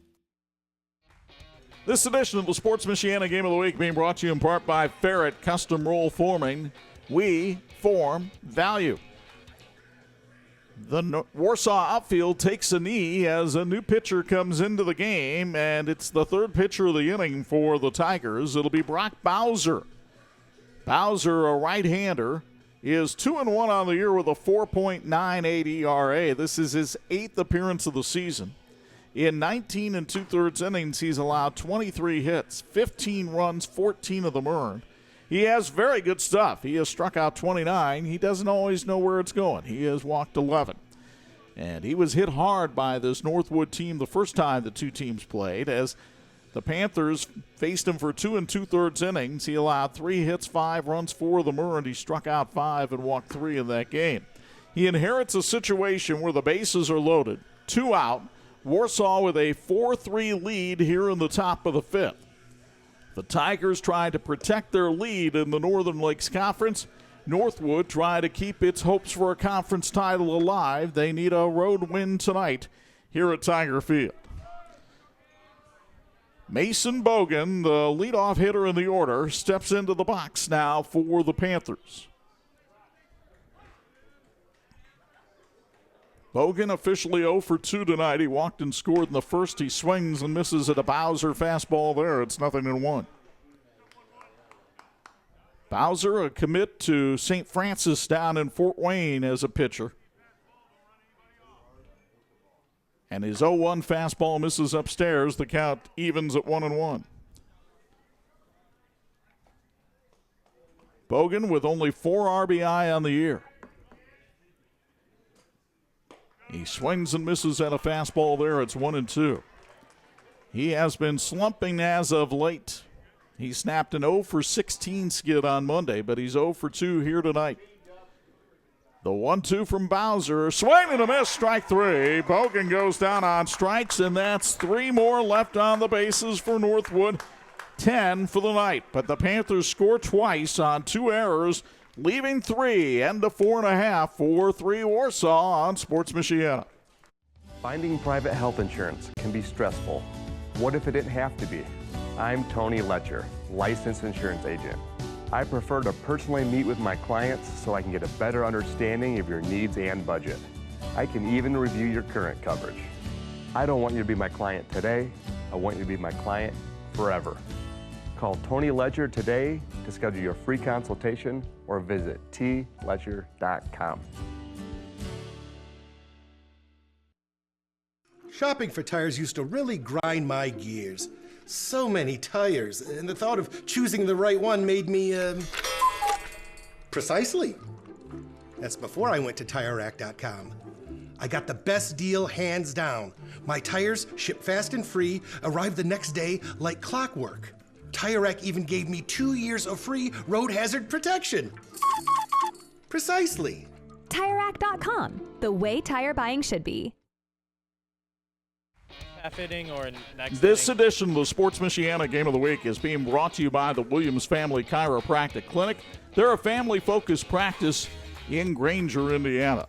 This edition of the Sports Michiana Game of the Week being brought to you in part by Ferret Custom Roll Forming. We form value. The Warsaw outfield takes a knee as a new pitcher comes into the game, and it's the 3rd pitcher of the inning for the Tigers. It'll be Brock Bowser. Bowser, a right-hander, is 2-1 on the year with a 4.98 ERA. This is his 8th appearance of the season. In 19 2/3 innings, he's allowed 23 hits, 15 runs, 14 of them earned. He has very good stuff. He has struck out 29. He doesn't always know where it's going. He has walked 11. And he was hit hard by this Northwood team the first time the two teams played, as the Panthers faced him for 2 2/3 innings. He allowed 3 hits, 5 runs, 4 of them earned. He struck out 5 and walked 3 in that game. He inherits a situation where the bases are loaded, 2 out. Warsaw with a 4-3 lead here in the top of the 5th. The Tigers trying to protect their lead in the Northern Lakes Conference. Northwood try to keep its hopes for a conference title alive. They need a road win tonight here at Tiger Field. Mason Bogan, the leadoff hitter in the order, steps into the box now for the Panthers. Bogan officially 0 for 2 tonight. He walked and scored in the first. He swings and misses at a Bowser fastball there. It's 0-1. Bowser, a commit to St. Francis down in Fort Wayne as a pitcher. And his 0-1 fastball misses upstairs. The count evens at 1-1. Bogan with only 4 RBI on the year. He swings and misses at a fastball there. It's 1-2. He has been slumping as of late. He snapped an 0 for 16 skid on Monday, but he's 0 for 2 here tonight. The 1-2 from Bowser. Swing and a miss, strike 3. Bogan goes down on strikes, and that's 3 more left on the bases for Northwood. 10 for the night, but the Panthers score twice on 2 errors, leaving 3, end of 4.5 for 3 Warsaw on Sports Michiana. Finding private health insurance can be stressful. What if it didn't have to be? I'm Tony Letcher, licensed insurance agent. I prefer to personally meet with my clients so I can get a better understanding of your needs and budget. I can even review your current coverage. I don't want you to be my client today. I want you to be my client forever. Call Tony Letcher today to schedule your free consultation or visit tletcher.com. Shopping for tires used to really grind my gears. So many tires, and the thought of choosing the right one made me, precisely. That's before I went to TireRack.com. I got the best deal hands down. My tires ship fast and free, arrive the next day like clockwork. Tire Rack even gave me 2 years of free road hazard protection. Precisely. TireRack.com, the way tire buying should be. Half inning or next This inning. edition of the Sports Michiana Game of the Week is being brought to you by the Williams Family Chiropractic Clinic. They're a family-focused practice in Granger, Indiana.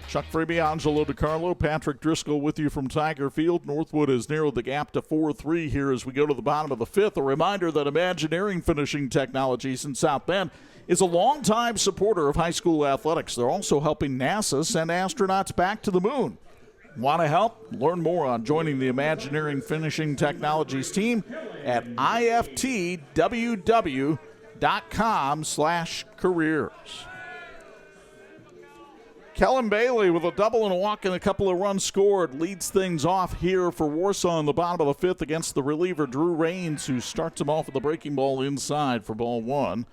Chuck Freeby, Angelo DiCarlo, Patrick Driscoll with you from Tiger Field. Northwood has narrowed the gap to 4-3 here as we go to the bottom of the 5th. A reminder that Imagineering Finishing Technologies in South Bend is a longtime supporter of high school athletics. They're also helping NASA send astronauts back to the moon. Want to help? Learn more on joining the Imagineering Finishing Technologies team at iftww.com/careers. Kellen Bailey with a double and a walk and a couple of runs scored leads things off here for Warsaw in the bottom of the 5th against the reliever Drew Raines, who starts him off with a breaking ball inside for ball 1.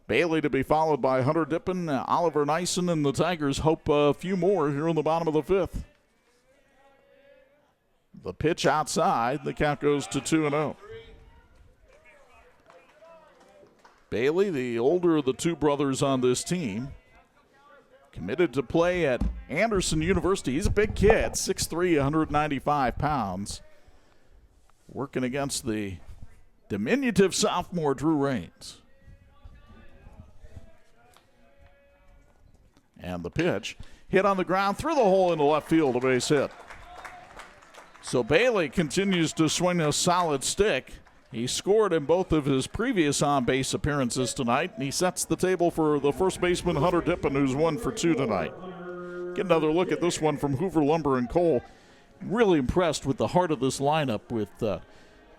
Bailey to be followed by Hunter Dippin, Oliver Nyson, and the Tigers hope a few more here in the bottom of the 5th. The pitch outside. The count goes to 2-0. Bailey, the older of the 2 brothers on this team, committed to play at Anderson University. He's a big kid, 6'3", 195 pounds. Working against the diminutive sophomore Drew Raines. And the pitch hit on the ground through the hole into left field, a base hit. So Bailey continues to swing a solid stick. He scored in both of his previous on-base appearances tonight, and he sets the table for the first baseman, Hunter Dippin, who's 1 for 2 tonight. Get another look at this one from Hoover Lumber and Coal. Really impressed with the heart of this lineup with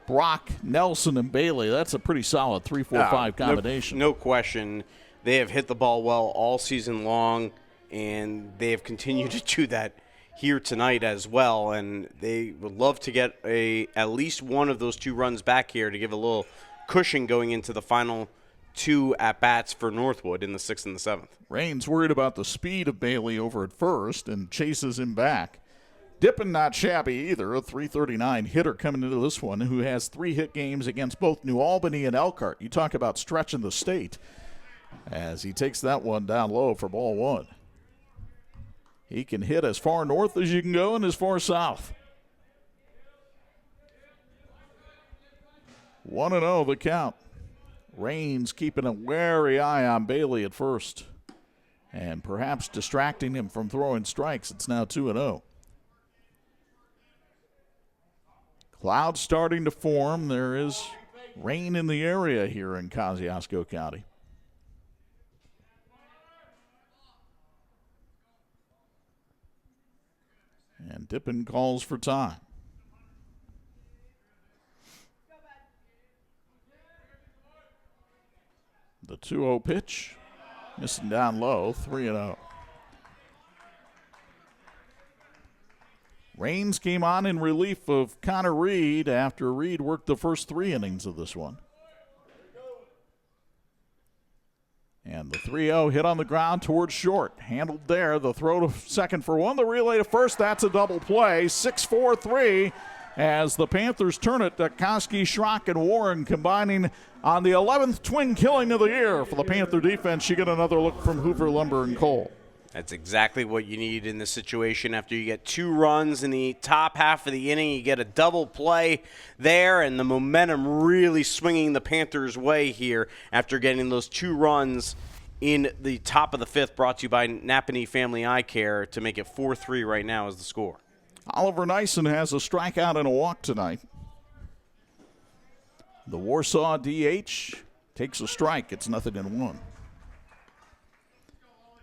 Brock, Nelson, and Bailey. That's a pretty solid 3-4-5 combination. No question. They have hit the ball well all season long, and they have continued to do that here tonight as well, and they would love to get at least one of those 2 runs back here to give a little cushion going into the final 2 at-bats for Northwood in the 6th and the 7th. Raines worried about the speed of Bailey over at first and chases him back. Dippin not shabby either, a .339 hitter coming into this one who has 3 hit games against both New Albany and Elkhart. You talk about stretching the state as he takes that one down low for ball 1. He can hit as far north as you can go and as far south. 1-0 the count. Raines keeping a wary eye on Bailey at first and perhaps distracting him from throwing strikes. It's now 2-0. Clouds starting to form. There is rain in the area here in Kosciuszko County. And Dippin calls for time. The 2-0 pitch, missing down low, 3-0. Raines came on in relief of Connor Reed after Reed worked the first 3 innings of this one. And the 3-0 hit on the ground towards short. Handled there. The throw to second for one. The relay to first. That's a double play. 6-4-3 as the Panthers turn it. Koski, Schrock, and Warren combining on the 11th twin killing of the year for the Panther defense. You get another look from Hoover, Lumber, and Cole. That's exactly what you need in this situation. After you get 2 runs in the top half of the inning, you get a double play there, and the momentum really swinging the Panthers' way here after getting those 2 runs in the top of the 5th, brought to you by Napanee Family Eye Care to make it 4-3 right now is the score. Oliver Nyson has a strikeout and a walk tonight. The Warsaw DH takes a strike. It's 0-1.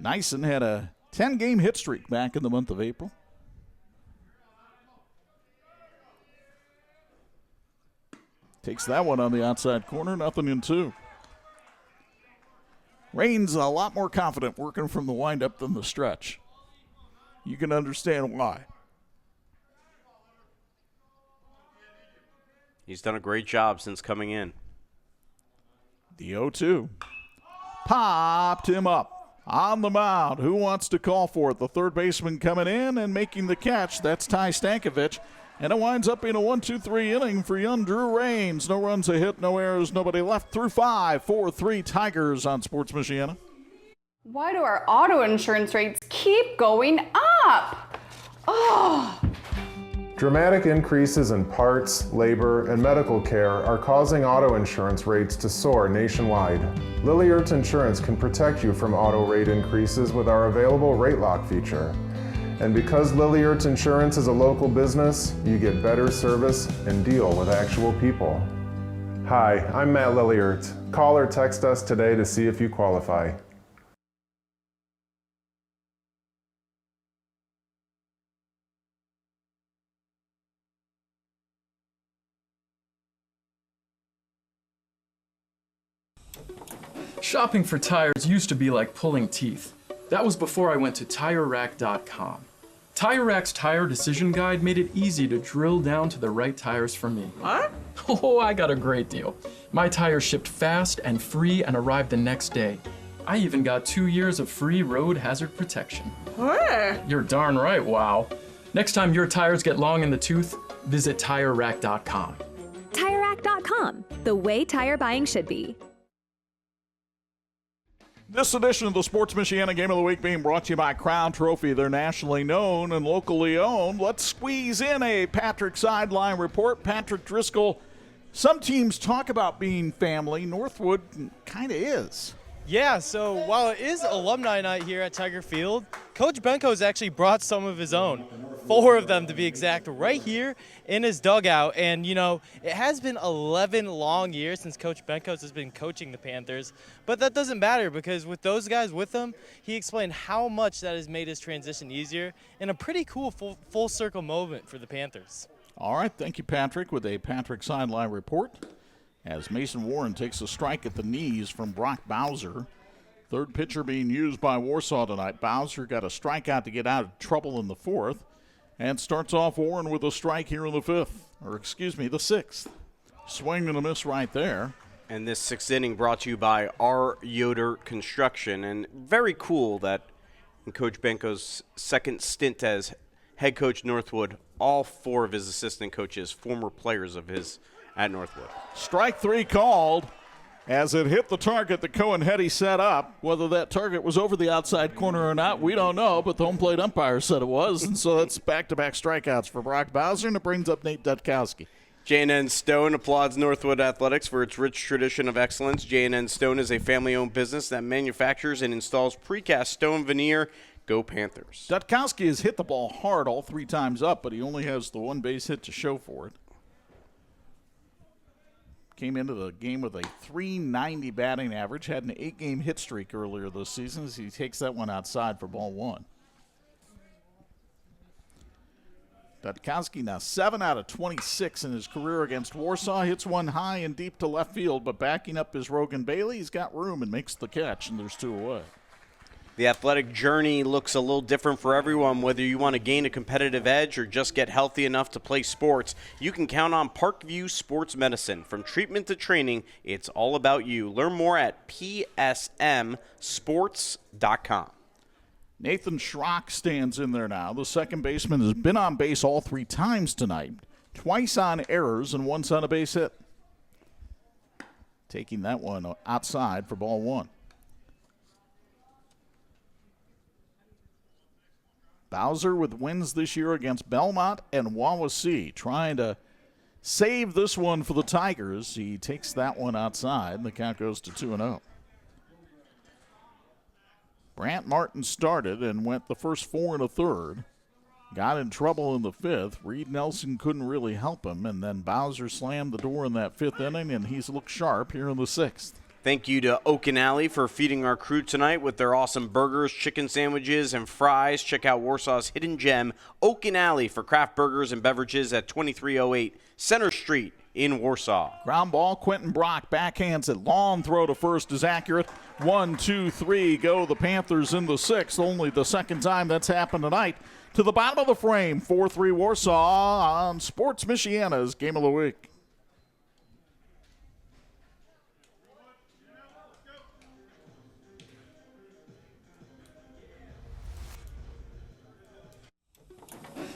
Nyson had a 10-game hit streak back in the month of April. Takes that one on the outside corner, 0-2. Raines a lot more confident working from the windup than the stretch. You can understand why. He's done a great job since coming in. The 0-2. Popped him up. On the mound, who wants to call for it? The third baseman coming in and making the catch. That's Ty Stankovic. And it winds up being a 1-2-3 inning for young Drew Raines. No runs, a hit, no errors, nobody left through 5. 4-3 Tigers on Sports Michiana. Why do our auto insurance rates keep going up? Oh. Dramatic increases in parts, labor, and medical care are causing auto insurance rates to soar nationwide. Lilliert Insurance can protect you from auto rate increases with our available rate lock feature. And because Lilliert Insurance is a local business, you get better service and deal with actual people. Hi, I'm Matt Lilliert. Call or text us today to see if you qualify. Shopping for tires used to be like pulling teeth. That was before I went to TireRack.com. TireRack's Tire Decision Guide made it easy to drill down to the right tires for me. What? Oh, I got a great deal. My tires shipped fast and free and arrived the next day. I even got 2 years of free road hazard protection. What? You're darn right, wow. Next time your tires get long in the tooth, visit TireRack.com. TireRack.com, the way tire buying should be. This edition of the Sports Michiana Game of the Week being brought to you by Crown Trophy. They're nationally known and locally owned. Let's squeeze in a Patrick Sideline report. Patrick Driscoll, some teams talk about being family. Northwood kind of is. Yeah, so while it is alumni night here at Tiger Field, Coach Benko's actually brought some of his own. 4 of them to be exact, right here in his dugout. And, you know, it has been 11 long years since Coach Benko's has been coaching the Panthers. But that doesn't matter because with those guys with him, he explained how much that has made his transition easier and a pretty cool full circle moment for the Panthers. All right, thank you, Patrick, with a Patrick Sideline report. As Mason Warren takes a strike at the knees from Brock Bowser. Third pitcher being used by Warsaw tonight. Bowser got a strikeout to get out of trouble in the 4th. And starts off Warren with a strike here in the 6th. Swing and a miss right there. And this 6th inning brought to you by R. Yoder Construction. And very cool that in Coach Benko's second stint as head coach Northwood, all 4 of his assistant coaches, former players of his at Northwood. Strike 3 called as it hit the target that Cohen-Hetty set up. Whether that target was over the outside corner or not, we don't know, but the home plate umpire said it was, and so that's back-to-back strikeouts for Brock Bowser, and it brings up Nate Dutkowski. J&N Stone applauds Northwood Athletics for its rich tradition of excellence. J&N Stone is a family-owned business that manufactures and installs precast stone veneer. Go Panthers. Dutkowski has hit the ball hard all 3 times up, but he only has the 1 base hit to show for it. Came into the game with a .390 batting average, had an 8-game hit streak earlier this season as he takes that one outside for ball 1. Dutkowski now 7 out of 26 in his career against Warsaw. Hits one high and deep to left field, but backing up is Rogan Bailey. He's got room and makes the catch, and there's 2 away. The athletic journey looks a little different for everyone. Whether you want to gain a competitive edge or just get healthy enough to play sports, you can count on Parkview Sports Medicine. From treatment to training, it's all about you. Learn more at psmsports.com. Nathan Schrock stands in there now. The second baseman has been on base all 3 times tonight. Twice on errors and once on a base hit. Taking that one outside for ball 1. Bowser with wins this year against Belmont and Wawasee, trying to save this one for the Tigers. He takes that one outside, and the count goes to 2-0. Brant Martin started and went the first 4 1/3. Got in trouble in the 5th. Reed Nelson couldn't really help him, and then Bowser slammed the door in that 5th inning, and he's looked sharp here in the 6th. Thank you to Oaken Alley for feeding our crew tonight with their awesome burgers, chicken sandwiches, and fries. Check out Warsaw's hidden gem, Oaken Alley, for craft burgers and beverages at 2308 Center Street in Warsaw. Ground ball, Quentin Brock backhands it. Long throw to first is accurate. 1, 2, 3 go the Panthers in the 6th. Only the second time that's happened tonight. To the bottom of the frame, 4-3 Warsaw on Sports Michiana's Game of the Week.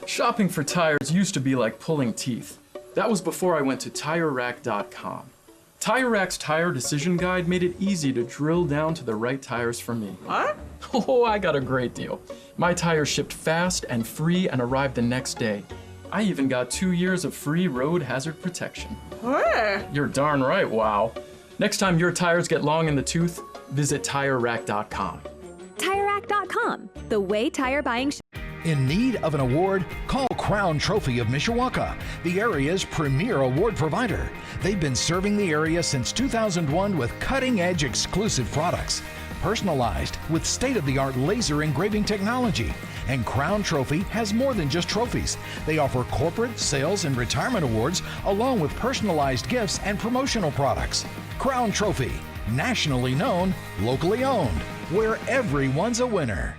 Shopping for tires used to be like pulling teeth. That was before I went to TireRack.com. TireRack's tire decision guide made it easy to drill down to the right tires for me. What? Oh, I got a great deal. My tires shipped fast and free and arrived the next day. I even got 2 years of free road hazard protection. Where? You're darn right, wow. Next time your tires get long in the tooth, visit TireRack.com. TireRack.com, the way tire buying should. In need of an award? Call Crown Trophy of Mishawaka, the area's premier award provider. They've been serving the area since 2001 with cutting-edge exclusive products, personalized with state-of-the-art laser engraving technology. And Crown Trophy has more than just trophies. They offer corporate, sales, and retirement awards, along with personalized gifts and promotional products. Crown Trophy, nationally known, locally owned, where everyone's a winner.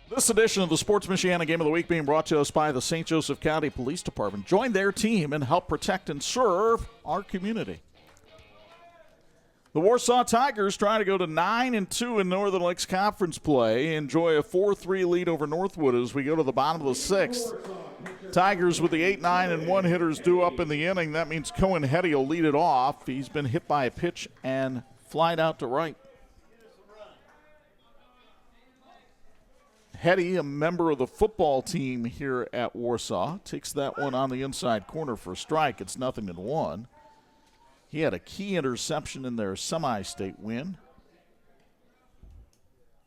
This edition of the Sports Michiana Game of the Week being brought to us by the St. Joseph County Police Department. Join their team and help protect and serve our community. The Warsaw Tigers trying to go to 9-2 in Northern Lakes Conference play. Enjoy a 4-3 lead over Northwood as we go to the bottom of the 6th. Tigers with the 8, 9, and 1 hitters due up in the inning. That means Cohen Hetty will lead it off. He's been hit by a pitch and flied out to right. Hetty, a member of the football team here at Warsaw, takes that one on the inside corner for a strike. It's 0-1. He had a key interception in their semi-state win,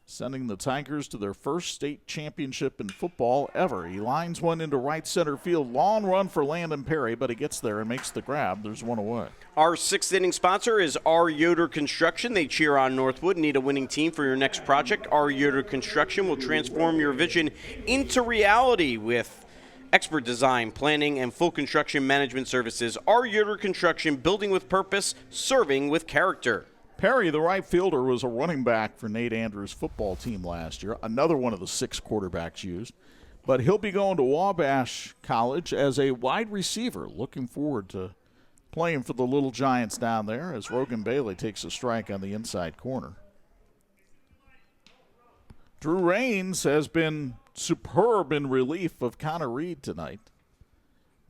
sending the Tigers to their first state championship in football ever. He lines one into right center field. Long run for Landon Perry, but he gets there and makes the grab. There's one away. Our 6th inning sponsor is R. Yoder Construction. They cheer on Northwood. Need a winning team for your next project? R. Yoder Construction will transform your vision into reality with expert design, planning, and full construction management services. R. Yoder Construction, building with purpose, serving with character. Perry, the right fielder, was a running back for Nate Andrews' football team last year, another one of the 6 quarterbacks used. But he'll be going to Wabash College as a wide receiver. Looking forward to playing for the Little Giants down there as Rogan Bailey takes a strike on the inside corner. Drew Raines has been superb in relief of Connor Reed tonight.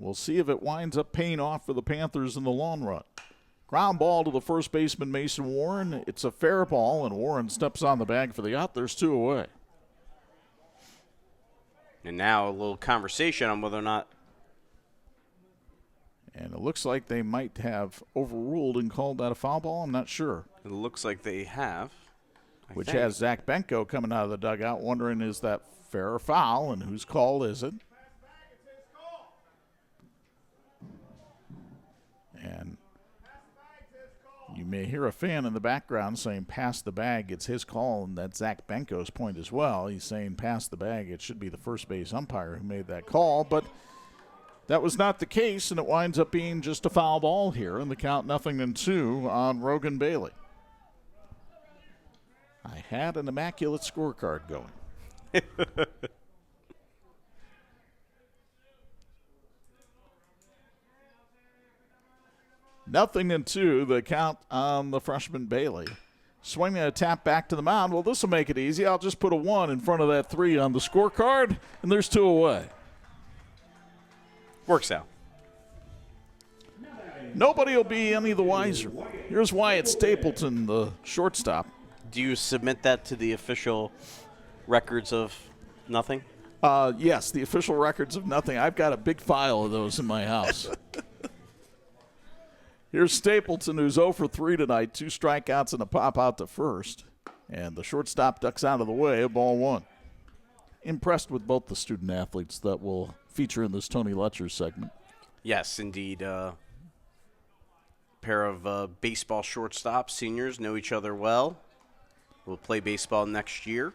We'll see if it winds up paying off for the Panthers in the long run. Ground ball to the first baseman, Mason Warren. It's a fair ball, and Warren steps on the bag for the out. There's 2 away. And now a little conversation on whether or not. And it looks like they might have overruled and called that a foul ball. I'm not sure. It looks like they have. Which has Zach Benko coming out of the dugout wondering, is that fair or foul, and whose call is it? And you may hear a fan in the background saying, pass the bag, it's his call, and that's Zach Benko's point as well. He's saying, pass the bag, it should be the first base umpire who made that call, but that was not the case, and it winds up being just a foul ball here, and the count 0-2 on Rogan Bailey. I had an immaculate scorecard going. 0-2, the count on the freshman Bailey. Swinging a tap back to the mound. Well, this will make it easy. I'll just put a 1 in front of that 3 on the scorecard, and there's 2 away. Works out. Nobody will be any the wiser. Here's Wyatt Stapleton, the shortstop. Do you submit that to the official records of nothing? Yes, the official records of nothing. I've got a big file of those in my house. Here's Stapleton, who's 0 for 3 tonight. 2 strikeouts and a pop out to first. And the shortstop ducks out of the way, ball 1. Impressed with both the student athletes that will feature in this Tony Letcher segment. Yes, indeed. Pair of baseball shortstops, seniors, know each other well. Will play baseball next year.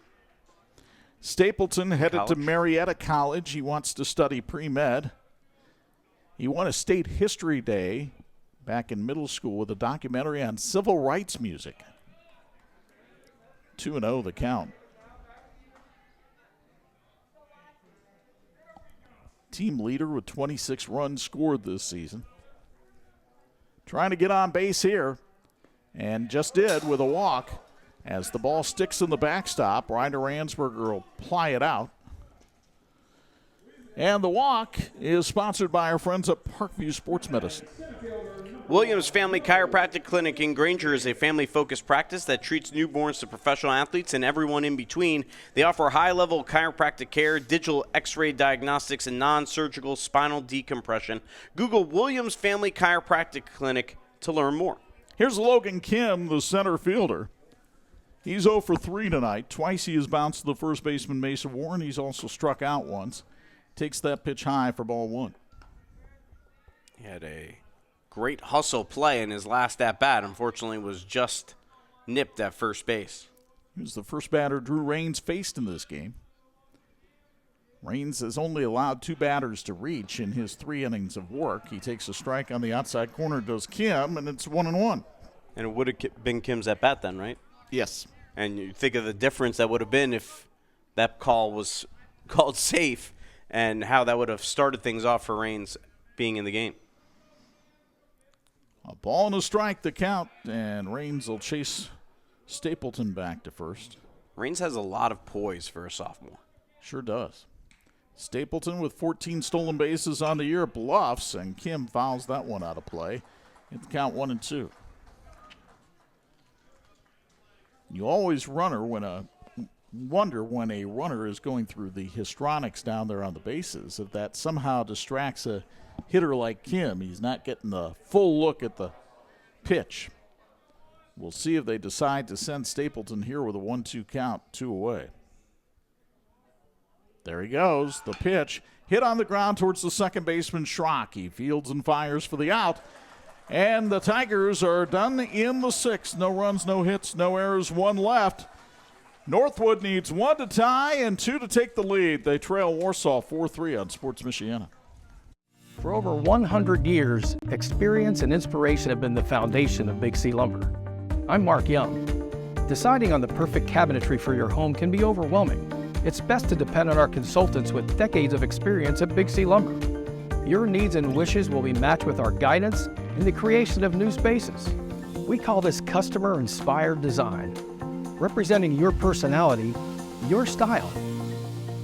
Stapleton headed to Marietta College. He wants to study pre-med. He won a state history day back in middle school with a documentary on civil rights music. 2-0 the count. Team leader with 26 runs scored this season. Trying to get on base here, and just did with a walk. As the ball sticks in the backstop, Ryder Ransberger will ply it out. And the walk is sponsored by our friends at Parkview Sports Medicine. Williams Family Chiropractic Clinic in Granger is a family-focused practice that treats newborns to professional athletes and everyone in between. They offer high-level chiropractic care, digital x-ray diagnostics, and non-surgical spinal decompression. Google Williams Family Chiropractic Clinic to learn more. Here's Logan Kim, the center fielder. He's 0 for 3 tonight. Twice he has bounced the first baseman Mason Warren. He's also struck out once. Takes that pitch high for ball 1. He had a great hustle play in his last at-bat. Unfortunately, was just nipped at first base. He was the first batter Drew Raines faced in this game. Raines has only allowed 2 batters to reach in his 3 innings of work. He takes a strike on the outside corner, does Kim, and it's 1-1. And it would have been Kim's at-bat then, right? Yes. And you think of the difference that would have been if that call was called safe and how that would have started things off for Raines being in the game. A ball and a strike the count, and Raines will chase Stapleton back to first. Raines has a lot of poise for a sophomore. Sure does. Stapleton with 14 stolen bases on the year bluffs, and Kim fouls that one out of play. It's count 1-2. You always wonder when a runner is going through the histrionics down there on the bases, if that somehow distracts a hitter like Kim. He's not getting the full look at the pitch. We'll see if they decide to send Stapleton here with a 1-2 count, 2 away. There he goes, the pitch. Hit on the ground towards the second baseman, Schrock. He fields and fires for the out. And the Tigers are done in the 6th. No runs, no hits, no errors, 1 left. NorthWood needs 1 to tie and 2 to take the lead. They trail Warsaw 4-3 on Sports Michiana. For over 100 years, experience and inspiration have been the foundation of Big C Lumber. I'm Mark Young. Deciding on the perfect cabinetry for your home can be overwhelming. It's best to depend on our consultants with decades of experience at Big C Lumber. Your needs and wishes will be matched with our guidance in the creation of new spaces. We call this customer-inspired design, representing your personality, your style.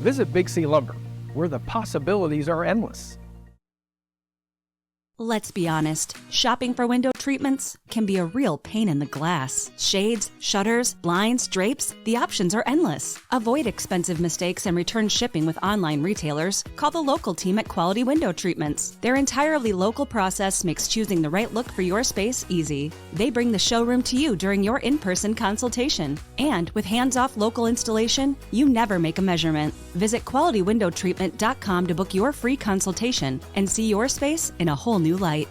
Visit Big C Lumber, where the possibilities are endless. Let's be honest, shopping for window treatments can be a real pain in the glass. Shades, shutters, blinds, drapes, the options are endless. Avoid expensive mistakes and return shipping with online retailers. Call the local team at Quality Window Treatments. Their entirely local process makes choosing the right look for your space easy. They bring the showroom to you during your in-person consultation. And with hands-off local installation, you never make a measurement. Visit QualityWindowTreatment.com to book your free consultation and see your space in a whole new light.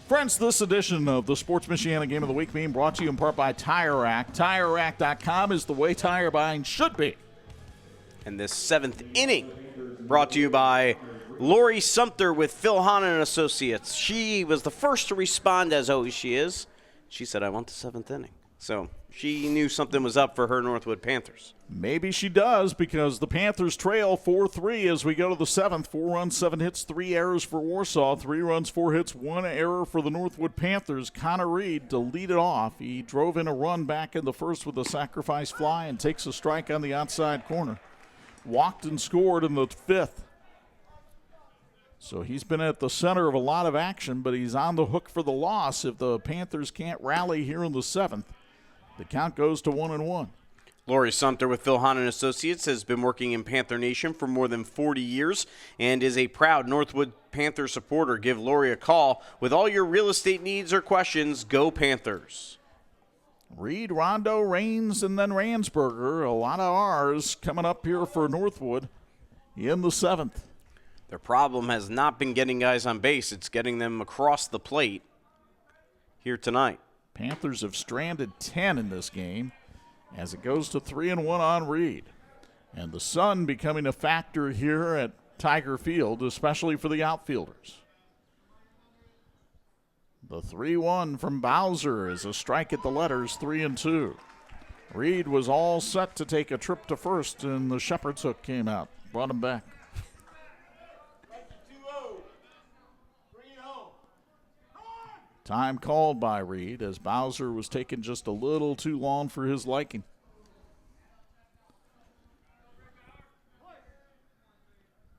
Friends, this edition of the Sports Michiana Game of the Week being brought to you in part by Tire Rack. TireRack.com is the way tire buying should be. And this 7th inning brought to you by Lori Sumter with Phil Hahn and Associates. She was the first to respond, as always she is. She said, I want the 7th inning. So she knew something was up for her Northwood Panthers. Maybe she does, because the Panthers trail 4-3 as we go to the 7th. 4 runs, 7 hits, 3 errors for Warsaw. 3 runs, 4 hits, 1 error for the Northwood Panthers. Connor Reed to lead it off. He drove in a run back in the first with a sacrifice fly and takes a strike on the outside corner. Walked and scored in the 5th. So he's been at the center of a lot of action, but he's on the hook for the loss if the Panthers can't rally here in the 7th. The count goes to 1-1. Lori Sumter with Phil Hahn and Associates has been working in Panther Nation for more than 40 years and is a proud Northwood Panther supporter. Give Lori a call with all your real estate needs or questions. Go Panthers. Reed, Rondo, Rains, and then Ransberger. A lot of R's coming up here for Northwood in the 7th. Their problem has not been getting guys on base. It's getting them across the plate here tonight. Panthers have stranded 10 in this game as it goes to 3-1 on Reed. And the sun becoming a factor here at Tiger Field, especially for the outfielders. The 3-1 from Bowser is a strike at the letters, 3-2. Reed was all set to take a trip to first, and the Shepherd's hook came out, brought him back. Time called by Reed as Bowser was taking just a little too long for his liking.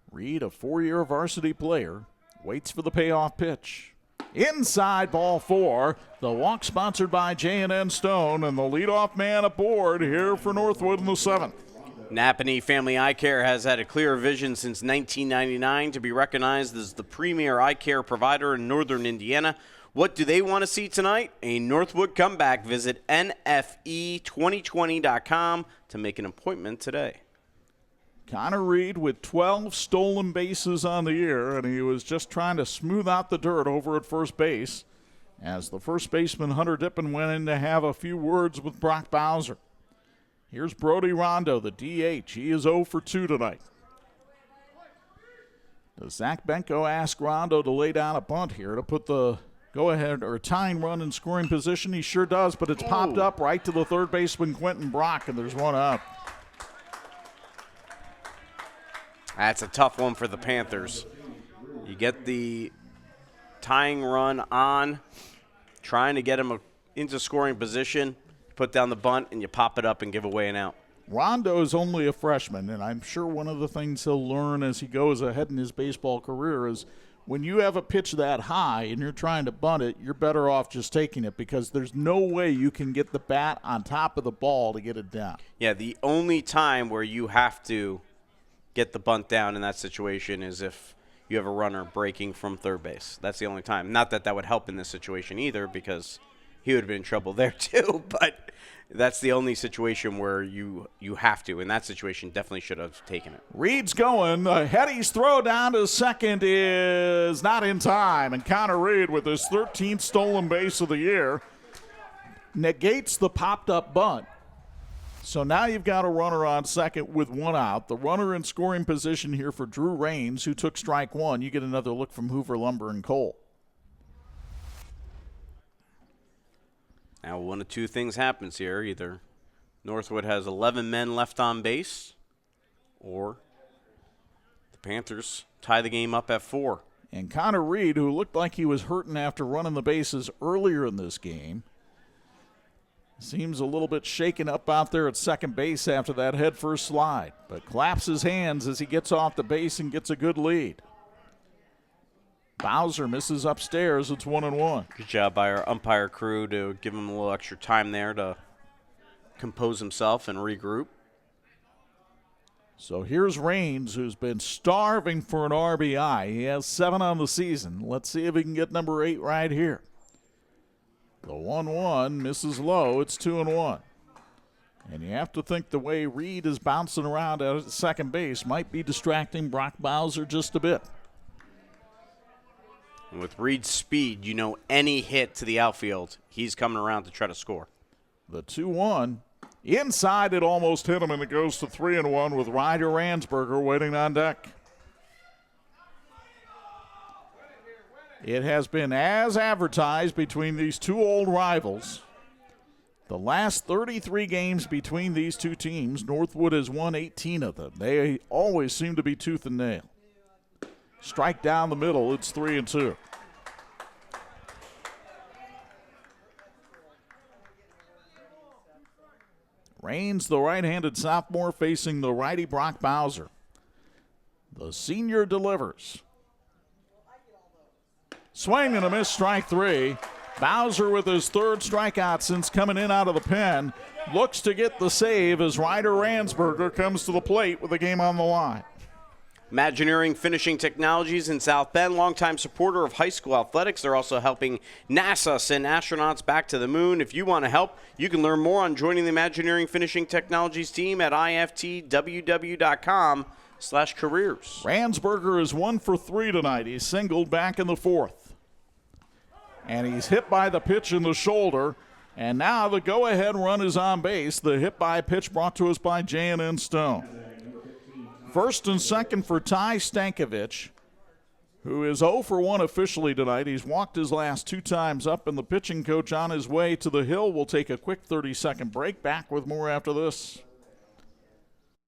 Reed, a 4-year varsity player, waits for the payoff pitch. Inside, ball 4. The walk sponsored by J&N Stone, and the leadoff man aboard here for Northwood in the 7th. Napanee Family Eye Care has had a clear vision since 1999 to be recognized as the premier eye care provider in northern Indiana. What do they want to see tonight? A Northwood comeback. Visit NFE2020.com to make an appointment today. Connor Reed with 12 stolen bases on the year, and he was just trying to smooth out the dirt over at first base as the first baseman, Hunter Dippin, went in to have a few words with Brock Bowser. Here's Brody Rondo, the DH. He is 0 for 2 tonight. Does Zach Benko ask Rondo to lay down a bunt here to put the go-ahead or tying run in scoring position? He sure does, but it's popped up right to the third baseman, Quentin Brock, and there's one out. That's a tough one for the Panthers. You get the tying run on, trying to get him into scoring position, put down the bunt, and you pop it up and give away an out. Rondo is only a freshman, and I'm sure one of the things he'll learn as he goes ahead in his baseball career is when you have a pitch that high and you're trying to bunt it, you're better off just taking it because there's no way you can get the bat on top of the ball to get it down. Yeah, the only time where you have to get the bunt down in that situation is if you have a runner breaking from third base. That's the only time. Not that that would help in this situation either because he would have been in trouble there too, but that's the only situation where you have to. In that situation, definitely should have taken it. Reed's going. Hetty's throw down to second is not in time, and Connor Reed with his 13th stolen base of the year negates the popped-up bunt. So now you've got a runner on second with one out. The runner in scoring position here for Drew Rains, who took strike one. You get another look from Hoover, Lumber, and Cole. Now one of two things happens here. Either Northwood has 11 men left on base, or the Panthers tie the game up at 4. And Connor Reed, who looked like he was hurting after running the bases earlier in this game, seems a little bit shaken up out there at second base after that head-first slide, but claps his hands as he gets off the base and gets a good lead. Bowser misses upstairs. It's 1-1. Good job by our umpire crew to give him a little extra time there to compose himself and regroup. So here's Raines, who's been starving for an RBI. He has 7 on the season. Let's see if he can get number 8 right here. The 1-1 misses low. It's 2-1. And you have to think the way Reed is bouncing around at second base might be distracting Brock Bowser just a bit. And with Reed's speed, you know any hit to the outfield, he's coming around to try to score. The 2-1. Inside, it almost hit him, and it goes to 3-1 with Ryder Ransberger waiting on deck. It has been as advertised between these two old rivals. The last 33 games between these two teams, Northwood has won 18 of them. They always seem to be tooth and nail. Strike down the middle, it's 3-2. Raines, the right-handed sophomore, facing the righty Brock Bowser. The senior delivers. Swing and a miss, strike 3. Bowser with his 3rd strikeout since coming in out of the pen. Looks to get the save as Ryder Ransberger comes to the plate with the game on the line. Imagineering Finishing Technologies in South Bend, longtime supporter of high school athletics. They're also helping NASA send astronauts back to the moon. If you want to help, you can learn more on joining the Imagineering Finishing Technologies team at iftww.com/careers. Ransberger is 1 for 3 tonight. He's singled back in the 4th. And he's hit by the pitch in the shoulder. And now the go-ahead run is on base. The hit-by pitch brought to us by J&N Stone. First and second for Ty Stankovic, who is 0 for 1 officially tonight. He's walked his last 2 times up, and the pitching coach on his way to the hill will take a quick 30-second break. Back with more after this.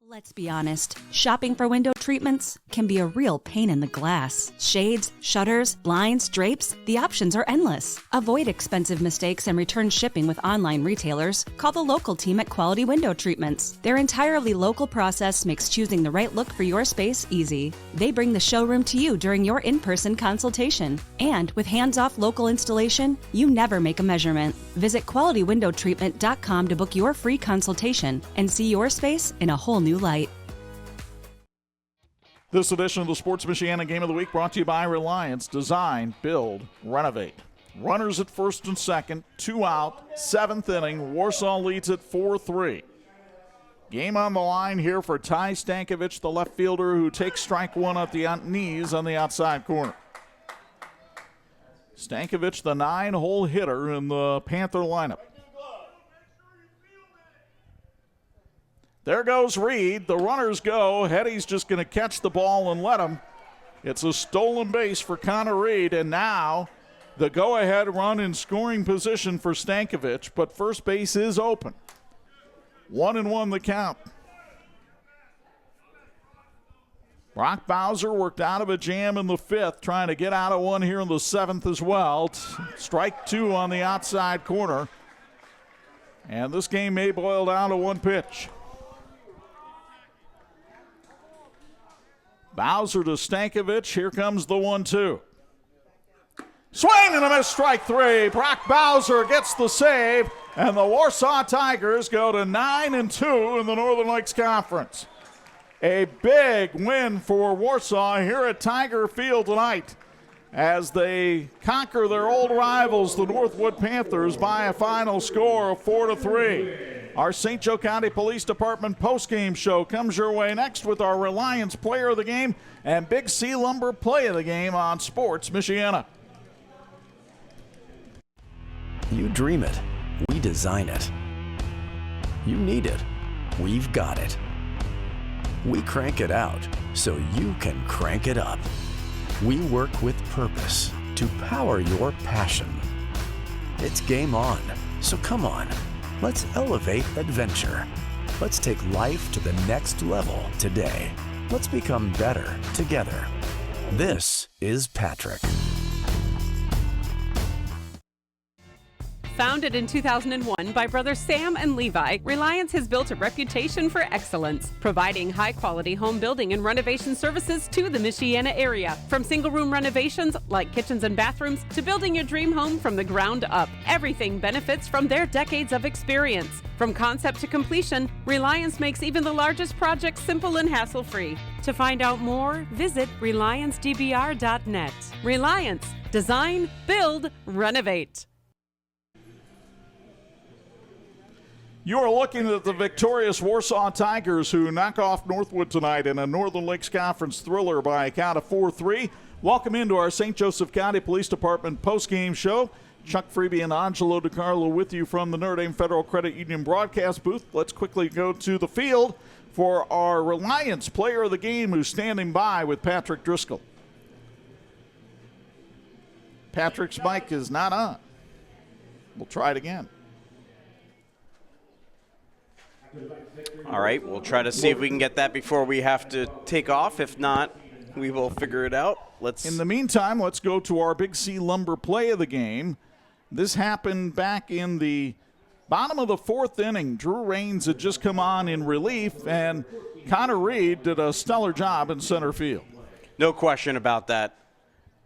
Let's be honest, shopping for window treatments can be a real pain in the glass. Shades, shutters, blinds, drapes, the options are endless. Avoid expensive mistakes and return shipping with online retailers. Call the local team at Quality Window Treatments. Their entirely local process makes choosing the right look for your space easy. They bring the showroom to you during your in-person consultation. And with hands-off local installation, you never make a measurement. Visit QualityWindowTreatment.com to book your free consultation and see your space in a whole new light. This edition of the Sports Michiana Game of the Week brought to you by Reliance. Design, build, renovate. Runners at first and second, 2 out, 7th inning. Warsaw leads at 4-3. Game on the line here for Ty Stankovic, the left fielder who takes strike 1 at the knees on the outside corner. Stankovic, the 9-hole hitter in the Panther lineup. There goes Reed. The runners go. Hetty's just going to catch the ball and let him. It's a stolen base for Connor Reed, and now the go-ahead run in scoring position for Stankovic, but first base is open. 1-1 the count. Brock Bowser worked out of a jam in the 5th, trying to get out of one here in the 7th as well. Strike 2 on the outside corner. And this game may boil down to 1 pitch. Bowser to Stankovic. Here comes the 1-2. Swing and a miss, strike 3. Brock Bowser gets the save, and the Warsaw Tigers go to 9-2 in the Northern Lakes Conference. A big win for Warsaw here at Tiger Field tonight as they conquer their old rivals, the Northwood Panthers, by a final score of 4-3. Our St. Joe County Police Department postgame show comes your way next with our Reliance Player of the Game and Big C Lumber Play of the Game on Sports Michiana. You dream it, we design it. You need it, we've got it. We crank it out so you can crank it up. We work with purpose to power your passion. It's game on, so come on. Let's elevate adventure. Let's take life to the next level today. Let's become better together. This is Patrick. Founded in 2001 by brothers Sam and Levi, Reliance has built a reputation for excellence, providing high-quality home building and renovation services to the Michiana area. From single-room renovations like kitchens and bathrooms to building your dream home from the ground up, everything benefits from their decades of experience. From concept to completion, Reliance makes even the largest projects simple and hassle-free. To find out more, visit RelianceDBR.net. Reliance. Design, build, renovate. You are looking at the victorious Warsaw Tigers, who knock off Northwood tonight in a Northern Lakes Conference thriller by a count of 4-3. Welcome into our St. Joseph County Police Department postgame show. Chuck Freeby and Angelo DiCarlo with you from the Notre Dame Federal Credit Union broadcast booth. Let's quickly go to the field for our Reliance player of the game, who's standing by with Patrick Driscoll. Patrick's mic is not on. We'll try it again. All right, we'll try to see if we can get that before we have to take off. If not, we will figure it out. In the meantime, let's go to our Big C Lumber play of the game. This happened back in the bottom of the fourth inning. Drew Raines had just come on in relief, and Connor Reed did a stellar job in center field. No question about that.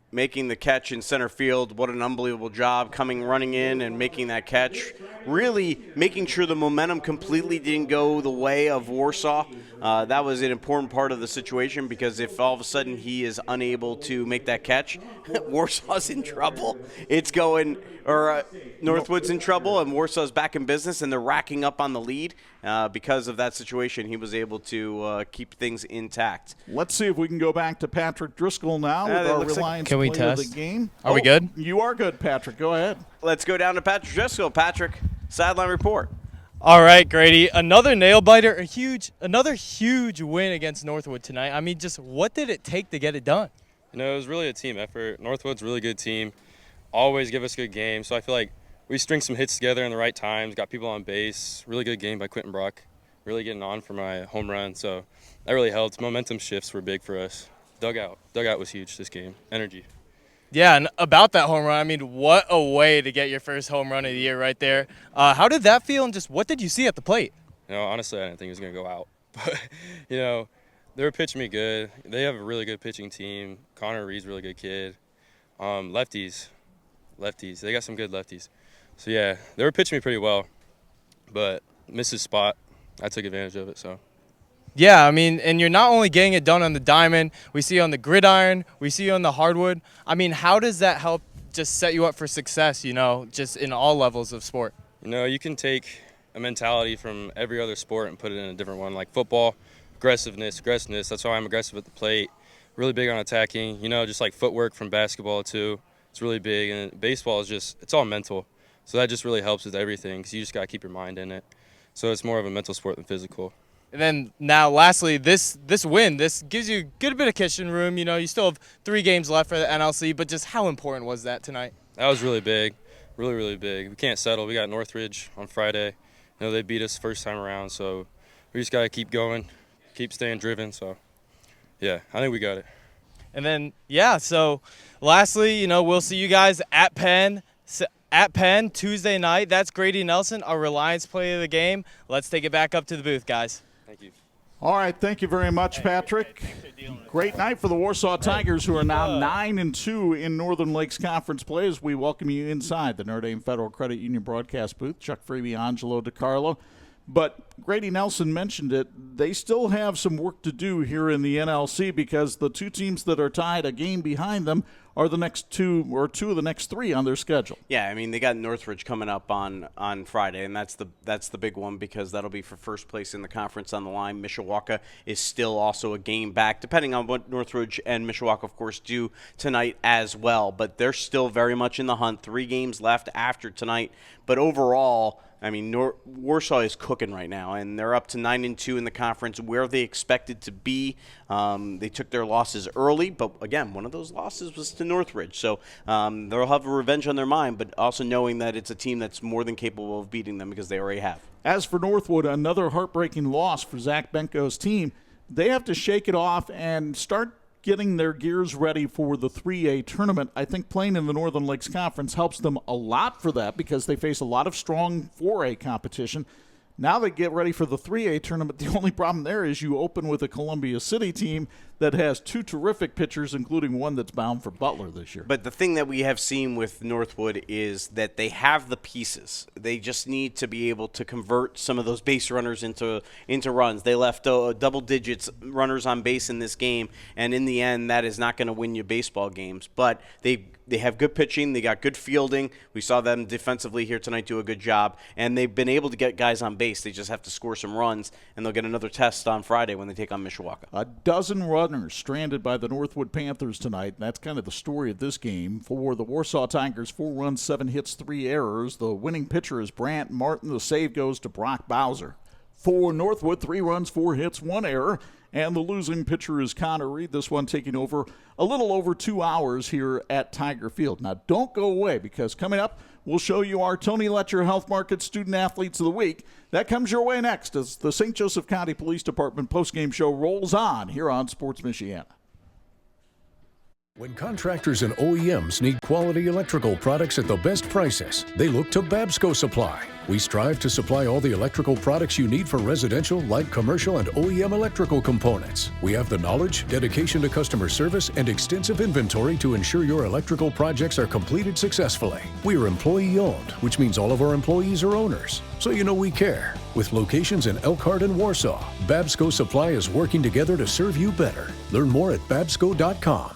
Making the catch in center field, what an unbelievable job running in and making that catch. Really making sure the momentum completely didn't go the way of Warsaw. That was an important part of the situation, because if all of a sudden he is unable to make that catch, Warsaw's in trouble. Northwood's in trouble, and Warsaw's back in business, and they're racking up on the lead. Because of that situation, he was able to keep things intact. Let's see if we can go back to Patrick Driscoll now with our Reliance Can we player of test? the game. Are we good? You are good, Patrick. Go ahead. Let's go down to Patrick Driscoll. Patrick, sideline report. All right, Grady. Another nail biter, another huge win against Northwood tonight. I mean, just what did it take to get it done? You know, it was really a team effort. Northwood's a really good team. Always give us good games. So I feel like we string some hits together in the right times, got people on base. Really good game by Quentin Brock. Really getting on for my home run. So that really helped. Momentum shifts were big for us. Dugout was huge this game. Energy. Yeah, and about that home run, I mean, what a way to get your first home run of the year right there. How did that feel, and just what did you see at the plate? You know, honestly, I didn't think it was going to go out. But, you know, they were pitching me good. They have a really good pitching team. Connor Reed's a really good kid. Lefties. They got some good lefties. So, yeah, they were pitching me pretty well. But missed his spot. I took advantage of it, so. Yeah, I mean, and you're not only getting it done on the diamond, we see you on the gridiron, we see you on the hardwood. I mean, how does that help just set you up for success, you know, just in all levels of sport? You know, you can take a mentality from every other sport and put it in a different one, like football, aggressiveness. That's why I'm aggressive at the plate, really big on attacking, you know, just like footwork from basketball too. It's really big, and baseball is it's all mental. So that just really helps with everything, because you just got to keep your mind in it. So it's more of a mental sport than physical. And then now, lastly, this win, this gives you a good bit of kitchen room. You know, you still have 3 games left for the NLC, but just how important was that tonight? That was really big, really, really big. We can't settle. We got Northridge on Friday. You know, they beat us first time around, so we just got to keep going, keep staying driven. So, yeah, I think we got it. And then, yeah, so lastly, you know, we'll see you guys at Penn Tuesday night. That's Grady Nelson, our Reliance play of the game. Let's take it back up to the booth, guys. Thank you. All right, thank you very much, Patrick. Great night for the Warsaw Tigers, who are now 9-2 in Northern Lakes Conference play, as we welcome you inside the Notre Dame Federal Credit Union broadcast booth. Chuck Freeby, Angelo DiCarlo. But Grady Nelson mentioned it. They still have some work to do here in the NLC, because the 2 teams that are tied a game behind them are the next 2 or 2 of the next 3 on their schedule. Yeah, I mean, they got Northridge coming up on Friday, and that's the big one, because that'll be for first place in the conference on the line. Mishawaka is still also a game back, depending on what Northridge and Mishawaka, of course, do tonight as well. But they're still very much in the hunt. 3 games left after tonight. But overall, I mean, Warsaw is cooking right now, and they're up to 9-2 in the conference, where they expected to be. They took their losses early, but again, one of those losses was to Northridge. So they'll have a revenge on their mind, but also knowing that it's a team that's more than capable of beating them, because they already have. As for Northwood, another heartbreaking loss for Zach Benko's team. They have to shake it off and start getting their gears ready for the 3A tournament. I think playing in the Northern Lakes Conference helps them a lot for that because they face a lot of strong 4A competition. Now they get ready for the 3A tournament. The only problem there is you open with a Columbia City team that has two terrific pitchers, including one that's bound for Butler this year. But the thing that we have seen with NorthWood is that they have the pieces. They just need to be able to convert some of those base runners into runs. They left double digits runners on base in this game, and in the end, that is not going to win you baseball games. But they have good pitching. They got good fielding. We saw them defensively here tonight do a good job, and they've been able to get guys on base. They just have to score some runs, and they'll get another test on Friday when they take on Mishawaka. A dozen runners stranded by the NorthWood Panthers tonight. That's kind of the story of this game. For the Warsaw Tigers, 4 runs, 7 hits, 3 errors. The winning pitcher is Brant Martin. The save goes to Brock Bowser. For NorthWood, 3 runs, 4 hits, 1 error. And the losing pitcher is Connor Reed. This one taking over a little over 2 hours here at Tiger Field. Now, don't go away, because coming up, we'll show you our Tony Letcher Health Market Student Athletes of the Week. That comes your way next as the St. Joseph County Police Department postgame show rolls on here on Sports Michiana. When contractors and OEMs need quality electrical products at the best prices, they look to Babsco Supply. We strive to supply all the electrical products you need for residential, light commercial, and OEM electrical components. We have the knowledge, dedication to customer service, and extensive inventory to ensure your electrical projects are completed successfully. We are employee-owned, which means all of our employees are owners. So you know we care. With locations in Elkhart and Warsaw, Babsco Supply is working together to serve you better. Learn more at babsco.com.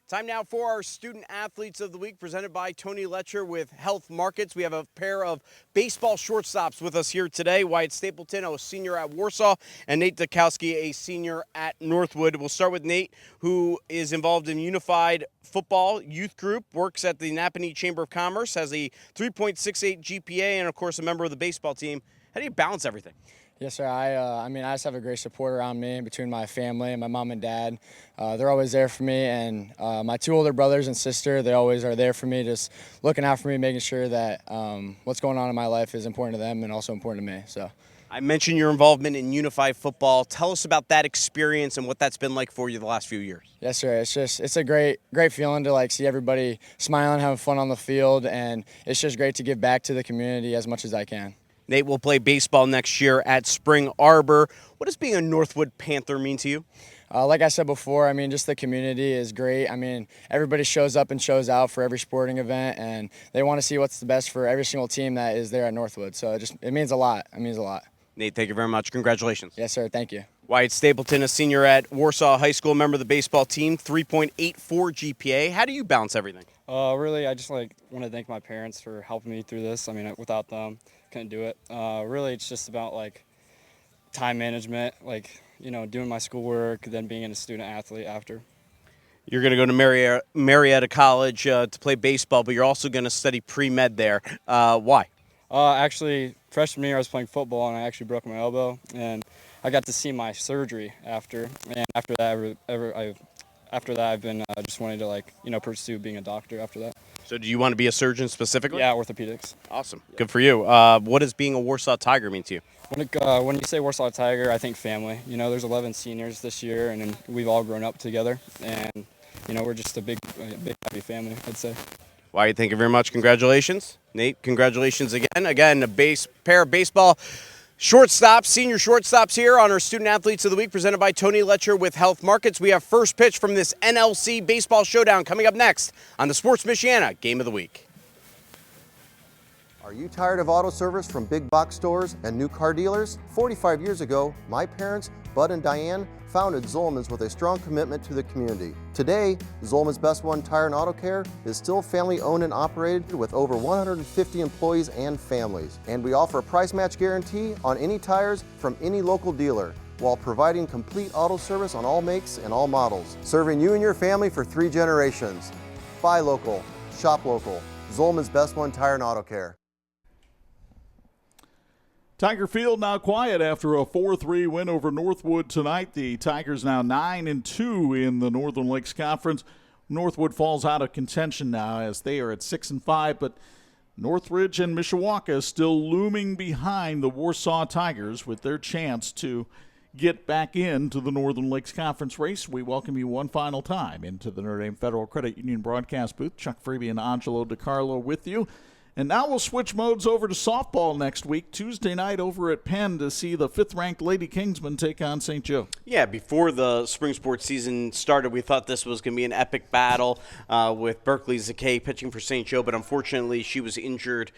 Time now for our Student Athletes of the Week, presented by Tony Letcher with Health Markets. We have a pair of baseball shortstops with us here today. Wyatt Stapleton, a senior at Warsaw, and Nate Dukowski, a senior at NorthWood. We'll start with Nate, who is involved in Unified Football Youth Group, works at the Napanee Chamber of Commerce, has a 3.68 GPA, and, of course, a member of the baseball team. How do you balance everything? Yes, sir. I just have a great support around me between my family and my mom and dad. They're always there for me, and my 2 older brothers and sister, they always are there for me, just looking out for me, making sure that what's going on in my life is important to them and also important to me. So, I mentioned your involvement in Unified Football. Tell us about that experience and what that's been like for you the last few years. Yes, sir. It's a great feeling to see everybody smiling, having fun on the field, and it's just great to give back to the community as much as I can. Nate will play baseball next year at Spring Arbor. What does being a NorthWood Panther mean to you? Like I said before, just the community is great. Everybody shows up and shows out for every sporting event, and they want to see what's the best for every single team that is there at NorthWood. So it means a lot. It means a lot. Nate, thank you very much. Congratulations. Yes, sir. Thank you. Wyatt Stapleton, a senior at Warsaw High School, member of the baseball team, 3.84 GPA. How do you balance everything? Really, I just want to thank my parents for helping me through this. Without them, couldn't do it. Really, it's just about time management, doing my schoolwork, then being a student athlete after. You're going to go to Marietta College to play baseball, but you're also going to study pre-med there. Why? Actually, freshman year I was playing football and I actually broke my elbow, and I got to see my surgery after. And after that, I've been just wanting to pursue being a doctor after that. So do you want to be a surgeon specifically? Yeah, orthopedics. Awesome. Good for you. What does being a Warsaw Tiger mean to you? When you say Warsaw Tiger, I think family. There's 11 seniors this year, and then we've all grown up together, and we're just a big happy family, I'd say. Wyatt, thank you very much. Congratulations. Nate, congratulations again. Again, a pair of baseball shortstops, senior shortstops here on our Student Athletes of the Week, presented by Tony Letcher with Health Markets. We have first pitch from this NLC Baseball Showdown coming up next on the Sports Michiana Game of the Week. Are you tired of auto service from big box stores and new car dealers? 45 years ago, my parents, Bud and Diane, founded Zolman's with a strong commitment to the community. Today, Zolman's Best One Tire and Auto Care is still family owned and operated with over 150 employees and families. And we offer a price match guarantee on any tires from any local dealer, while providing complete auto service on all makes and all models. Serving you and your family for 3 generations. Buy local, shop local. Zolman's Best One Tire and Auto Care. Tiger Field now quiet after a 4-3 win over NorthWood tonight. The Tigers now 9-2 in the Northern Lakes Conference. NorthWood falls out of contention now as they are at 6-5, but Northridge and Mishawaka still looming behind the Warsaw Tigers with their chance to get back into the Northern Lakes Conference race. We welcome you one final time into the Notre Dame Federal Credit Union broadcast booth. Chuck Freeby and Angelo DiCarlo with you. And now we'll switch modes over to softball next week, Tuesday night over at Penn, to see the 5th-ranked Lady Kingsmen take on St. Joe. Yeah, before the spring sports season started, we thought this was going to be an epic battle with Berkeley Zakay pitching for St. Joe, but unfortunately she was injured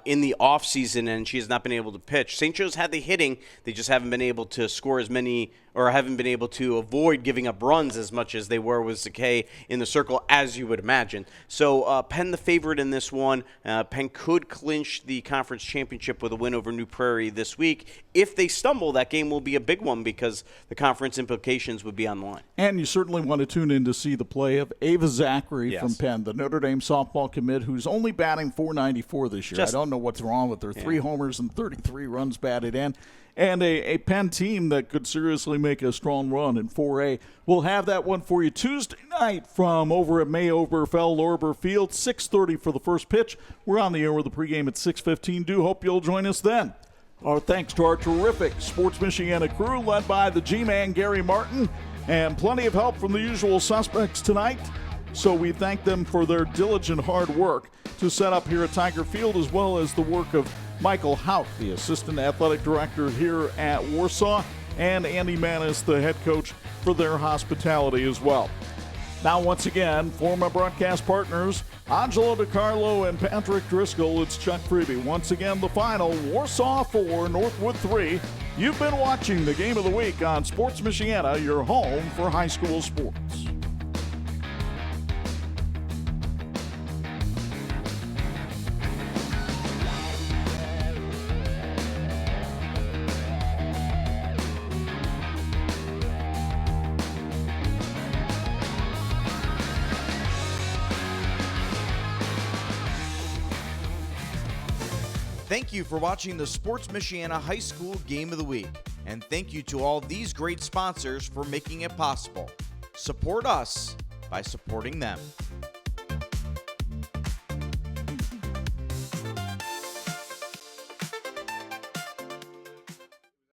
in the offseason, and she has not been able to pitch. St. Joe's had the hitting. They just haven't been able to score as many or haven't been able to avoid giving up runs as much as they were with Zakay in the circle, as you would imagine. So Penn the favorite in this one. Penn could clinch the conference championship with a win over New Prairie this week. If they stumble, that game will be a big one because the conference implications would be on the line. And you certainly want to tune in to see the play of Ava Zachary from Penn, the Notre Dame softball commit, who's only batting .494 this year. I don't know what's wrong with her. 3 homers and 33 runs batted in. And a Penn team that could seriously make a strong run in 4A. We'll have that one for you Tuesday night from over at May-Oberfell-Lorber Field, 6:30 for the first pitch. We're on the air with the pregame at 6:15. Do hope you'll join us then. Our thanks to our terrific Sports Michiana crew led by the G-Man Gary Martin, and plenty of help from the usual suspects tonight. So we thank them for their diligent hard work to set up here at Tiger Field, as well as the work of Michael Houck, the assistant athletic director here at Warsaw, and Andy Manis, the head coach, for their hospitality as well. Now, once again, for my broadcast partners, Angelo DiCarlo and Patrick Driscoll, it's Chuck Freeby. Once again, the final, Warsaw 4, Northwood 3. You've been watching the Game of the Week on Sports Michiana, your home for high school sports. Thank you for watching the Sports Michiana High School Game of the Week. And thank you to all these great sponsors for making it possible. Support us by supporting them.